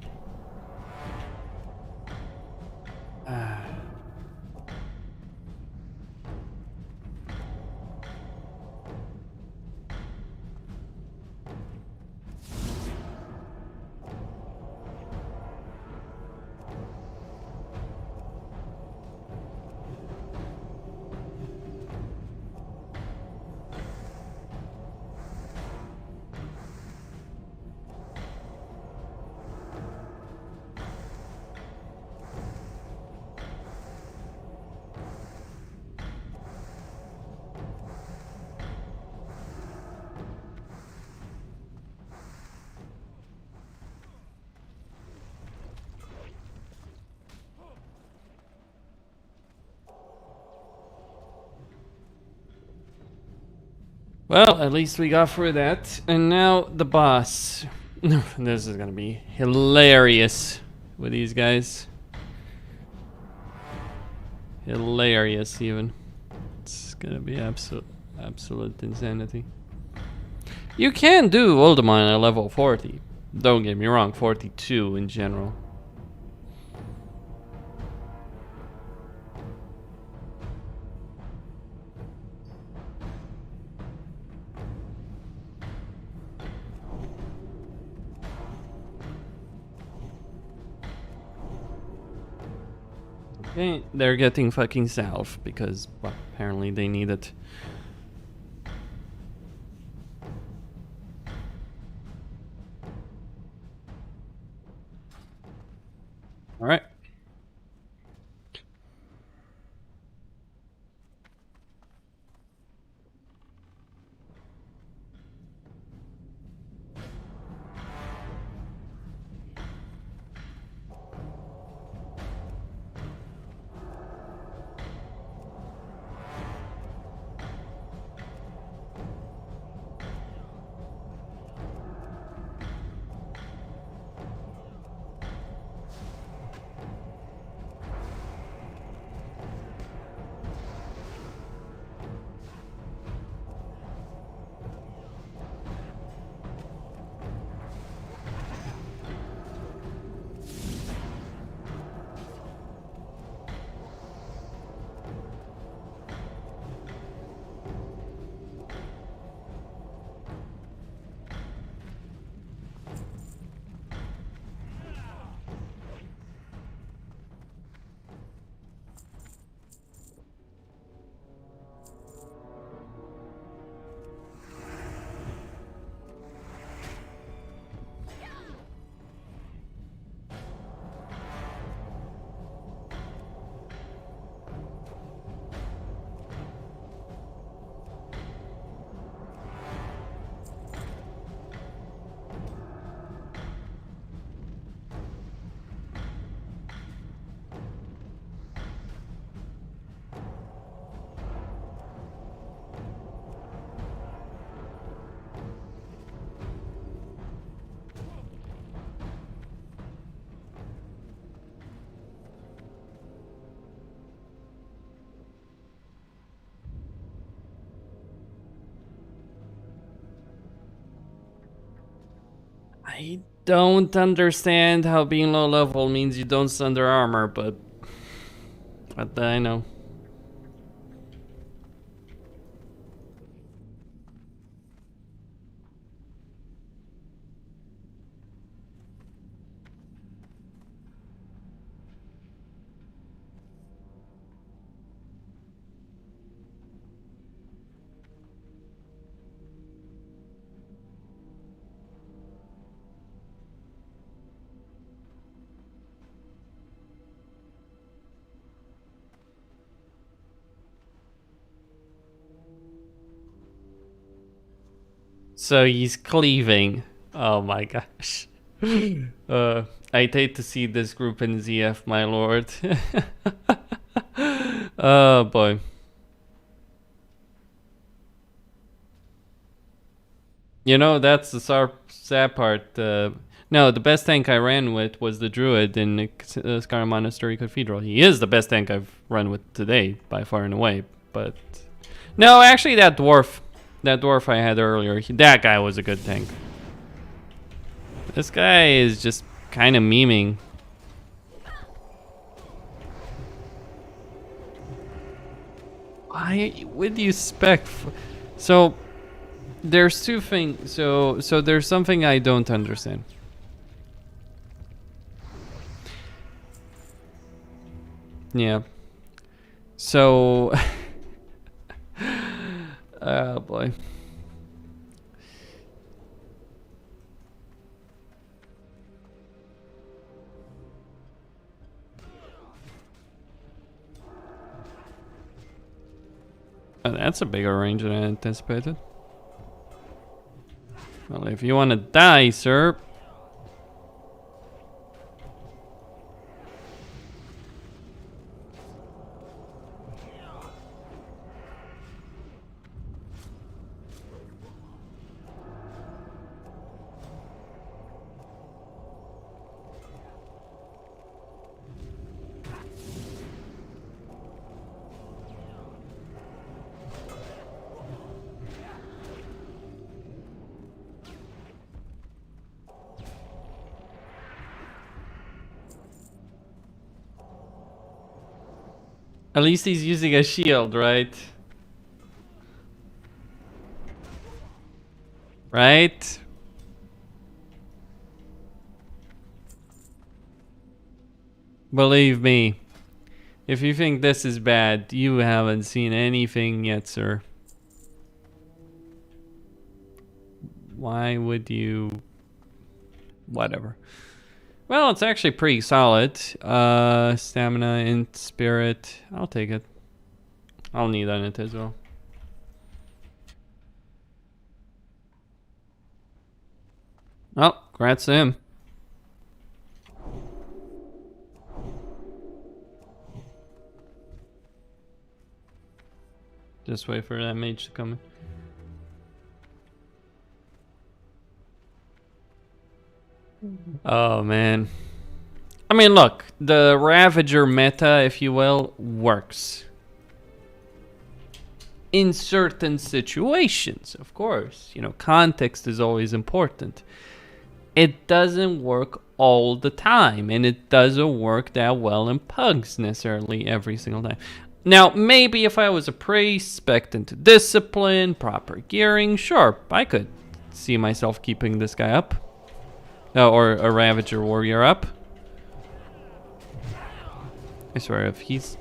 Speaker 1: Well, at least we got through that. And now the boss. This is gonna be hilarious. with these guys. Hilarious, even. It's gonna be absolute insanity. You can do Uldaman at level 40. Don't get me wrong, 42 in general. Okay, they're getting fucking south because well, apparently they need it. All right. I don't understand how being low level means you don't sunder armor, but I know. So he's cleaving. Oh my gosh. I'd hate to see this group in ZF, my lord. Oh boy. You know, that's the sad part. No, the best tank I ran with was the Druid in Scar Monastery Cathedral. He is the best tank I've run with today, by far and away. But no, actually that dwarf I had earlier, that guy was a good tank. This guy is just kind of memeing. Why would you spec? So there's two things. So there's something I don't understand. Yeah. So oh boy. Oh, that's a bigger range than I anticipated. Well, if you want to die, sir. At least he's using a shield, right? Right? Believe me, if you think this is bad, you haven't seen anything yet, sir. Why would you... Whatever. Well, it's actually pretty solid. Stamina and spirit. I'll take it. I'll need on it as well. Oh, congrats to him. Just wait for that mage to come in. Oh, man. I mean, look, the Ravager meta, if you will, works. In certain situations, of course. You know, context is always important. It doesn't work all the time, and it doesn't work that well in pugs necessarily every single time. Now, maybe if I was a priest, spec'd into discipline, proper gearing, sure, I could see myself keeping this guy up. Or a Ravager warrior up. I swear, if he's...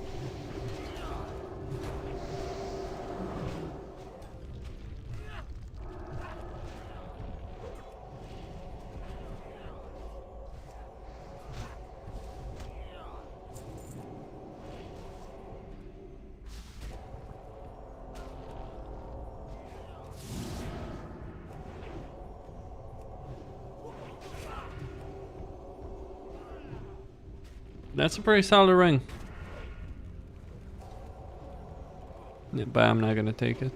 Speaker 1: That's a pretty solid ring. Yeah, but I'm not gonna take it.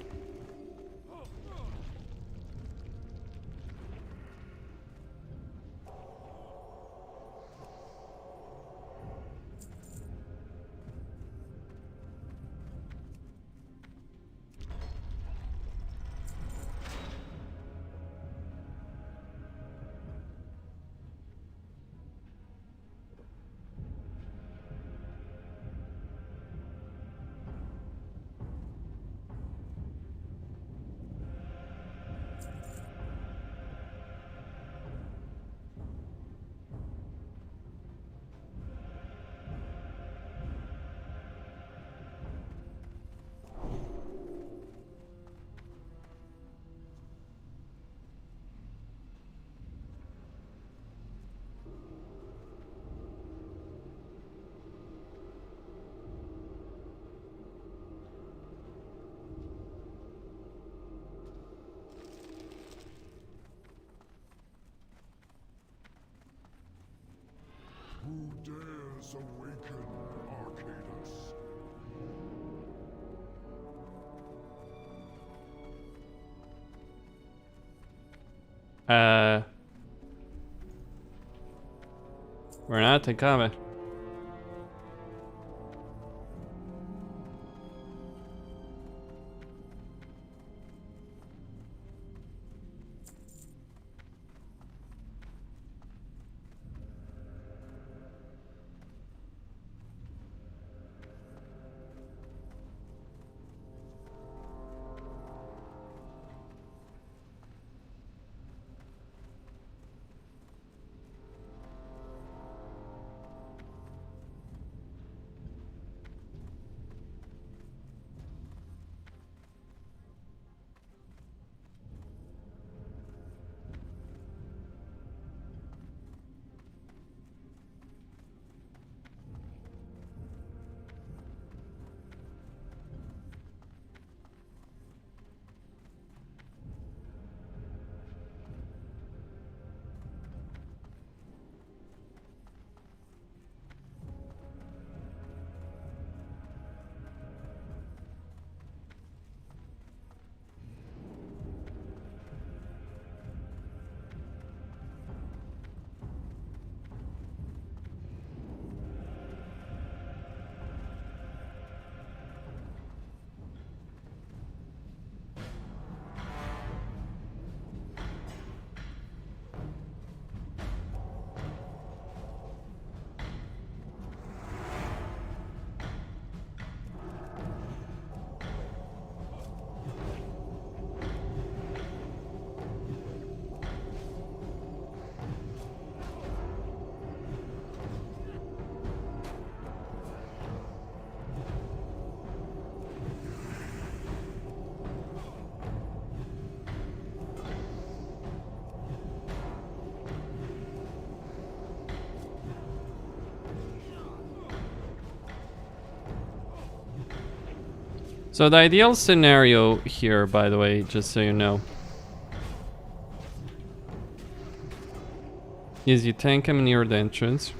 Speaker 6: Who dares awaken Arcadus?
Speaker 1: We're not in combat. So the ideal scenario here, by the way, just so you know, is you tank him near the entrance.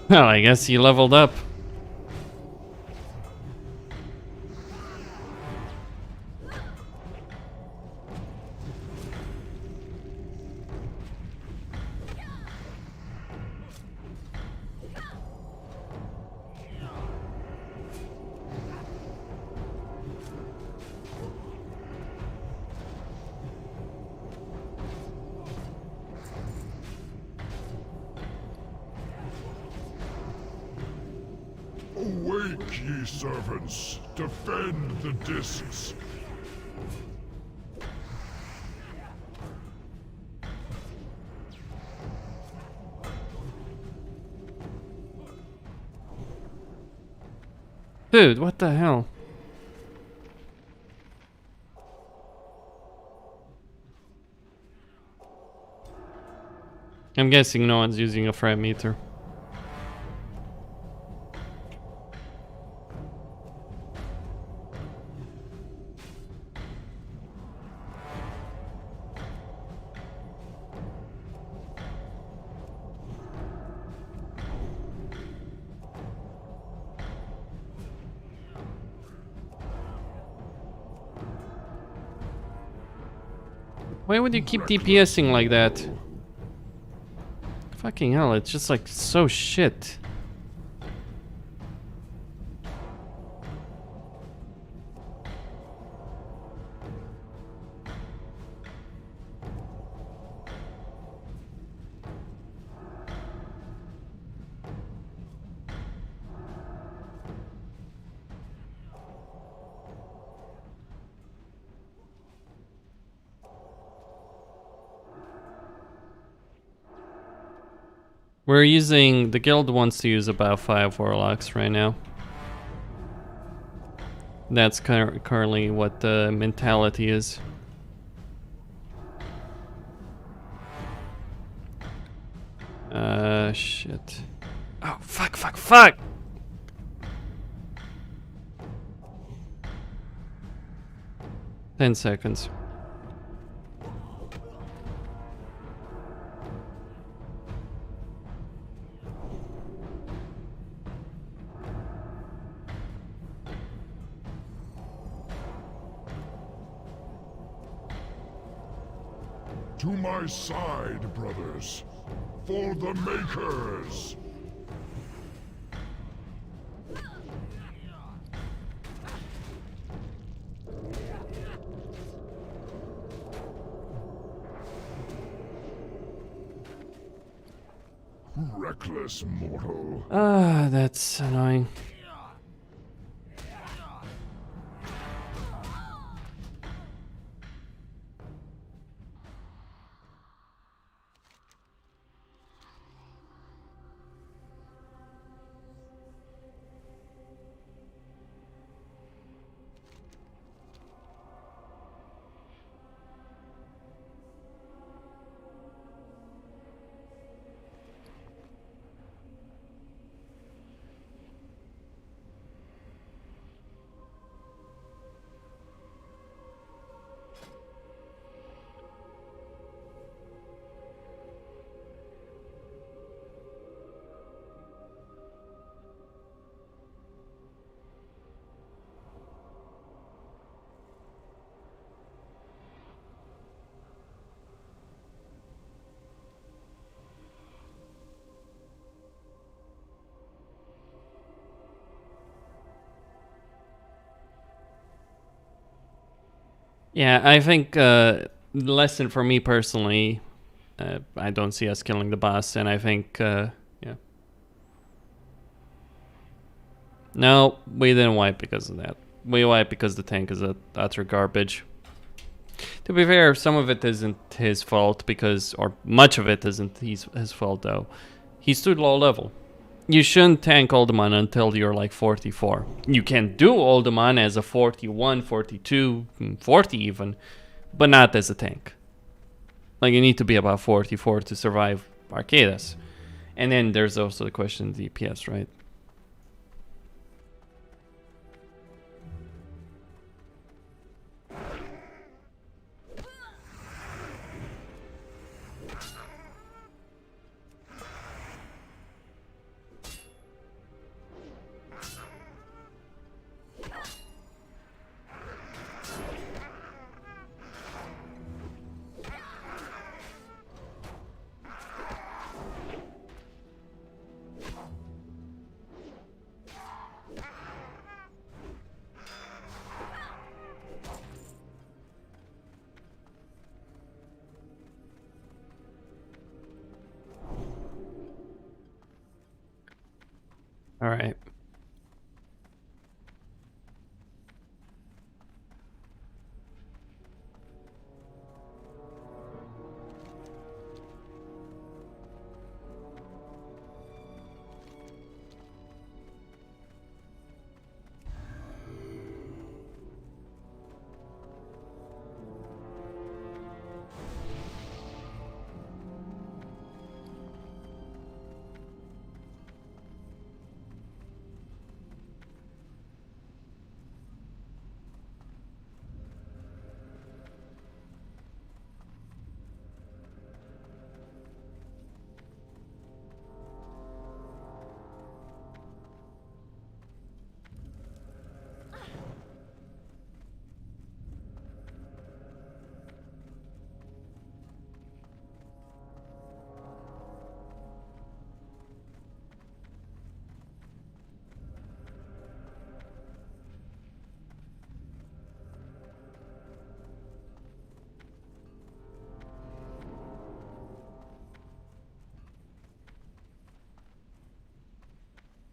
Speaker 1: Well, I guess he leveled up.
Speaker 12: Awake, ye servants! Defend the discs!
Speaker 1: Dude, what the hell? I'm guessing no one's using a frame meter. Why would you keep DPSing like that? Fucking hell, it's just like so shit. We're using, the guild wants to use about 5 warlocks right now. That's currently what the mentality is. Shit. Oh, fuck! 10 seconds.
Speaker 12: To my side, brothers, for the Makers! Reckless mortal.
Speaker 1: Ah, that's annoying. Yeah, I think the lesson for me personally, I don't see us killing the boss, and I think, yeah. No, we didn't wipe because of that. We wiped because the tank is utter garbage. To be fair, some of it isn't his fault because, or much of it isn't his fault though. He's too low level. you shouldn't tank Uldaman until you're like 44. You can do Uldaman as a 41, 42, 40 even, but not as a tank. Like, you need to be about 44 to survive Arcadas. And then there's also the question of DPS, right? All right.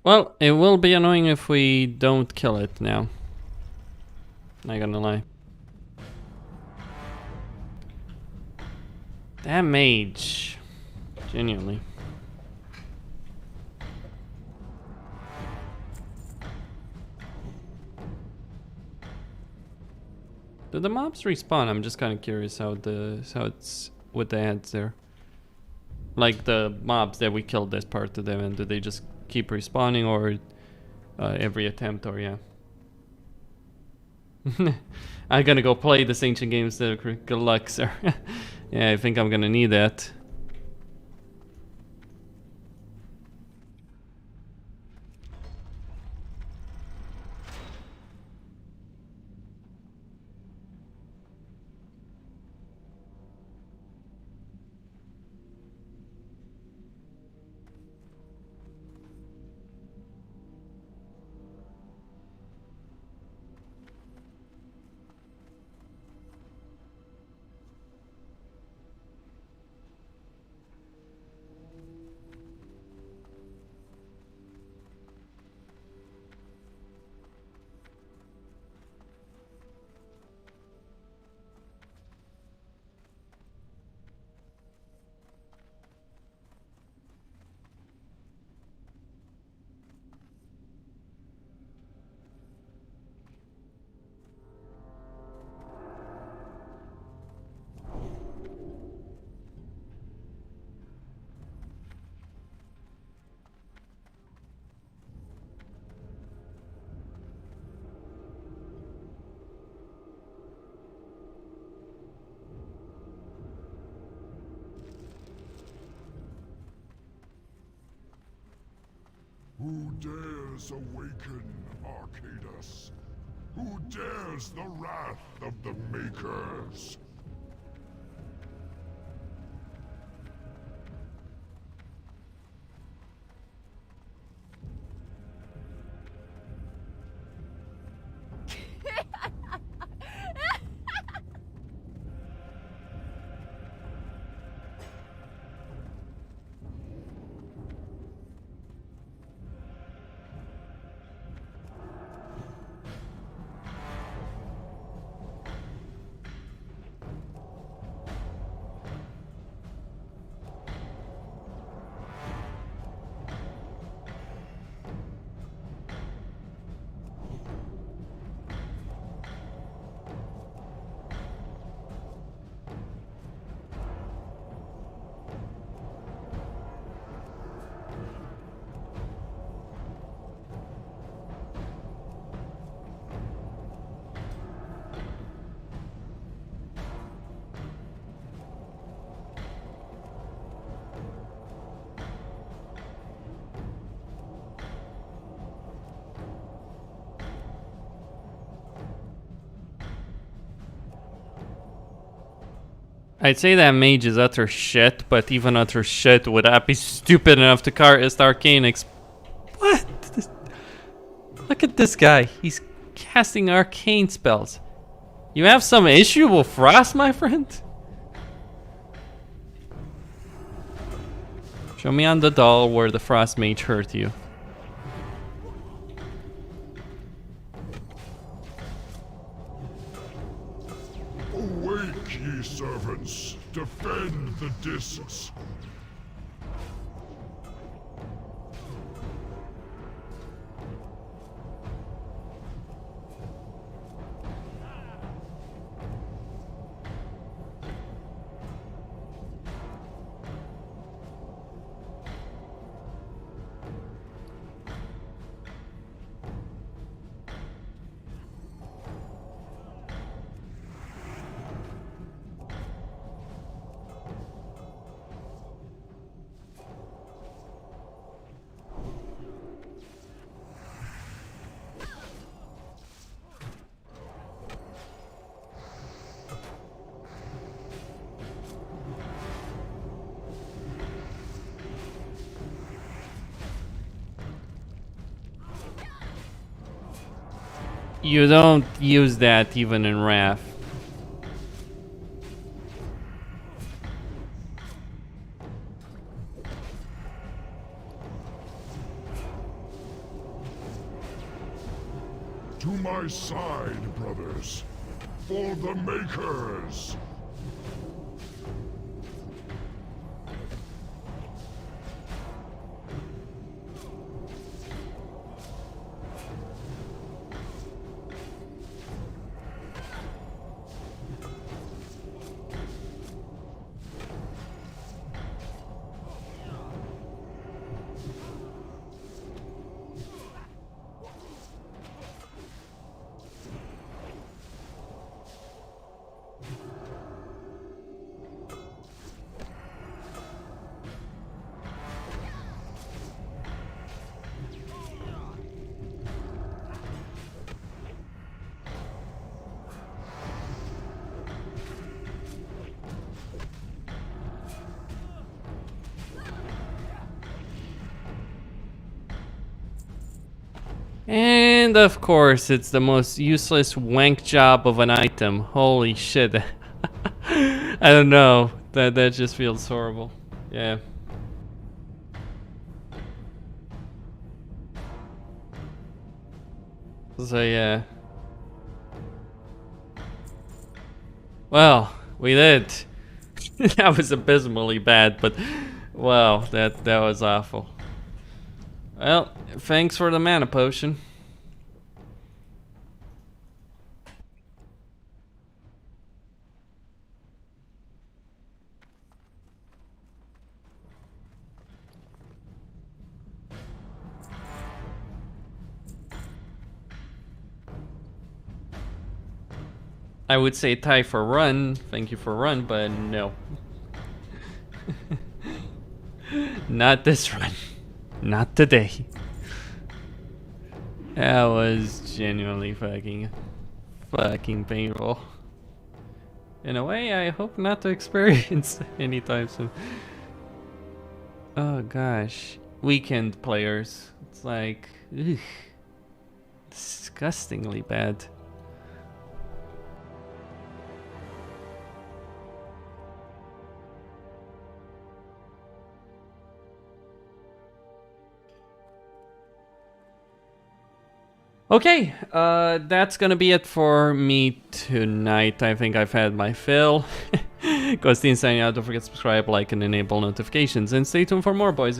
Speaker 1: Well, it will be annoying if we don't kill it now. Not gonna lie. That mage. Genuinely. Do the mobs respawn? I'm just kind of curious how it's with the ads there. Like the mobs that we killed as part of them, and do they just keep respawning, or every attempt, or yeah. I'm gonna go play this ancient games there. Good luck, sir. Yeah, I think I'm gonna need that.
Speaker 12: Who dares awaken Arcadus? Who dares the wrath of the Makers?
Speaker 1: I'd say that mage is utter shit, but even utter shit would not be stupid enough to cast arcane What? Look at this guy. He's casting arcane spells. You have some issue with frost, my friend? Show me on the doll where the frost mage hurt you.
Speaker 12: Awake, ye servants! Defend the discs!
Speaker 1: You don't use that even in Wrath.
Speaker 12: To my side, brothers! For the Makers!
Speaker 1: And of course, it's the most useless wank job of an item. Holy shit. I don't know. That just feels horrible. Yeah. So yeah. Well, we did. That was abysmally bad, but wow, that was awful. Well, thanks for the mana potion. I would say tie for run. Thank you for run, but no. Not this run. Not today. That was genuinely fucking painful. In a way, I hope not to experience anytime soon. Oh gosh. Weekend players. It's like, ugh, disgustingly bad. Okay, that's gonna be it for me tonight. I think I've had my fill. Ghosty signing out. Don't forget to subscribe, like, and enable notifications. And stay tuned for more, boys and